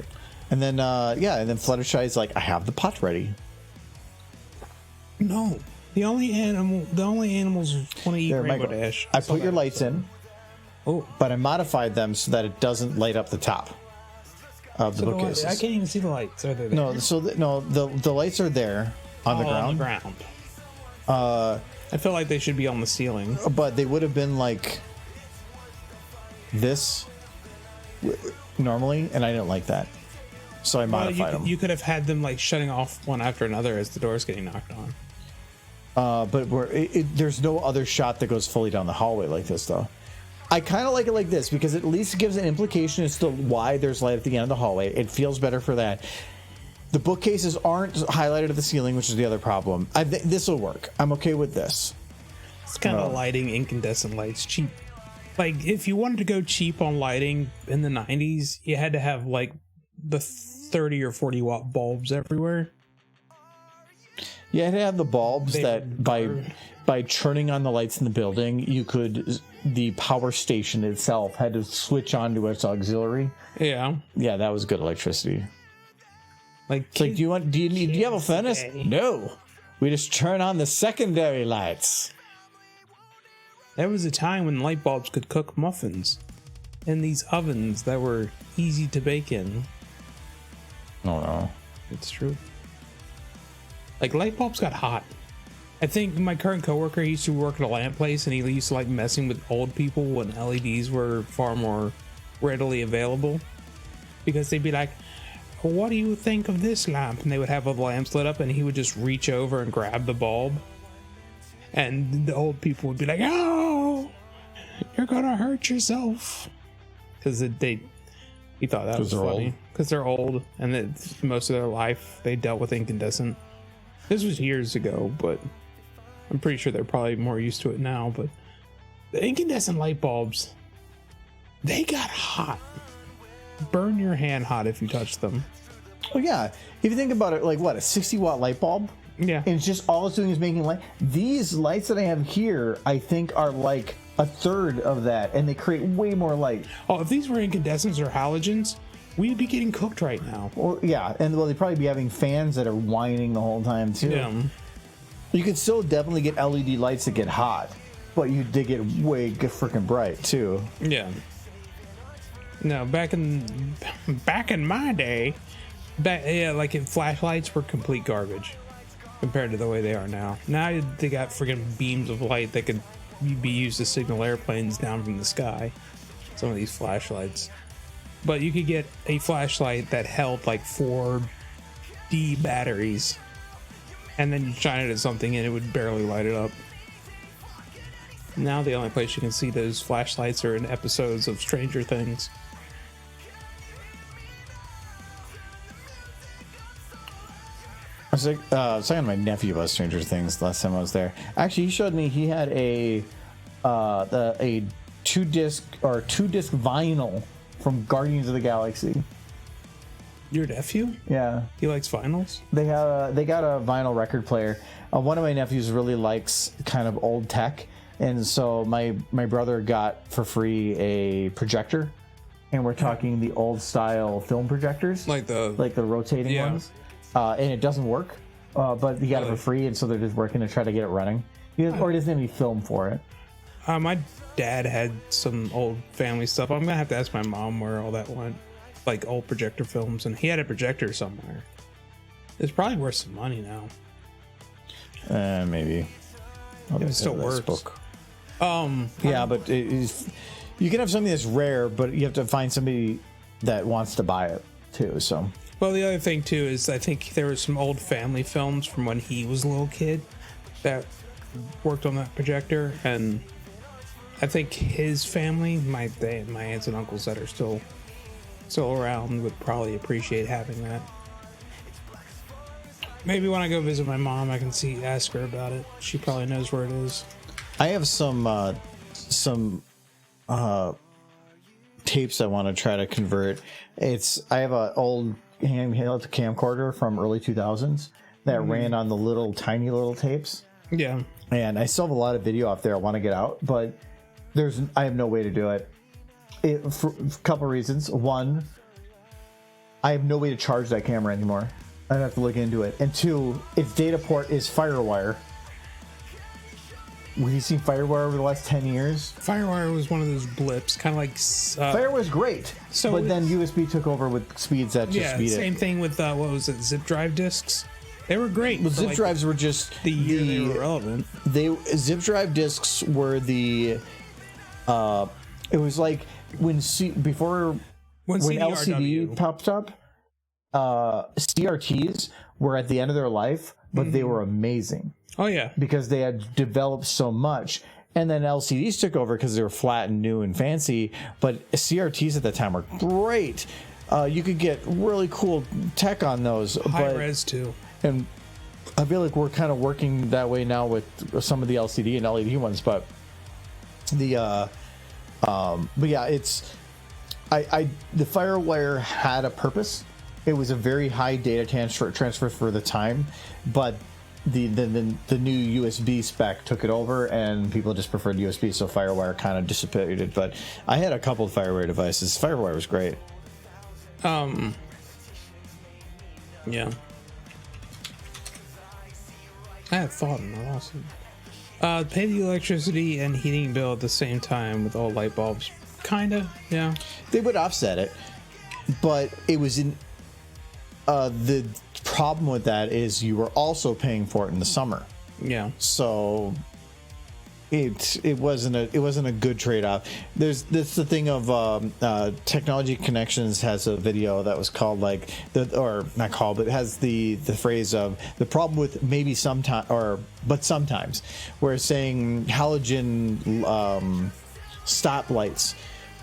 And then and then Fluttershy's like, I have the pot ready. No. The only animals want to eat There, Rainbow Michael, Dash. I put your lights in, Oh. but I modified them so that it doesn't light up the top of the bookcases. I can't even see the lights. Are they there? No, the lights are there on the ground. I feel like they should be on the ceiling. But they would have been like this normally, and I didn't like that. So I modified them. You could have had them like shutting off one after another as the door's getting knocked on. But there's no other shot that goes fully down the hallway like this, though. I kind of like it like this because it at least gives an implication as to why there's light at the end of the hallway. It feels better for that. The bookcases aren't highlighted at the ceiling, which is the other problem. This will work. I'm okay with this. It's kind of lighting, incandescent lights, cheap. Like, if you wanted to go cheap on lighting in the 90s, you had to have, like, the 30 or 40 watt bulbs everywhere. Yeah, it had the bulbs that by turning on the lights in the building, the power station itself had to switch on to its auxiliary. Yeah. Yeah, that was good electricity. Like, it's like, do you have a furnace? No. We just turn on the secondary lights. There was a time when light bulbs could cook muffins in these ovens that were easy to bake in. Oh no. It's true. Like, light bulbs got hot. I think my current coworker used to work at a lamp place, and he used to like messing with old people when LEDs were far more readily available, because they'd be like, what do you think of this lamp? And they would have all the lamps lit up, and he would just reach over and grab the bulb, and the old people would be like, oh, you're gonna hurt yourself, because he thought that was funny because they're old, and that most of their life they dealt with incandescent. This was years ago, but I'm pretty sure they're probably more used to it now. But the incandescent light bulbs, they got hot. Burn your hand hot if you touch them. Well, yeah. If you think about it, like what, a 60 watt light bulb? Yeah. And it's just all it's doing is making light. These lights that I have here, I think, are like a third of that, and they create way more light. Oh, if these were incandescents or halogens, we'd be getting cooked right now. Well, yeah, and they'd probably be having fans that are whining the whole time too. Yeah. You could still definitely get LED lights that get hot, but they get way freaking bright too. Yeah. No, back in my day, like flashlights were complete garbage compared to the way they are now. Now they got freaking beams of light that could be used to signal airplanes down from the sky. Some of these flashlights. But you could get a flashlight that held like 4D batteries, and then you shine it at something and it would barely light it up. Now the only place you can see those flashlights are in episodes of Stranger Things. I was like, talking to my nephew about Stranger Things last time I was there. Actually, he showed me he had a 2-disc vinyl from Guardians of the Galaxy. Your nephew? Yeah. He likes vinyls? They got a vinyl record player. One of my nephews really likes kind of old tech, and so my brother got for free a projector, and we're talking the old style film projectors, like the rotating ones. And it doesn't work, but he got it for free, and so they're just working to try to get it running. Or he doesn't have any film for it. My dad had some old family stuff. I'm gonna have to ask my mom where all that went, like old projector films, and he had a projector somewhere. It's probably worth some money now. Maybe. It still works. Book. Yeah, but you can have something that's rare, but you have to find somebody that wants to buy it too. So. Well, the other thing too is I think there were some old family films from when he was a little kid that worked on that projector, and I think his family, my aunts and uncles that are still around, would probably appreciate having that. Maybe when I go visit my mom, I can ask her about it. She probably knows where it is. I have some tapes I want to try to convert. I have an old handheld camcorder from early 2000s that ran on the tiny little tapes. Yeah. And I still have a lot of video off there I want to get out, but I have no way to do it. For a couple of reasons. One, I have no way to charge that camera anymore. I'd have to look into it. And two, its data port is FireWire. Have you seen FireWire over the last 10 years? FireWire was one of those blips, kind of like... FireWire was great, but then USB took over with speeds that just beat it. Yeah, same thing with, what was it, zip drive discs? They were great. Well, for, zip like, drives were just the year they were relevant. Zip drive discs were the. It was like before when LCD popped up. CRTs were at the end of their life, but they were amazing. Oh yeah, because they had developed so much. And then LCDs took over because they were flat and new and fancy. But CRTs at the time were great. You could get really cool tech on those. High res too. And I feel like we're kind of working that way now with some of the LCD and LED ones. But the but yeah, it's the FireWire had a purpose. It was a very high data transfer for the time, but the new USB spec took it over, and people just preferred USB, so FireWire kind of dissipated. But I had a couple of FireWire devices. FireWire was great. Yeah. I had thought on that also. Pay the electricity and heating bill at the same time with all light bulbs. Kinda, yeah. They would offset it, but it was in. The problem with that is you were also paying for it in the summer. Yeah. So it wasn't a good trade-off. That's the thing of Technology Connections has a video that was called but it has the phrase of the problem with maybe but sometimes, where it's saying halogen stoplights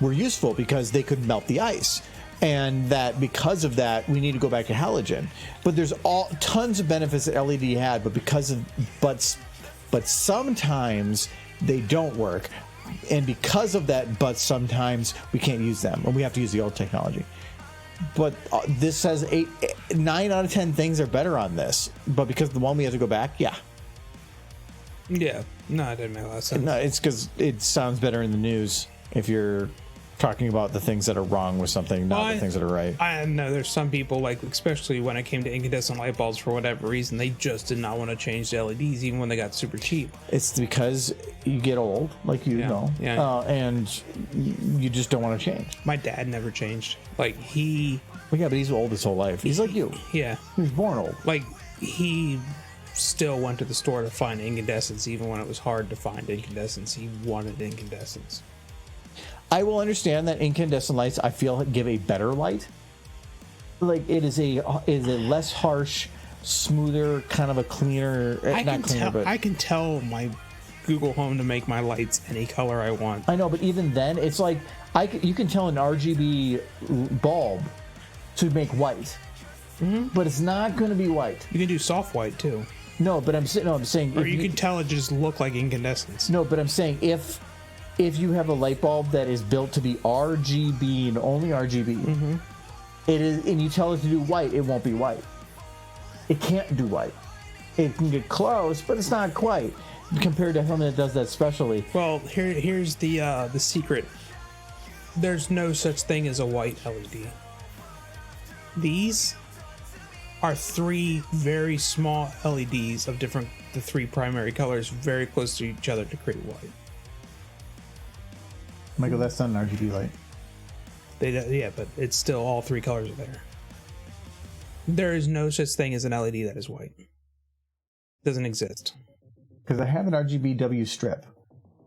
were useful because they could melt the ice. And that because of that, we need to go back to halogen. But there's tons of benefits that LED had, but sometimes they don't work. And because of that, but sometimes we can't use them, and we have to use the old technology. But this says 9 out of 10 things are better on this. But because the one we have to go back, yeah. Yeah. No, it didn't make a lot of sense. No, it's because it sounds better in the news if you're talking about the things that are wrong with something, not the things that are right. I know there's some people, like, especially when it came to incandescent light bulbs, for whatever reason, they just did not want to change to LEDs even when they got super cheap. It's because you get old, like and you just don't want to change. My dad never changed. Like, Well, yeah, but he's old his whole life. He's like you. Yeah. He was born old. Like, he still went to the store to find incandescents, even when it was hard to find incandescents. He wanted incandescents. I will understand that incandescent lights, I feel, give a better light. Like, it is a less harsh, smoother, kind of a cleaner. I can tell my Google Home to make my lights any color I want. I know, but even then, it's like you can tell an RGB bulb to make white, but it's not going to be white. You can do soft white too. No, but I'm saying, or you can tell it just look like incandescence. No, but I'm saying if you have a light bulb that is built to be RGB and only RGB, it is, and you tell it to do white, it won't be white. It can't do white. It can get close, but it's not quite compared to something that does that specially. Well, here's the secret. There's no such thing as a white LED. These are 3 very small LEDs of the 3 primary colors, very close to each other to create white. Michael, that's not an RGB light. Yeah, but it's still all 3 colors are there. There is no such thing as an LED that is white. Doesn't exist. Because I have an RGB strip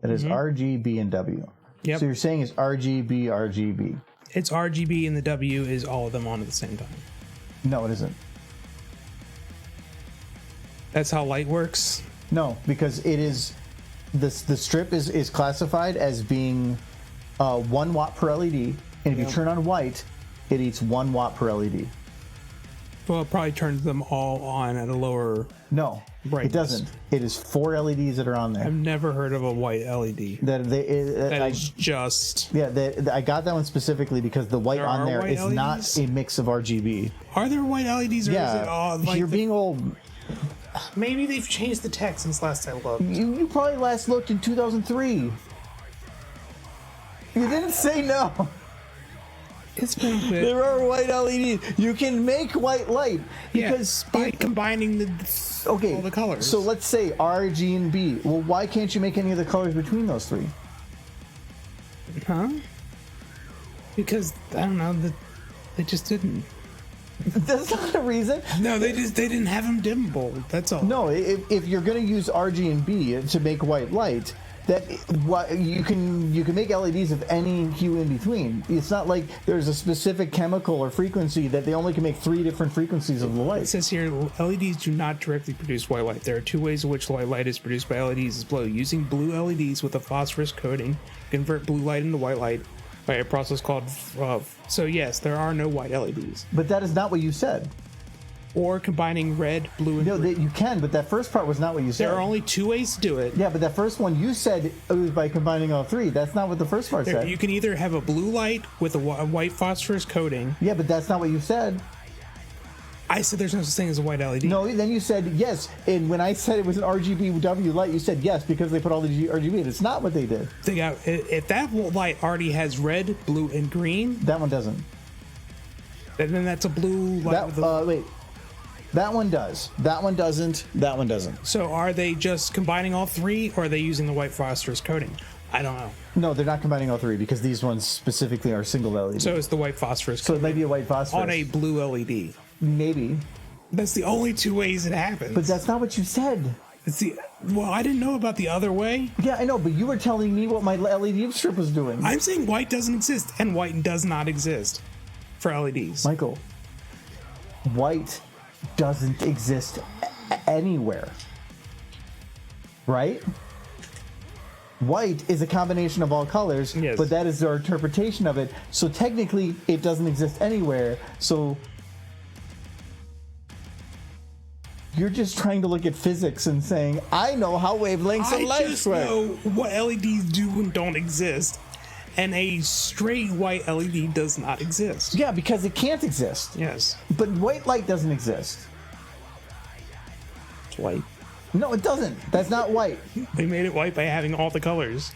that is RGB and W. Yep. So you're saying it's RGB. It's RGB and the W is all of them on at the same time. No, it isn't. That's how light works? No, because it is the strip is classified as being 1 watt per LED, and if you turn on white, it eats 1 watt per LED. Well, it probably turns them all on at a lower. No, brightness. It doesn't. It is 4 LEDs that are on there. I've never heard of a white LED. That is just. Yeah, I got that one specifically because the white on there is LEDs? Not a mix of RGB. Are there white LEDs? Or yeah, is it all like you're being old. Maybe they've changed the text since last I looked. You probably last looked in 2003. You didn't say no. It's been a bit. There are white LEDs. You can make white light because by combining all the colors. So let's say R, G, and B. Well, why can't you make any of the colors between those 3? Huh? Because I don't know. They just didn't. That's not a reason. No, they didn't have them dimmable. That's all. No, if you're going to use RGB to make white light, that what you can make LEDs of any hue in between. It's not like there's a specific chemical or frequency that they only can make 3 different frequencies of the It light. says here, LEDs do not directly produce white light. There are 2 ways in which white light is produced by LEDs as below. Using blue LEDs with a phosphorus coating, convert blue light into white light by a process called... so yes, there are no white LEDs. But that is not what you said. Or combining red, blue, and No, green. you can, but that first part was not what you said. There are only 2 ways to do it. Yeah, but that first one you said it was by combining all 3. That's not what the first part said. You can either have a blue light with a white phosphorus coating. Yeah, but that's not what you said. I said there's no such thing as a white LED. No, then you said yes. And when I said it was an RGBW light, you said yes because they put all the RGB in. It's not what they did. If that light already has red, blue, and green, That one doesn't. then that's a blue light. Wait. That one does. That one doesn't. That one doesn't. So are they just combining all 3, or are they using the white phosphorus coating? I don't know. No, they're not combining all 3 because these ones specifically are single LED. So it's the white phosphorus So it coating might be a white phosphorus. on a blue LED. Maybe. That's the only 2 ways it happens. But that's not what you said. Well, I didn't know about the other way. Yeah, I know, but you were telling me what my LED strip was doing. I'm saying white doesn't exist, and white does not exist for LEDs. Michael, white doesn't exist anywhere. Right? White is a combination of all colors, Yes. but that is our interpretation of it. So technically, it doesn't exist anywhere. So you're just trying to look at physics and saying, I know how wavelengths of I light just work. know what LEDs do and don't exist, and a straight white LED does not exist. Yeah, because it can't exist. Yes, But white light doesn't exist. it's white. No, it doesn't. That's not white. They made it white by having all the colors.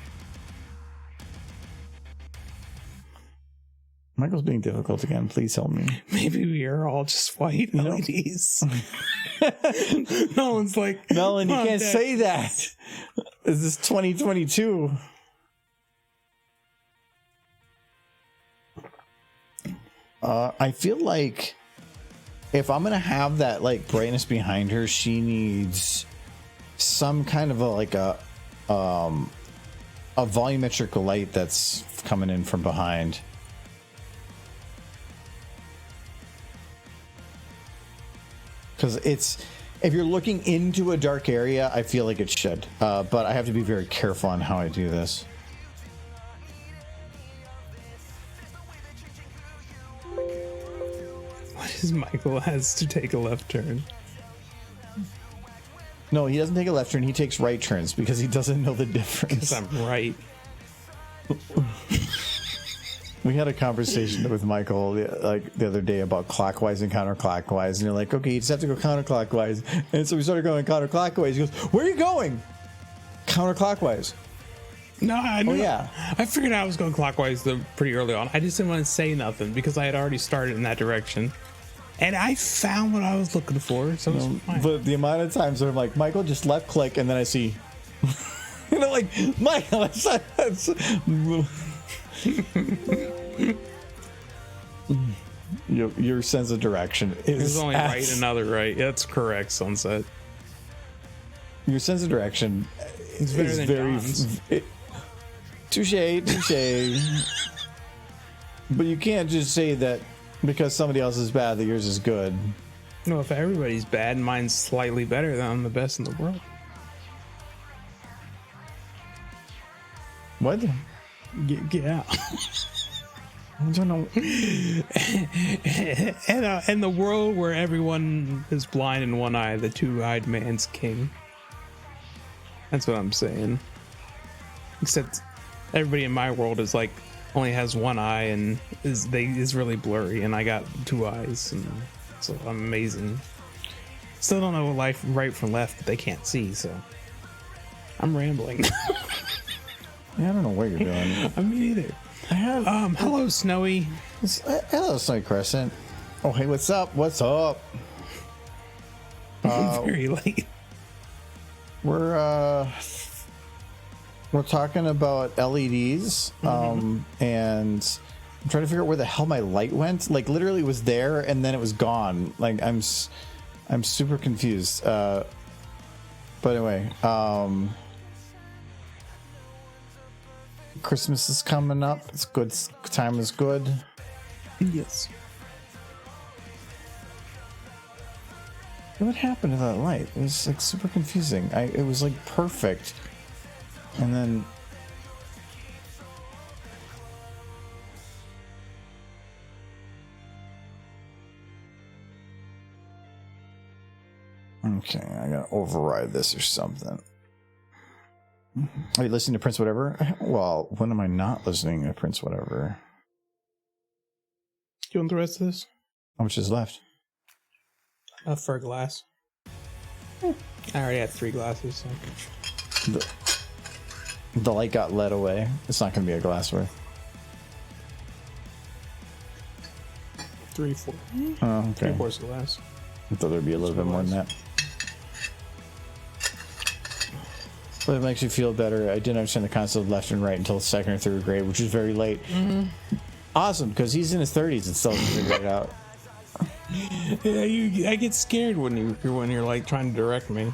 Michael's being difficult again. Please help me. Maybe we are all just white LEDs. No one's like, Nolan, you "Oh, can't Dad." say that. This is 2022. I feel like if I'm gonna have that like brightness behind her, she needs some kind of a volumetric light that's coming in from behind. Because if you're looking into a dark area, I feel like it should. But I have to be very careful on how I do this. Why does Michael has to take a left turn? No, he doesn't take a left turn. He takes right turns because he doesn't know the difference. Because I'm right. We had a conversation with Michael the other day about clockwise and counterclockwise, and you're like, okay, you just have to go counterclockwise. And so we started going counterclockwise. He goes, where are you going? Counterclockwise. No, I knew. Oh, yeah. I figured I was going clockwise pretty early on. I just didn't want to say nothing because I had already started in that direction. And I found what I was looking for, so it's fine. But the amount of times where I'm like, Michael, just left click, and then I see, you know, like, Michael, that's your sense of direction is There's only right and other right. That's correct, Sunset. Your sense of direction It's better is than very John's. touche. But you can't just say that because somebody else is bad that yours is good. No, if everybody's bad and mine's slightly better, then I'm the best in the world. What? Get out. I don't know. In the world where everyone is blind in one eye, the two-eyed man's king. That's what I'm saying. Except everybody in my world is like only has one eye and is really blurry, and I got 2 eyes, and so I'm amazing. Still don't know life right from left, but they can't see, so I'm rambling. Yeah, I don't know what you're doing. I mean, either. I have. Hello, Snowy. Hello, Snowy Crescent. Oh, hey, what's up? What's up? Very late. We're talking about LEDs, and I'm trying to figure out where the hell my light went. Like literally it was there and then it was gone. Like I'm super confused. But anyway, Christmas is coming up. It's good. Time is good. Yes. What happened to that light? It was like super confusing. It was like perfect, and then okay, I gotta override this or something. Are you listening to Prince Whatever? Well, when am I not listening to Prince Whatever? You want the rest of this? How much is left? For a glass. I already had 3 glasses. So. The light got led away. It's not going to be a glass worth. 3/4. Oh, okay. 3/4 glass. I thought there'd be a little bit more than that. But it makes you feel better. I didn't understand the concept of left and right until 2nd or 3rd grade, which is very late. Mm-hmm. Awesome, because he's in his 30s and still hasn't figured it out. Yeah, I get scared when you're like trying to direct me.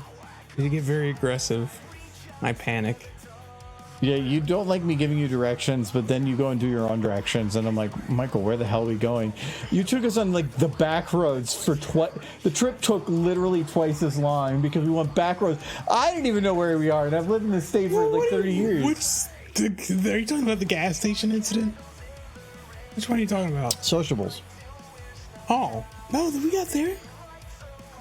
You get very aggressive. I panic. Yeah, you don't like me giving you directions, but then you go and do your own directions, and I'm like, Michael, where the hell are we going? You took us on like the back roads for the trip took literally twice as long because we went back roads. I didn't even know where we are, and I've lived in this state for like 30 years. Are you talking about the gas station incident? Which one are you talking about? Sociables. Oh, no, we got there.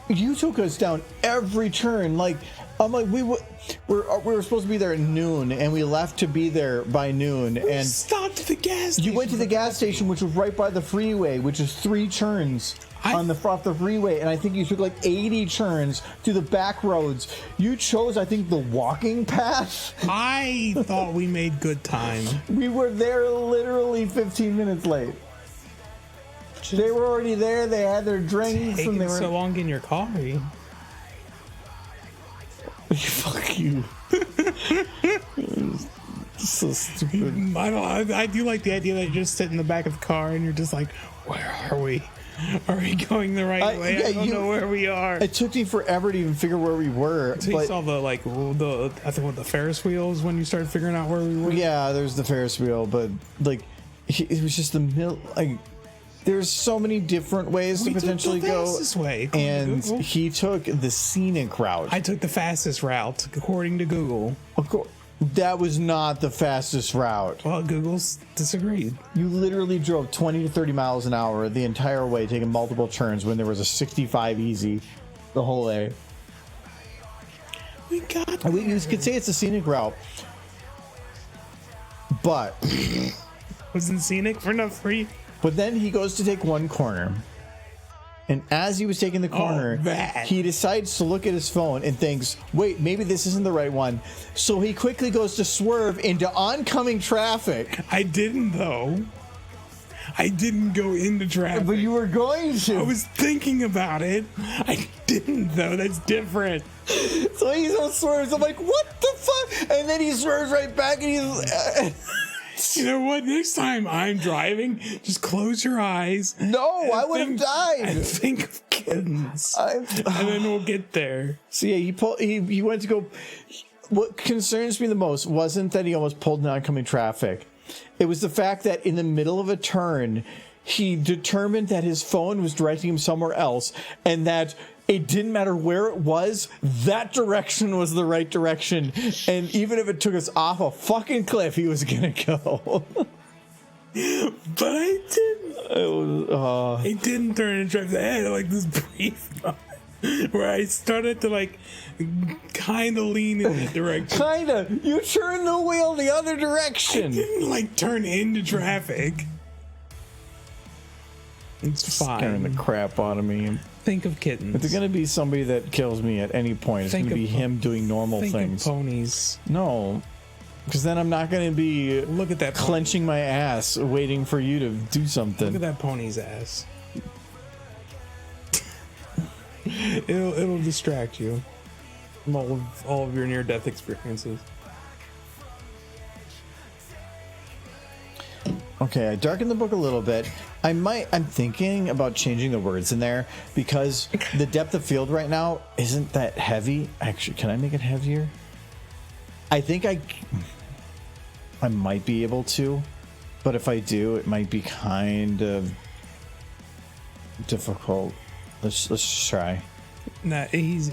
You took us down every turn. Like, I'm like, we were supposed to be there at noon, and we left to be there by noon. And stopped at the gas station. You went to the gas station, which was right by the freeway, which is 3 turns off the freeway. And I think you took like 80 turns through the back roads. You chose, I think, the walking path. I thought we made good time. We were there literally 15 minutes late. They were already there. They had their drinks, and they were so long in your car. Fuck you. So stupid. I do like the idea that you just sit in the back of the car and you're just like, where are we? Are we going the right way? I don't know where we are. It took me forever to even figure where we were. So you saw the Ferris wheels when you started figuring out where we were? Yeah, there's the Ferris wheel, but like it was just the middle. Like there's so many different ways to potentially go. Fastest way, and he took the scenic route. I took the fastest route according to Google. Of course. That was not the fastest route. Well, Google's disagreed. You literally drove 20 to 30 miles an hour the entire way, taking multiple turns when there was a 65 easy the whole way. We got there. You could say it's a scenic route, but wasn't scenic enough for you. But then he goes to take one corner. And as he was taking the corner, he decides to look at his phone and thinks, wait, maybe this isn't the right one. So he quickly goes to swerve into oncoming traffic. I didn't, though. I didn't go into traffic. But you were going to. I was thinking about it. I didn't, though. That's different. So he swerves. I'm like, what the fuck? And then he swerves right back and he's... You know what? Next time I'm driving, just close your eyes. No, I would have died. And think of kittens. And then we'll get there. So yeah, he went to go. What concerns me the most wasn't that he almost pulled into oncoming traffic. It was the fact that in the middle of a turn, he determined that his phone was directing him somewhere else, and that it didn't matter where it was, that direction was the right direction. And even if it took us off a fucking cliff, he was gonna go. But I didn't. It didn't turn into traffic. I had like this brief moment where I started to like kind of lean in that direction. Kinda. You turned the wheel the other direction. I didn't like turn into traffic. It's fine. Scaring the crap out of me. Think of kittens. If there's gonna be somebody that kills me at any point, it's gonna be him doing normal things. Think of ponies. No, because then I'm not gonna be look at that clenching my ass waiting for you to do something. Look at that pony's ass. it'll distract you from all of your near-death experiences. Okay, I darkened the book a little bit. I'm thinking about changing the words in there because the depth of field right now isn't that heavy. Actually, can I make it heavier? I think I might be able to, but if I do, it might be kind of difficult. Let's just try. No, he's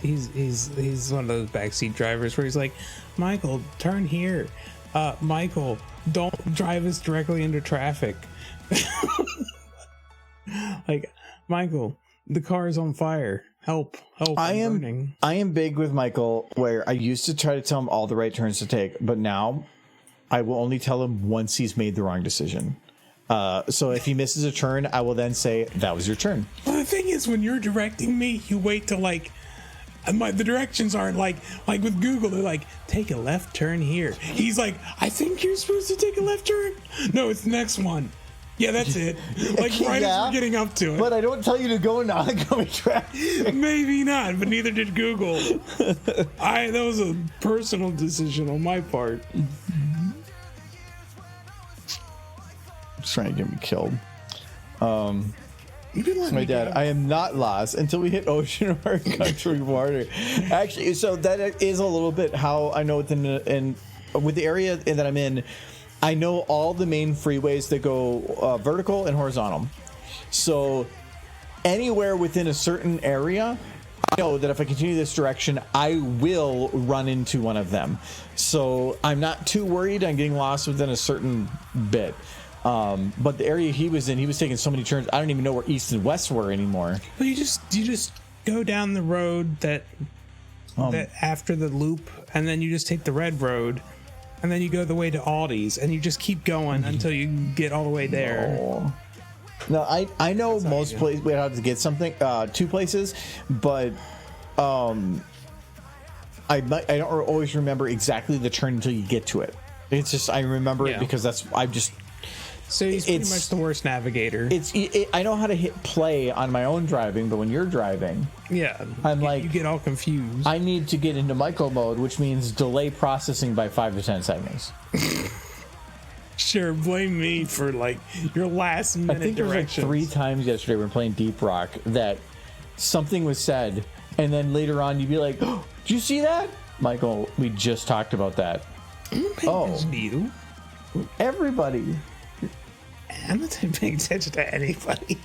one of those backseat drivers where he's like, Michael, turn here. Michael, don't drive us directly into traffic. Like, Michael, the car is on fire. Help! I'm burning. I am big with Michael, where I used to try to tell him all the right turns to take, but now I will only tell him once he's made the wrong decision. So if he misses a turn, I will then say, that was your turn. Well, the thing is, when you're directing me, you wait till the directions aren't like with Google, they're like, take a left turn here. He's like, I think you're supposed to take a left turn. No, it's the next one. Yeah, that's it. Like right as we're getting up to it. But I don't tell you to go in oncoming traffic. Maybe not, but neither did Google. That was a personal decision on my part. Trying to get me killed. You didn't let My me dad, go. I am not lost until we hit ocean or country border. Actually, so that is a little bit how I know within with the area that I'm in. I know all the main freeways that go vertical and horizontal. So anywhere within a certain area, I know that if I continue this direction, I will run into one of them. So I'm not too worried on getting lost within a certain bit. But the area he was in, he was taking so many turns. I don't even know where east and west were anymore. Well, you just go down the road that after the loop, and then you just take the red road, and then you go the way to Aldi's, and you just keep going until you get all the way there. No, I know most places we have to get something, 2 places, but I don't always remember exactly the turn until you get to it. It's just I remember it because So he's pretty much the worst navigator. I know how to hit play on my own driving, but when you're driving, I'm like, you get all confused. I need to get into micro mode, which means delay processing by 5 to 10 seconds. Sure, blame me for your last minute I think there was like 3 times yesterday when we were playing Deep Rock that something was said, and then later on you'd be like, oh, did you see that? Michael, we just talked about that. Oh, you? Everybody. I'm not paying attention to anybody.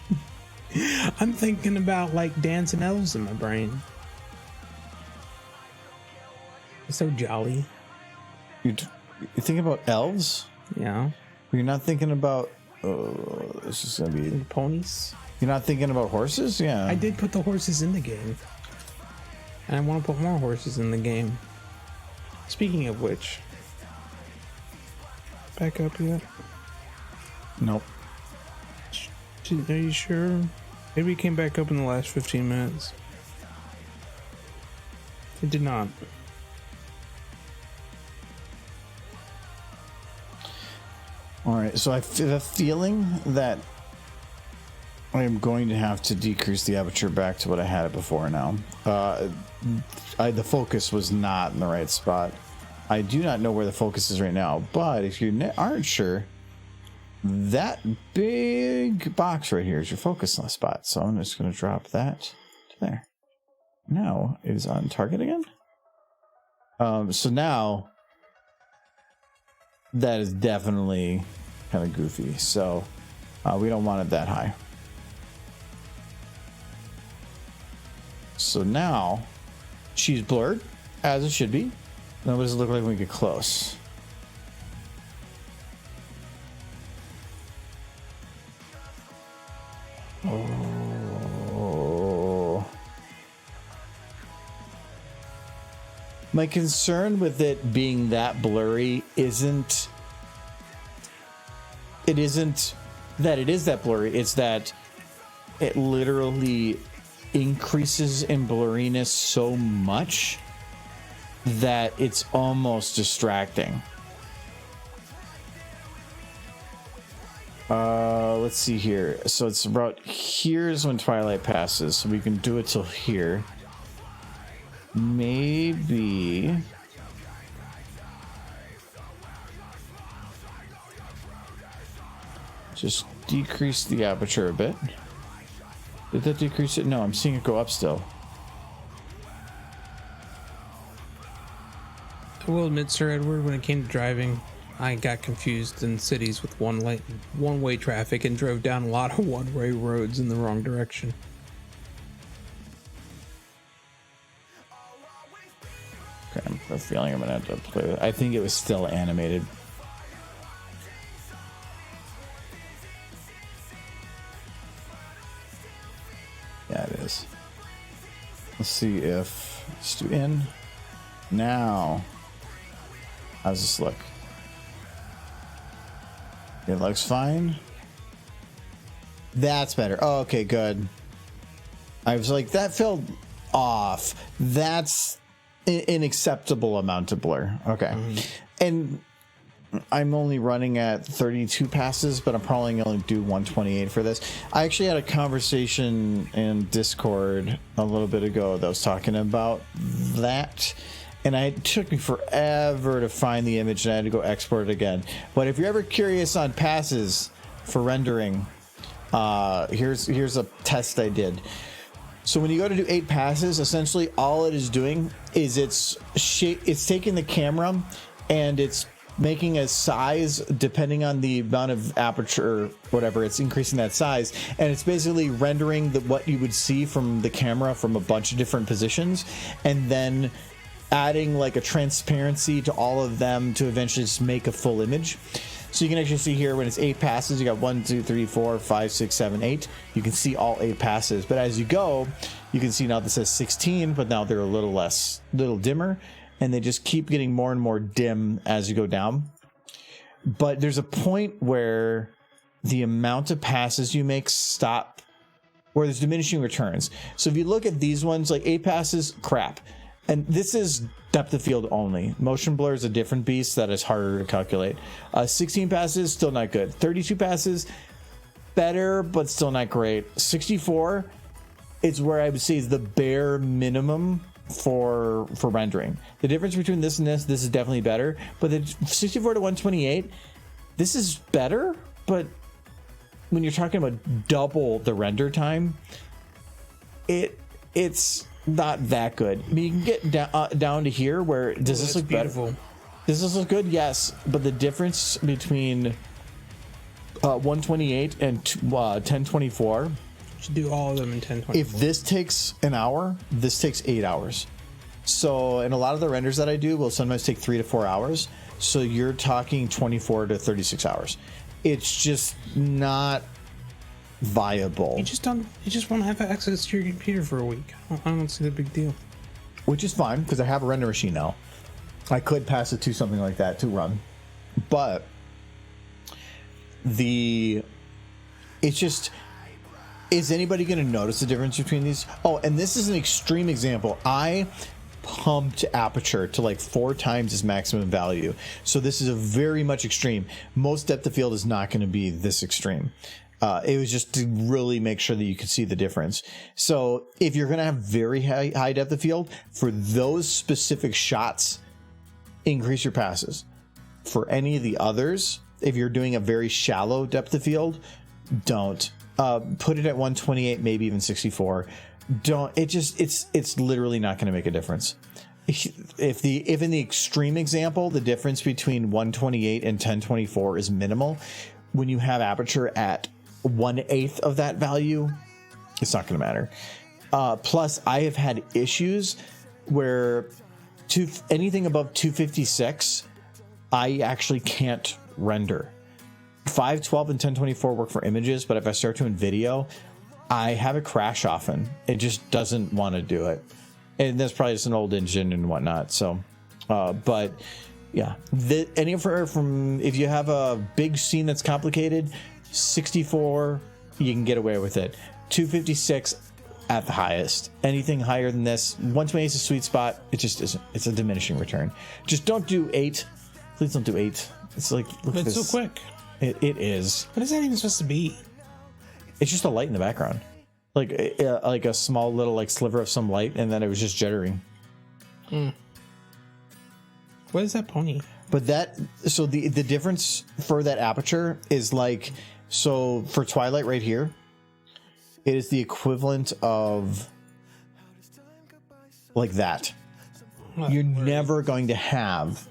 I'm thinking about dancing elves in my brain. It's so jolly. You think about elves? Yeah. You're not thinking about. Oh, this is gonna be ponies. You're not thinking about horses? Yeah. I did put the horses in the game, and I want to put more horses in the game. Speaking of which, back up yet? Nope. Are you sure? Maybe it came back up in the last 15 minutes. It did not. All right, so I have a feeling that I am going to have to decrease the aperture back to what I had it before now. The focus was not in the right spot. I do not know where the focus is right now, but if you aren't sure, that big box right here is your focus spot. So I'm just going to drop that to there. Now it is on target again. So now that is definitely kind of goofy. So we don't want it that high. So now she's blurred as it should be. Now what does it look like when we get close? Oh. My concern with it being that blurry isn't that it is that blurry. It's that it literally increases in blurriness so much that it's almost distracting. Let's see here. So it's about here's when twilight passes, so we can do it till here. Maybe just decrease the aperture a bit. Did that decrease it? No, I'm seeing it go up still. I will admit, Sir Edward, when it came to driving, I got confused in cities with one-way traffic and drove down a lot of one-way roads in the wrong direction. Okay, I have a feeling I'm gonna have to play with it. I think it was still animated. Yeah, it is. Let's see if let's do in now. How's this look? It looks fine. That's better. Oh, okay, good. I was like, that felt off. That's an acceptable amount of blur. Okay. And I'm only running at 32 passes, but I'm probably going to do 128 for this. I actually had a conversation in Discord a little bit ago that was talking about that. And it took me forever to find the image, and I had to go export it again. But if you're ever curious on passes for rendering, here's a test I did. So when you go to do 8 passes, essentially all it is doing is it's taking the camera and it's making a size depending on the amount of aperture or whatever. It's increasing that size, and it's basically rendering what you would see from the camera from a bunch of different positions, and then adding like a transparency to all of them to eventually just make a full image. So you can actually see here when it's 8 passes, you got 1, 2, 3, 4, 5, 6, 7, 8. You can see all 8 passes, but as you go, you can see now this says 16, but now they're a little dimmer, and they just keep getting more and more dim as you go down. But there's a point where the amount of passes you make stop, where there's diminishing returns. So if you look at these ones, like 8 passes, crap. And this is depth of field only. Motion blur is a different beast that is harder to calculate. 16 passes, still not good. 32 passes, better, but still not great. 64 is where I would say is the bare minimum for rendering. The difference between this and this is definitely better. But the 64 to 128, this is better, but when you're talking about double the render time, it's not that good. I mean, you can get down to here where does this look beautiful? Better? Does this look good? Yes, but the difference between 128 and 1024. Should do all of them in 1024. If this takes an hour, this takes 8 hours. So, and a lot of the renders that I do will sometimes take 3 to 4 hours. So you're talking 24 to 36 hours. It's just not viable. You just want to have access to your computer for a week. I don't see the big deal. Which is fine because I have a render machine now. I could pass it to something like that to run, but it's just, is anybody going to notice the difference between these? Oh, and this is an extreme example. I pumped aperture to like 4 times its maximum value. So this is a very much extreme. Most depth of field is not going to be this extreme. It was just to really make sure that you could see the difference. So if you're going to have very high depth of field, for those specific shots, increase your passes. For any of the others, if you're doing a very shallow depth of field, don't. Put it at 128, maybe even 64. Don't. It's literally not going to make a difference. If in the extreme example, the difference between 128 and 1024 is minimal, when you have aperture at 1/8 of that value, it's not going to matter. Plus, I have had issues where anything above 256, I actually can't render. 512 and 1024 work for images, but if I start doing video, I have it crash often. It just doesn't want to do it, and that's probably just an old engine and whatnot. So, but yeah, anywhere from, if you have a big scene that's complicated, 64, you can get away with it. 256 at the highest. Anything higher than this, 128 is a sweet spot. It just isn't. It's a diminishing return. Just don't do 8. Please don't do 8. It's like, look at it's this. so quick. It is. What is that even supposed to be? It's just a light in the background, like a small little like sliver of some light, and then it was just jittering. What is that pony? But the difference for that aperture is like So for Twilight right here, it is the equivalent of like that. You're never going to have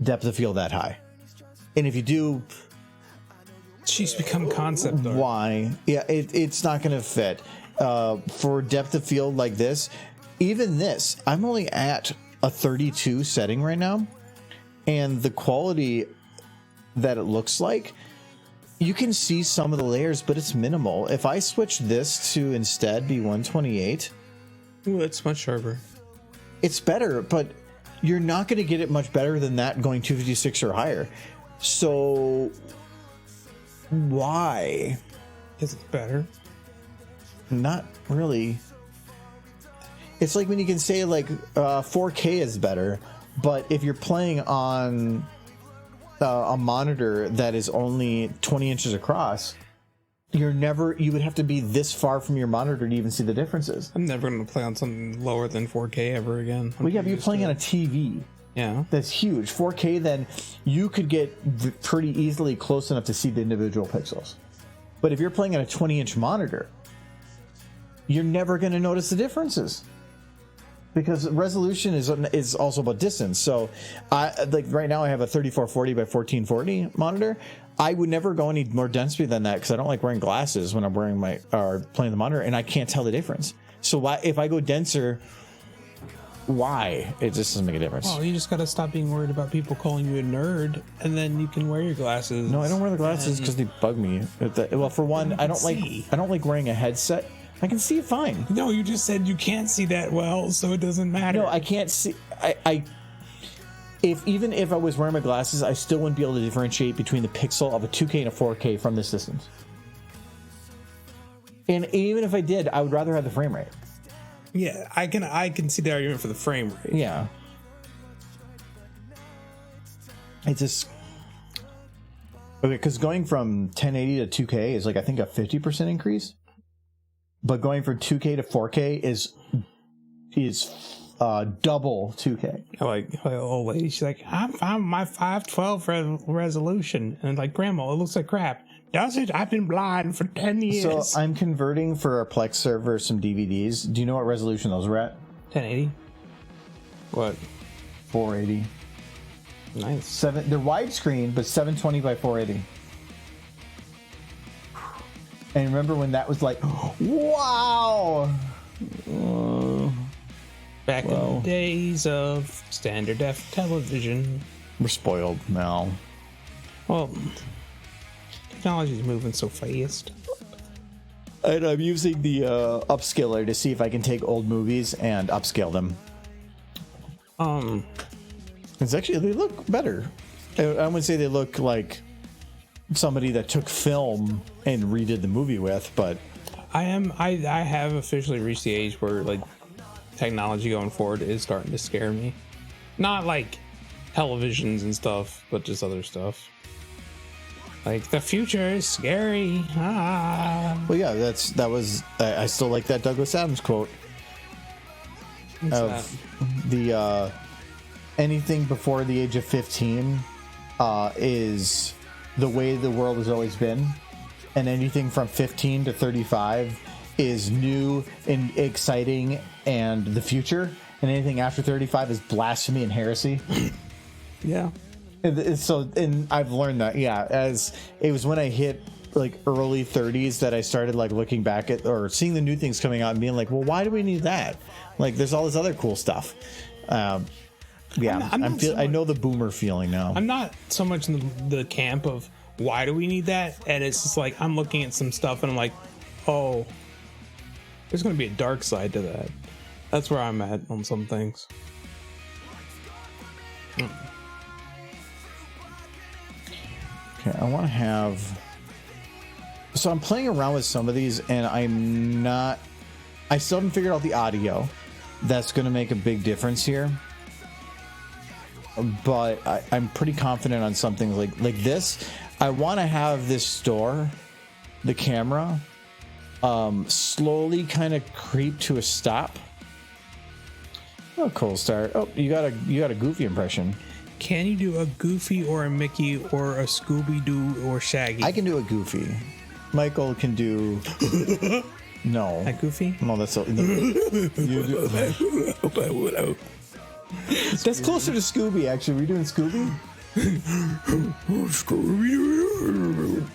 depth of field that high. And if you do, She's become concept art. why? Yeah, it's not going to fit. For depth of field like this, even this, I'm only at a 32 setting right now. And the quality that it looks like, you can see some of the layers, but it's minimal. If I switch this to instead be 128, Ooh, it's much sharper. it's better, but you're not going to get it much better than that going 256 or higher. So why? Is it better? Not really. It's like when you can say like 4K is better, but if you're playing on a monitor that is only 20 inches across, you would have to be this far from your monitor to even see the differences. I'm never going to play on something lower than 4K ever again. Well, yeah, but you're playing on a TV. Yeah. That's huge. 4K, then you could get pretty easily close enough to see the individual pixels. But if you're playing on a 20-inch monitor, you're never going to notice the differences. Because resolution is also about distance. So, like right now, I have a 3440 by 1440 monitor. I would never go any more density than that because I don't like wearing glasses when I'm playing the monitor, and I can't tell the difference. So if I go denser, why? It just doesn't make a difference. Well, you just got to stop being worried about people calling you a nerd, and then you can wear your glasses. No, I don't wear the glasses because they bug me. Well, for one, I don't like wearing a headset. I can see it fine. No, you just said you can't see that well, so it doesn't matter. No, I can't see. Even if I was wearing my glasses, I still wouldn't be able to differentiate between the pixel of a 2K and a 4K from this distance. And even if I did, I would rather have the frame rate. Yeah, I can see the argument for the frame rate. Yeah. It's just okay because going from 1080 to 2K is like I think a 50% increase. But going from 2K to 4K is double 2K. Like old lady, she's like, I'm fine with my 512 resolution, and like, Grandma, it looks like crap. Does it? I've been blind for 10 years. So I'm converting for our Plex server some DVDs. Do you know what resolution those are at? 1080. What? 480. Nice. They're widescreen, but 720 by 480. And remember when that was like, wow! Back in the days of standard def television. We're spoiled now. Well, technology's moving so fast. And I'm using the upscaler to see if I can take old movies and upscale them. It's actually, they look better. I wouldn't say they look like somebody that took film and redid the movie with, but I have officially reached the age where like technology going forward is starting to scare me. Not like televisions and stuff, but just other stuff. Like the future is scary. Well, yeah, I still like that Douglas Adams quote of the anything before the age of 15 is the way the world has always been, and anything from 15 to 35 is new and exciting and the future, and anything after 35 is blasphemy and heresy. Yeah. And I've learned that, yeah, as it was when I hit like early 30s that I started like looking back at or seeing the new things coming out and being like, well, why do we need that? Like, there's all this other cool stuff. Yeah, I know the boomer feeling now. I'm not so much in the camp of why do we need that, and it's just like I'm looking at some stuff and I'm like, oh, there's going to be a dark side to that. That's where I'm at on some things. Okay, I want to have. So I'm playing around with some of these, and I still haven't figured out the audio. That's going to make a big difference here. But I'm pretty confident on something like this. I want to have this store, the camera, slowly kind of creep to a stop. Oh, cool start. Oh, you got a goofy impression. Can you do a Goofy or a Mickey or a Scooby-Doo or Shaggy? I can do a Goofy. Michael can do. No. A Goofy? No, that's so. You do. That's closer to Scooby, actually. We're doing Scooby?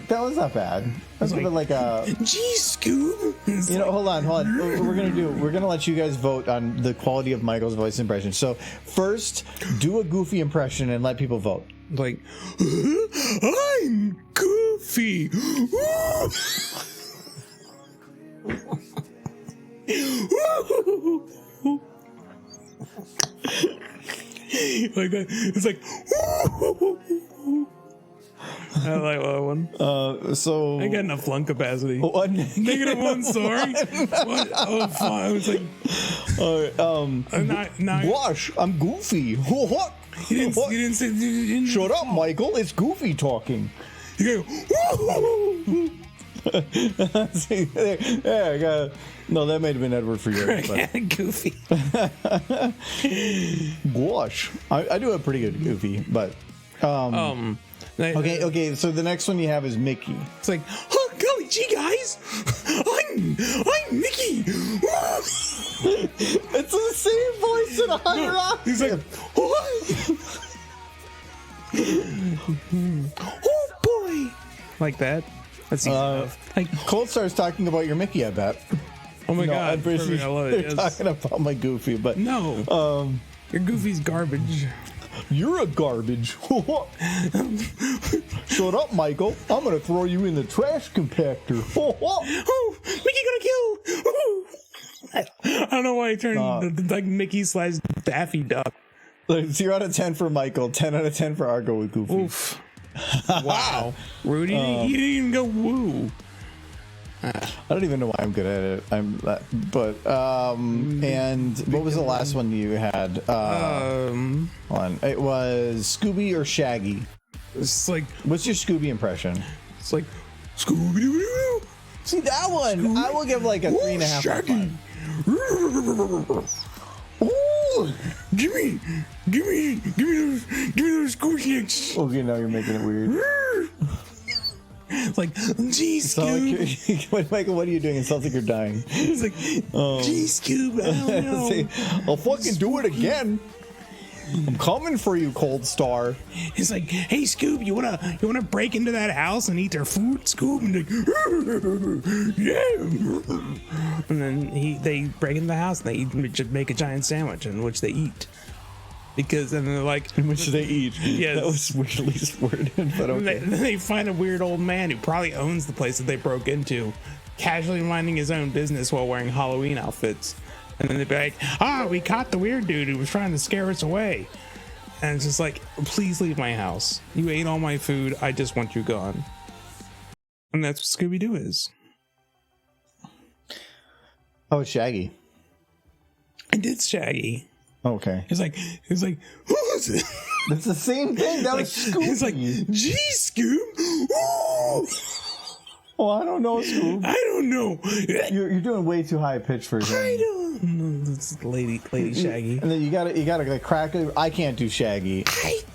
That was not bad. Let's give it like a. Gee, Scoob. You know, hold on. We're gonna let you guys vote on the quality of Michael's voice impression. So first, do a Goofy impression and let people vote. Like, I'm Goofy. Like that. It's like. I like that one. So I got enough lung capacity. -1, sorry. What? Oh, fine. I was like, not. Wash, I'm Goofy. What? You didn't say. You didn't Shut up, Michael. It's Goofy talking. You go. See, there, I got. No, that might have been Edward for you. Goofy. Gosh, I do a pretty good Goofy, but okay. So the next one you have is Mickey. It's like, oh golly gee, guys, I'm Mickey. It's the same voice in a higher octave. He's like, what? Oh boy, like that. That's easy enough. Like, Cold Star's talking about your Mickey, I bet. oh my god, I'm pretty perfect, I sure love they're it. Yes. talking about my Goofy, but No, your Goofy's garbage. you're a garbage. Shut up, Michael. I'm gonna throw you in the trash compactor. Oh, Mickey gonna kill. I don't know why I turned like Mickey / Daffy Duck. Like 0 out of 10 for Michael, 10 out of 10 for Argo with Goofy. Oof. Wow. Rudy, you didn't even go woo. I don't even know why I'm good at it. And what was the last one you had? Hold on. It was Scooby or Shaggy. It's like, What's your Scooby impression? it's like Scooby Doo. See that one? Scooby? I will give like a 3.5. Shaggy. Ooh! Give me those Scooby-Nicks. Okay, now you're making it weird. It's like, gee, So Scoob. like, Michael, what are you doing? It sounds like you're dying. It's like, gee, Scoob. I don't know. See, I'll fucking do it again. I'm coming for you, Cold Star. It's like, hey, Scoob, you wanna break into that house and eat their food, Scoob? And like, yeah. And then they break into the house and they just make a giant sandwich in which they eat. Because then they're like, In which they eat. Yes. That was weirdly worded, but okay. then they find a weird old man who probably owns the place that they broke into, casually minding his own business while wearing Halloween outfits. And then they'd be like, we caught the weird dude who was trying to scare us away. And it's just like, please leave my house. You ate all my food. I just want you gone. And that's what Scooby-Doo is. Oh, it's Shaggy. I did Shaggy. Okay. It's like, who is it? That's the same thing. That was Scooby. It's like, gee, Scoob. Ooh. Oh, I don't know, Scoob. I don't know. You're doing way too high a pitch for him. I don't know. That's Lady Shaggy. And then you gotta like crack it. I can't do Shaggy,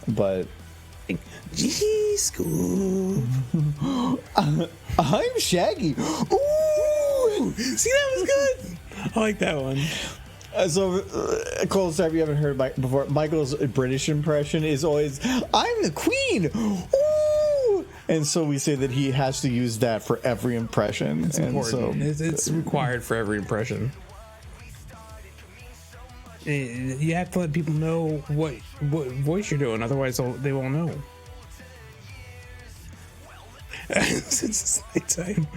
but Gee, Scoob. I'm Shaggy. Ooh! See, that was good. I like that one. Cole, sorry if you haven't heard before. Michael's British impression is always, "I'm the Queen." Ooh! And so we say that he has to use that for every impression. It's important. It's required for every impression. You have to let people know what voice you're doing, otherwise they won't know. Since it's nighttime.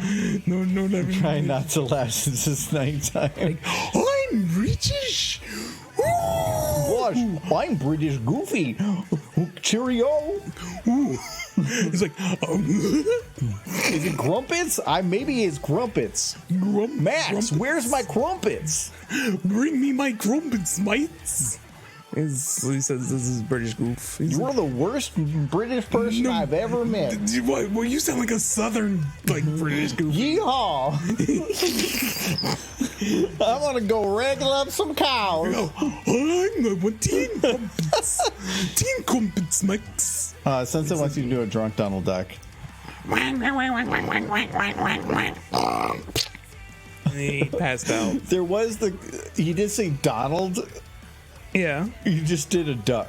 No, never. Try not to laugh since it's nighttime. Like, I'm British. Gosh, I'm British Goofy. Cheerio. It's like, Is it Grumpets? Maybe it's Grumpets. Max, Grumpets. where's my crumpets? Bring me my crumpets, mates. He says this is British goof. You're the worst British person I've ever met. Well, you sound like a southern British goof. Yeehaw! I'm gonna go wrangle up some cows. I'm the teen crumpets. Teen crumpets, Max. Sensei wants you to do a drunk Donald Duck. He passed out. There was he did say Donald. Yeah. You just did a duck.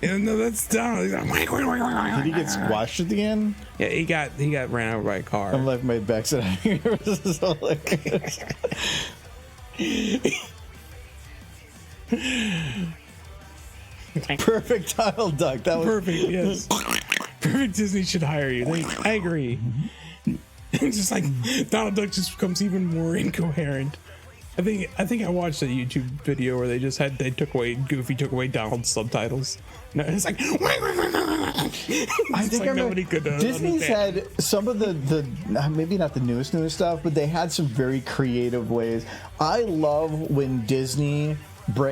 Yeah, no, that's Donald. Did he get squashed at the end? Yeah, he got ran over by a car. I'm like my backside. This is hilarious. Perfect Donald Duck. That was Perfect, yes. Perfect. Disney should hire you. I agree. It's just like Donald Duck just becomes even more incoherent. I think I watched a YouTube video where Goofy took away Donald's subtitles. No, it's like I think like nobody could Disney's understand. had some of the maybe not the newest stuff, but they had some very creative ways. I love when Disney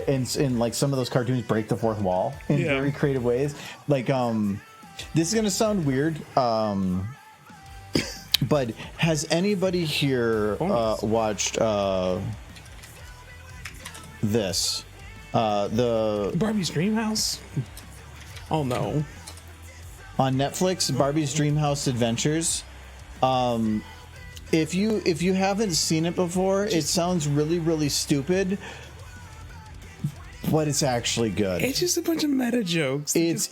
in like some of those cartoons break the fourth wall in very creative ways. Like this is gonna sound weird. But has anybody here watched this? The Barbie's Dreamhouse? Oh no. On Netflix, Barbie's Dreamhouse Adventures. If you haven't seen it before, it sounds really, really stupid, but it's actually good. It's just a bunch of meta jokes. It's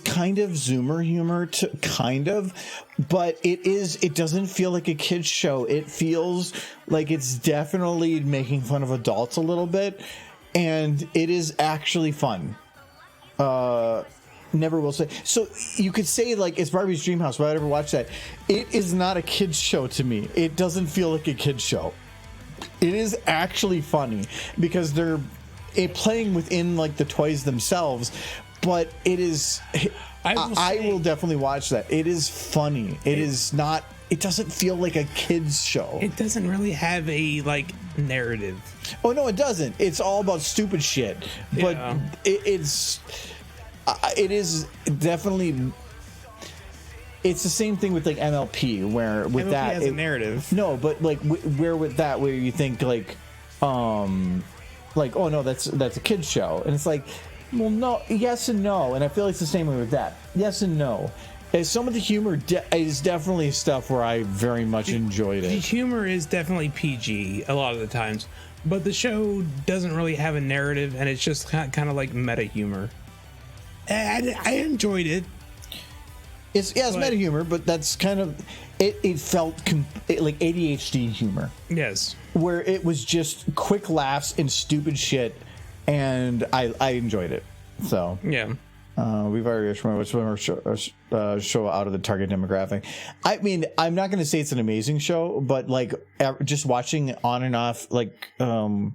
kind of Zoomer humor, but it doesn't feel like a kid's show. It feels like it's definitely making fun of adults a little bit, and it is actually fun. Never will say. So you could say like it's Barbie's Dreamhouse, but I never watched that. It is not a kid's show to me. It doesn't feel like a kid's show. It is actually funny because they're playing within like the toys themselves. But it is. I will definitely watch that. It is funny. It is not. It doesn't feel like a kids show. It doesn't really have a narrative. Oh no, it doesn't. It's all about stupid shit. But it is definitely. It's the same thing with like MLP, where with MLP that has a narrative. No, but like where with that, where you think like oh no, that's a kids show, and it's like. Well, no, yes and no, and I feel like it's the same way with that. Yes and no. Some of the humor is definitely stuff where I very much enjoyed it. The humor is definitely PG a lot of the times, but the show doesn't really have a narrative, and it's just kind of like meta humor. I enjoyed it. It's meta humor, but that's kind of it felt like ADHD humor. Yes, where it was just quick laughs and stupid shit. And I enjoyed it. So yeah, we've already show out of the target demographic. I mean, I'm not going to say it's an amazing show, but like just watching it on and off, like hold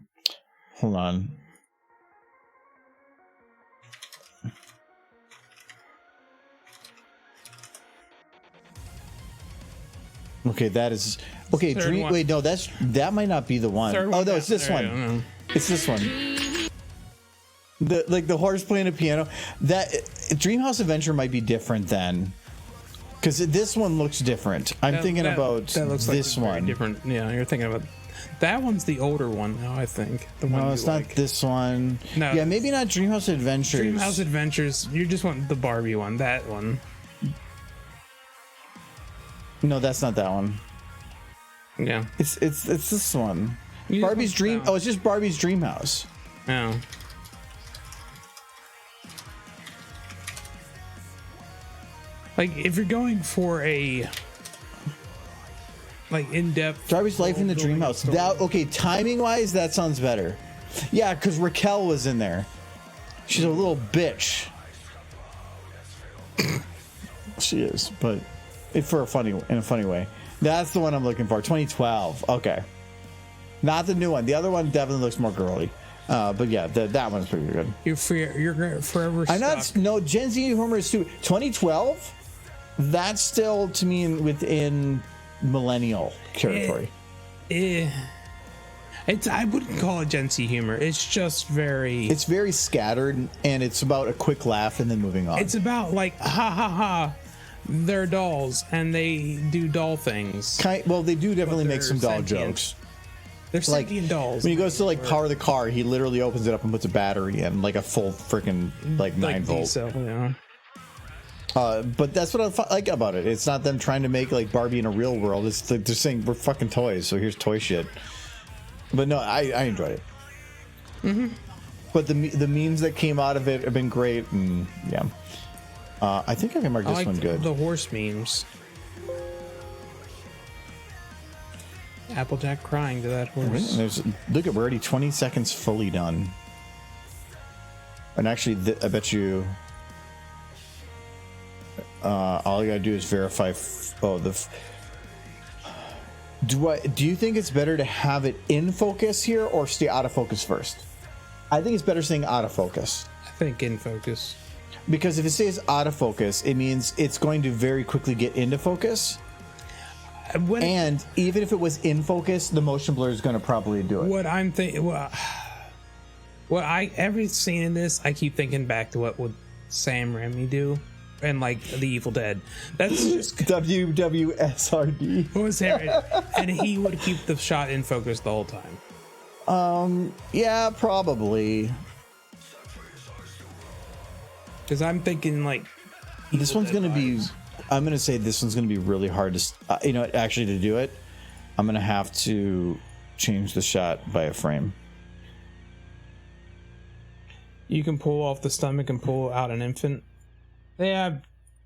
on. Okay, that is okay. Wait, no, that might not be the one. Oh no, it's this one. It's this one. The horse playing a piano. That Dreamhouse Adventure might be different then, because this one looks different. I'm thinking about this one. Different. Yeah, you're thinking about that one's the older one now. I think. No, it's not this one. No. Yeah, maybe not Dreamhouse Adventures. Dreamhouse Adventures. You just want the Barbie one. That one. No, that's not that one. Yeah. It's this one. Barbie's Dream. Oh, it's just Barbie's Dreamhouse. Oh. Like, if you're going for a in-depth Barbie's Life in the Dreamhouse. That okay, timing wise, that sounds better. Yeah, because Raquel was in there. She's a little bitch. She is, but in a funny way. That's the one I'm looking for. 2012. Okay, not the new one. The other one definitely looks more girly. But yeah, that one's pretty good. You're forever. I'm not. No, Gen Z humor is too. 2012. That's still to me within millennial territory. I wouldn't call it Gen Z humor. It's just very. It's very scattered, and it's about a quick laugh and then moving on. It's about like ha ha ha. They're dolls and they do doll things. Well, they do definitely make some doll sentient. jokes. They're Like sentient dolls. when he goes to like power the car, he literally opens it up and puts a battery in, like a full freaking like 9-volt. diesel, yeah. But that's what I like about it. It's not them trying to make like Barbie in a real world. It's like they're saying we're fucking toys, so here's toy shit. But no, I enjoyed it. Mm-hmm. But the memes that came out of it have been great, and yeah. I think I can mark this one good. The horse memes. Applejack crying to that horse. Look at, we're already 20 seconds fully done. And actually, I bet you all you gotta do is verify. Do you think it's better to have it in focus here or stay out of focus first? I think it's better staying out of focus. I think in focus. Because if it stays out of focus, it means it's going to very quickly get into focus. And even if it was in focus, the motion blur is going to probably do it. What I'm thinking, every scene in this, I keep thinking back to what would Sam Raimi do, and like The Evil Dead. That's just WWSRD. what was Sam Raimi? And he would keep the shot in focus the whole time. Yeah, probably. Because I'm thinking like this one's going to be. I'm going to say this one's going to be really hard to, actually to do it. I'm going to have to change the shot by a frame. You can pull off the stomach and pull out an infant. Yeah,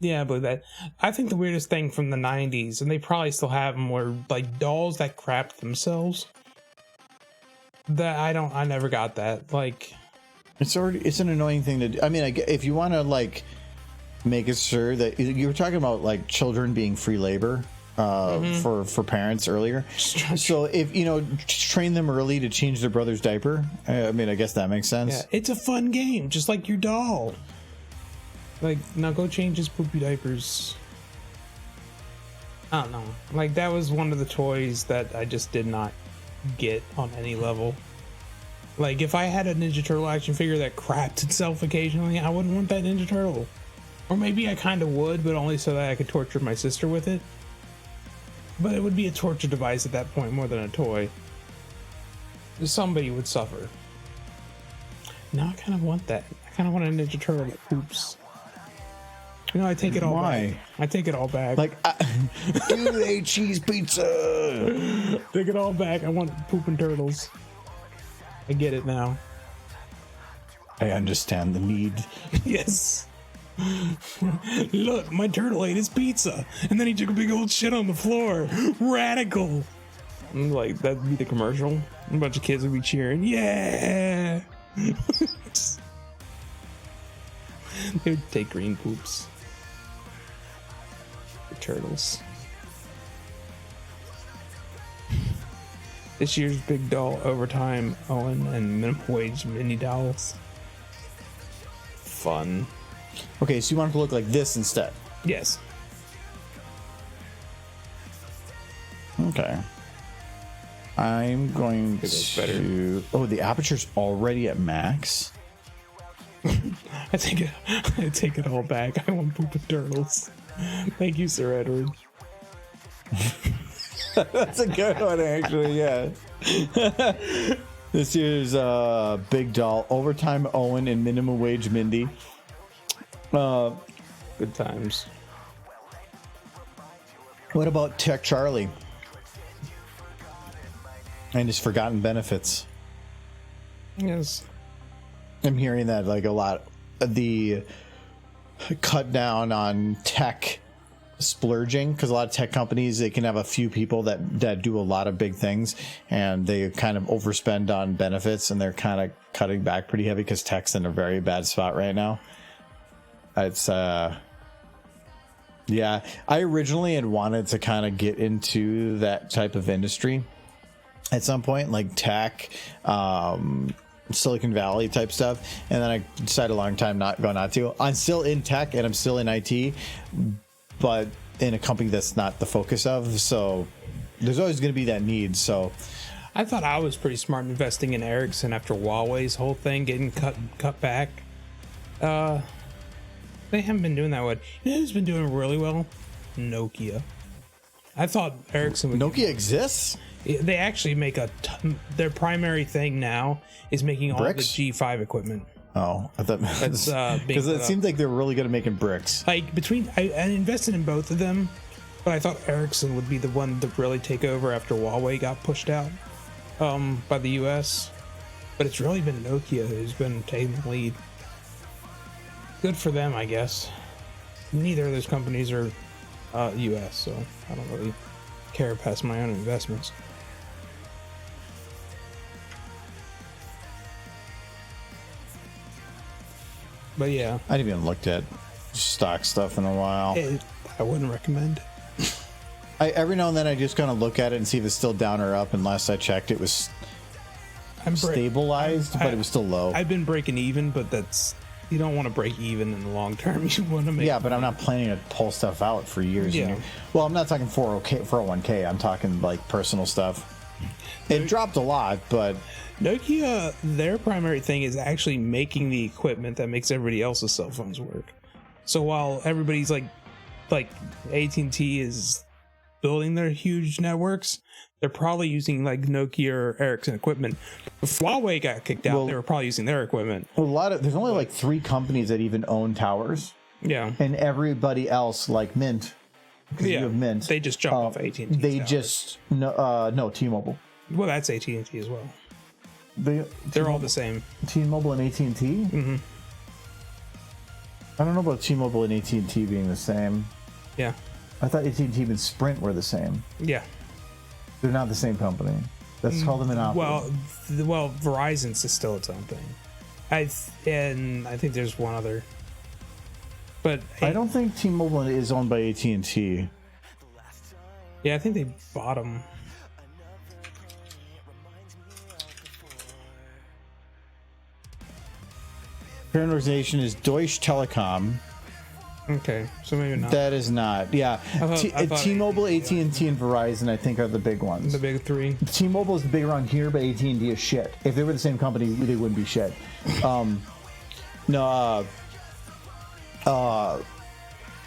I believe that. I think the weirdest thing from the 90s, and they probably still have them, were like dolls that crapped themselves. That I never got that. Like, it's an annoying thing to do. I mean, if you want to like make it sure that you were talking about like children being free labor for parents earlier. So if train them early to change their brother's diaper. I mean, I guess that makes sense. Yeah, it's a fun game, just like your doll. Like, now go change his poopy diapers. I don't know. Like, that was one of the toys that I just did not get on any level. Like, if I had a Ninja Turtle action figure that crapped itself occasionally, I wouldn't want that Ninja Turtle. Or maybe I kind of would, but only so that I could torture my sister with it. But it would be a torture device at that point more than a toy. Somebody would suffer. Now I kind of want that. I kind of want a Ninja Turtle that poops. I take it all back. I take it all back. Like, dude, ate cheese pizza. Take it all back. I want pooping turtles. I get it now. I understand the need. Yes. Look, my turtle ate his pizza, and then he took a big old shit on the floor. Radical. Like, that'd be the commercial. A bunch of kids would be cheering. Yeah. They would take green poops. The turtles. This year's big doll, Overtime Owen, and minimum wage mini dolls. Fun. Okay, so you want it to look like this instead? Yes. Okay. I'm going to... Oh, the aperture's already at max? I take it all back. I want pooping turtles. Thank you, Sir Edward. That's a good one, actually, yeah. This year's big doll, Overtime Owen and minimum wage Mindy. Good times. What about Tech Charlie? And his forgotten benefits. Yes. I'm hearing that like a lot. The cut down on tech splurging, because a lot of tech companies, they can have a few people that do a lot of big things, and they kind of overspend on benefits, and they're kind of cutting back pretty heavy because tech's in a very bad spot right now. It's yeah, I originally had wanted to kind of get into that type of industry at some point, like tech, Silicon Valley type stuff, and then I decided a long time not to. I'm still in tech and I'm still in IT, but in a company that's not the focus of, so there's always going to be that need. So I thought I was pretty smart investing in Ericsson after Huawei's whole thing getting cut back. They haven't been doing that well. You know who's been doing really well? Nokia. I thought Ericsson would. Nokia exists? They actually make a ton. Their primary thing now is making all Bricks? the G5 equipment. Oh, I thought That's because it seems like they're really good at making bricks. Like I invested in both of them, but I thought Ericsson would be the one to really take over after Huawei got pushed out by the US. But it's really been Nokia who's been taking the lead. Good for them, I guess. Neither of those companies are US, so I don't really care past my own investments. But yeah, I haven't even looked at stock stuff in a while. I wouldn't recommend. Every now and then I just kind of look at it and see if it's still down or up. And last I checked, it was stabilized, but it was still low. I've been breaking even, but that's, you don't want to break even in the long term. You want to make. Yeah, but I'm not planning to pull stuff out for years. Yeah. And years. Well, I'm not talking 401k. I'm talking like personal stuff. It dropped a lot, but Nokia, their primary thing is actually making the equipment that makes everybody else's cell phones work. So while everybody's like AT&T is building their huge networks, they're probably using like Nokia or Ericsson equipment. If Huawei got kicked out, they were probably using their equipment. there's only like 3 companies that even own towers, Yeah, and everybody else, like Mint, because you have Mint, they just jump off AT&T. They towers. just no T-Mobile. Well, that's AT&T as well. They're all the same. T-Mobile and AT&T. Mm-hmm. I don't know about T-Mobile and AT&T being the same. Yeah, I thought AT&T and Sprint were the same. yeah. They're not the same company. That's called a monopoly. Well, Verizon's is still its own thing. I think there's one other, but I don't think T-Mobile is owned by AT&T. Yeah, I think they bought them. Parent organization is Deutsche Telekom. Okay, so maybe not. That is not. Yeah, I thought T-Mobile, AT&T, and Verizon, I think, are the big ones. The big 3. T-Mobile is the big around here, but AT&T is shit. If they were the same company, they wouldn't be shit. But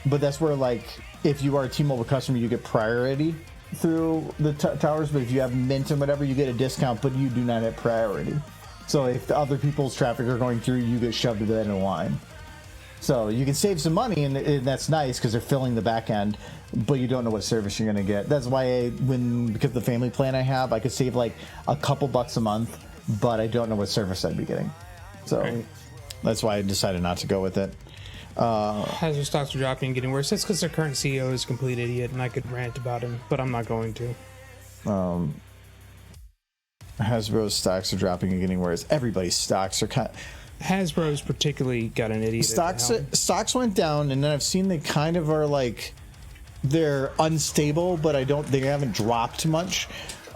that's where, like, if you are a T-Mobile customer, you get priority through the towers. But if you have Mint and whatever, you get a discount, but you do not have priority. So if the other people's traffic are going through, you get shoved into that in a line. So you can save some money, and that's nice because they're filling the back end, but you don't know what service you're going to get. That's why because of the family plan I have, I could save like a couple bucks a month, but I don't know what service I'd be getting. So that's why I decided not to go with it. As their stocks are dropping and getting worse, that's because their current CEO is a complete idiot, and I could rant about him, but I'm not going to. Hasbro's stocks are dropping and getting worse. Everybody's stocks are Hasbro's particularly got an idiot. Stocks went down, and then I've seen they kind of are like they're unstable, but they haven't dropped much.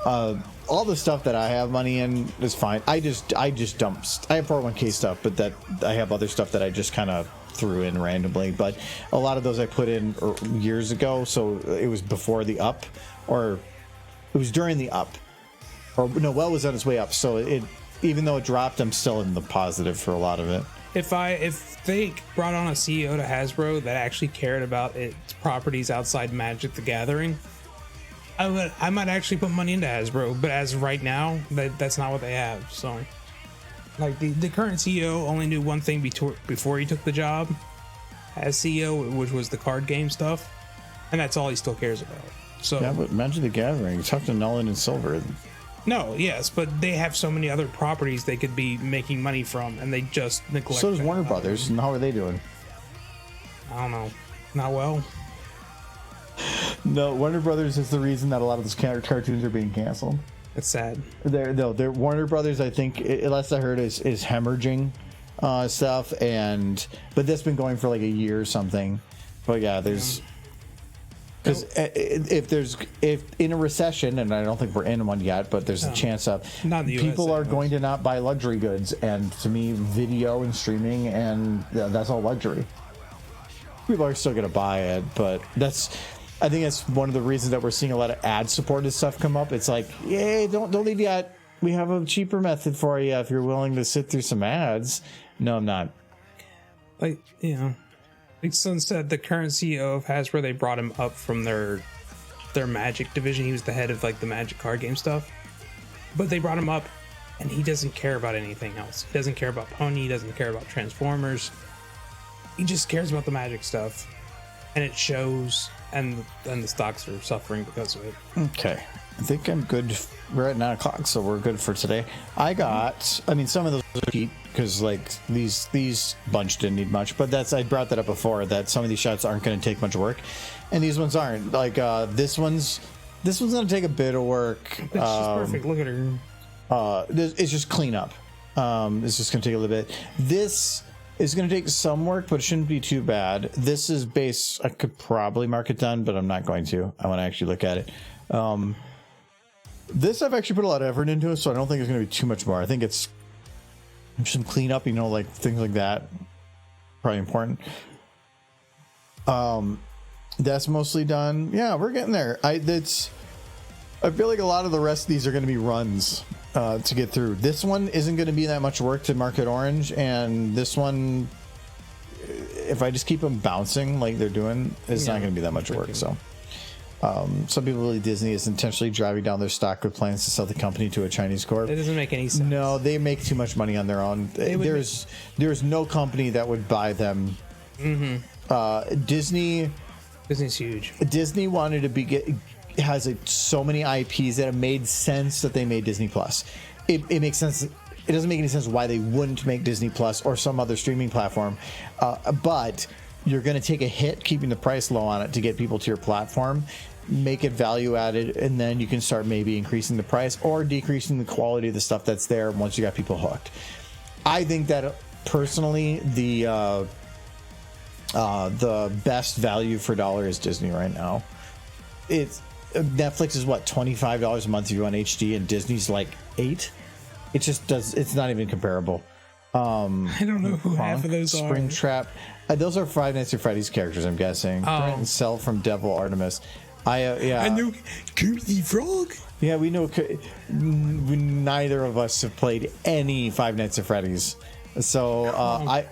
All the stuff that I have money in is fine. I just dumped. I have 401k stuff, but that I have other stuff that I just kind of threw in randomly. But a lot of those I put in years ago, so it was before the up, or it was during the up, or no, well, it was on its way up. So even though it dropped, I'm still in the positive for a lot of it. If they brought on a CEO to Hasbro that actually cared about its properties outside Magic the Gathering, I might actually put money into Hasbro. But as of right now, that's not what they have. So, like the current CEO only knew one thing before he took the job as CEO, which was the card game stuff, and that's all he still cares about. So yeah, but Magic the Gathering, talk to Nolan and Silver. No, yes, but they have so many other properties they could be making money from, and they just neglect. So does Warner Brothers, and how are they doing? I don't know. Not well. No, Warner Brothers is the reason that a lot of those cartoons are being canceled. It's sad. They're Warner Brothers, I think, last I heard, is hemorrhaging stuff, but that's been going for like a year or something. But yeah, there's. Because if in a recession, and I don't think we're in one yet, but there's a chance of people are going to not buy luxury goods, and to me, video and streaming, and that's all luxury. People are still going to buy it, but I think that's one of the reasons that we're seeing a lot of ad-supported stuff come up. It's like, yay, don't leave yet. We have a cheaper method for you if you're willing to sit through some ads. No, I'm not. Like, you know, like Sun said, the current CEO of Hasbro, they brought him up from their Magic division. He was the head of like the Magic card game stuff, but they brought him up, and he doesn't care about anything else. He doesn't care about Pony. He doesn't care about Transformers. He just cares about the Magic stuff, and it shows. And the stocks are suffering because of it. Okay, I think I'm good. We're at 9 o'clock, so we're good for today. Some of those are cheap because like these bunch didn't need much, but I brought that up before, that some of these shots aren't going to take much work, and these ones aren't. Like this one's going to take a bit of work. It's just perfect. Look at her. It's just cleanup. It's just going to take a little bit. This is going to take some work, but it shouldn't be too bad. This is base. I could probably mark it done, but I'm not going to. I want to actually look at it. This I've actually put a lot of effort into it, so I don't think it's going to be too much more. I think it's some cleanup, like things like that. Probably important. That's mostly done. Yeah, we're getting there. I feel like a lot of the rest of these are going to be runs to get through. This one isn't going to be that much work to market orange, and this one, if I just keep them bouncing like they're doing, it's not going to be that much work. So some people believe Disney is intentionally driving down their stock with plans to sell the company to a Chinese corp. It doesn't make any sense. No, they make too much money on their own. There's no company that would buy them. Disney's huge. Disney wanted to has so many IPs that it made sense that they made Disney Plus. It makes sense. It doesn't make any sense why they wouldn't make Disney Plus or some other streaming platform. But you're going to take a hit keeping the price low on it to get people to your platform, make it value added, and then you can start maybe increasing the price or decreasing the quality of the stuff that's there once you got people hooked. I think that personally, the best value for dollar is Disney right now. Netflix is what, $25 a month if you want HD, and Disney's like $8. It just does. It's not even comparable. I don't know who half of those are. Springtrap. Those are Five Nights at Freddy's characters, I'm guessing. Brent and Cell from Devil Artemis. I know Kermit the Frog. Yeah, we know. Neither of us have played any Five Nights at Freddy's, so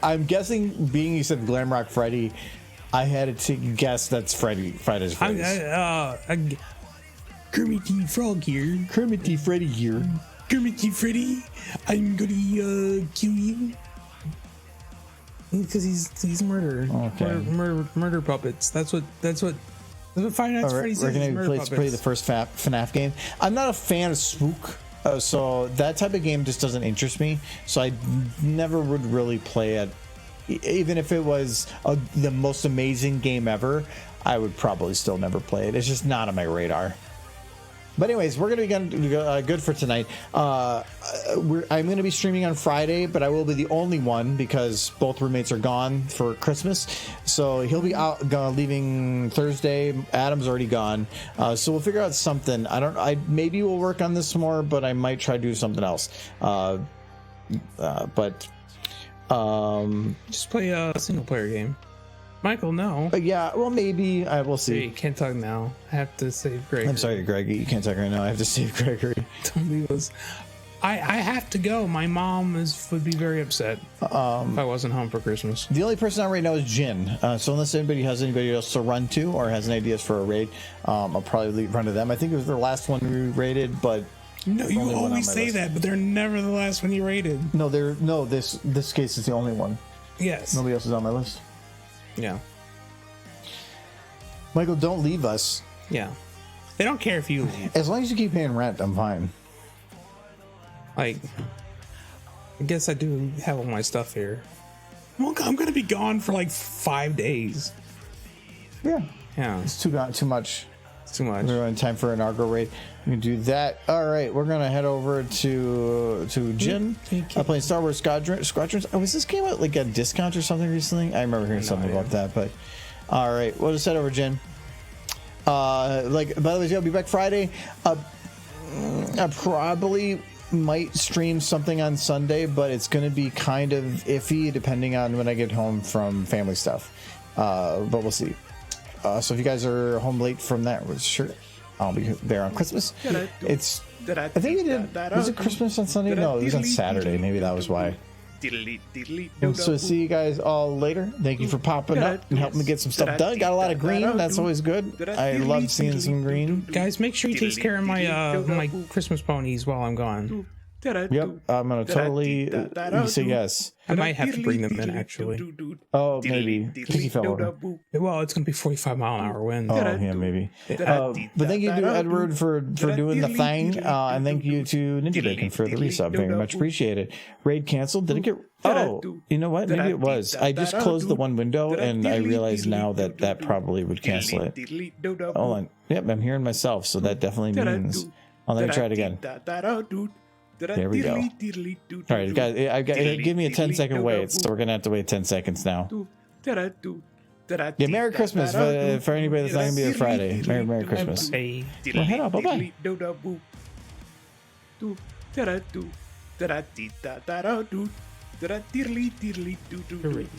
I'm guessing. Being you said Glamrock Freddy, I had to guess that's Fridays. Kermit the Frog here. Kermit the Freddy here. Kermit the Freddy, I'm gonna kill you. Because he's murder. Okay. Murder puppets. That's what Five Nights at Freddy's is. We're gonna play the first FNAF game. I'm not a fan of Spook, so that type of game just doesn't interest me. So I never would really play it. Even if it was the most amazing game ever, I would probably still never play it. It's just not on my radar. But anyways, we're going to be good for tonight. I'm going to be streaming on Friday, but I will be the only one because both roommates are gone for Christmas. So he'll be out, leaving Thursday. Adam's already gone. So we'll figure out something. Maybe we'll work on this more, but I might try to do something else. Just play a single player game. Michael, no. Yeah, well, maybe. We'll see. You can't talk now. I have to save Gregory. I'm sorry, Gregory. You can't talk right now. I have to save Gregory. Don't leave us. I have to go. My mom would be very upset if I wasn't home for Christmas. The only person on right now is Jin. So unless anybody has anybody else to run to or has any ideas for a raid, I'll probably run to them. I think it was their last one we raided, but... No, you always say that, but they're never the last one you raided. No, this case is the only one. Yes. Nobody else is on my list. Yeah. Michael, don't leave us. Yeah. They don't care if you leave. As long as you keep paying rent, I'm fine. Like, I guess I do have all my stuff here. Well, I'm going to be gone for like 5 days. Yeah. Yeah. It's too much. It's too much. We're in time for an Argo raid. We can do that. All right, we're gonna head over to Jin. Playing Star Wars Squadrons. Oh, was this game at like a discount or something recently? I remember hearing something about that. But all right, we'll just head over, Jin. By the way, I'll be back Friday. I probably might stream something on Sunday, but it's gonna be kind of iffy depending on when I get home from family stuff. But we'll see. So if you guys are home late from that, sure, I'll be there on Christmas. It's I think we did. Was it Christmas on Sunday? No, it was on Saturday. Maybe that was why. So see you guys all later. Thank you for popping up and helping me get some stuff done. Got a lot of green. That's always good. I love seeing some green. Guys, make sure you take care of my Christmas ponies while I'm gone. Yep, I'm gonna totally say yes. I might have to bring them in, actually. Oh, maybe. Tiki fell over. Well, it's gonna be 45-mile-an-hour wind. Oh, yeah, maybe. But thank you to Edward for doing the thing, and thank you to Ninja Bacon for the resub. Very much appreciated. Raid canceled. Did it get? Oh, you know what? Maybe it was. I just closed the one window, and I realize now that probably would cancel it. Hold on. Yep, I'm hearing myself, so that definitely means. Oh, let me try it again. There we go. All right, guys, give me a 10-second wait, so we're gonna have to wait 10 seconds now. Yeah, Merry Christmas for anybody that's not gonna be there Friday. Merry Christmas. Hey. Well, head out. Bye bye. Raid.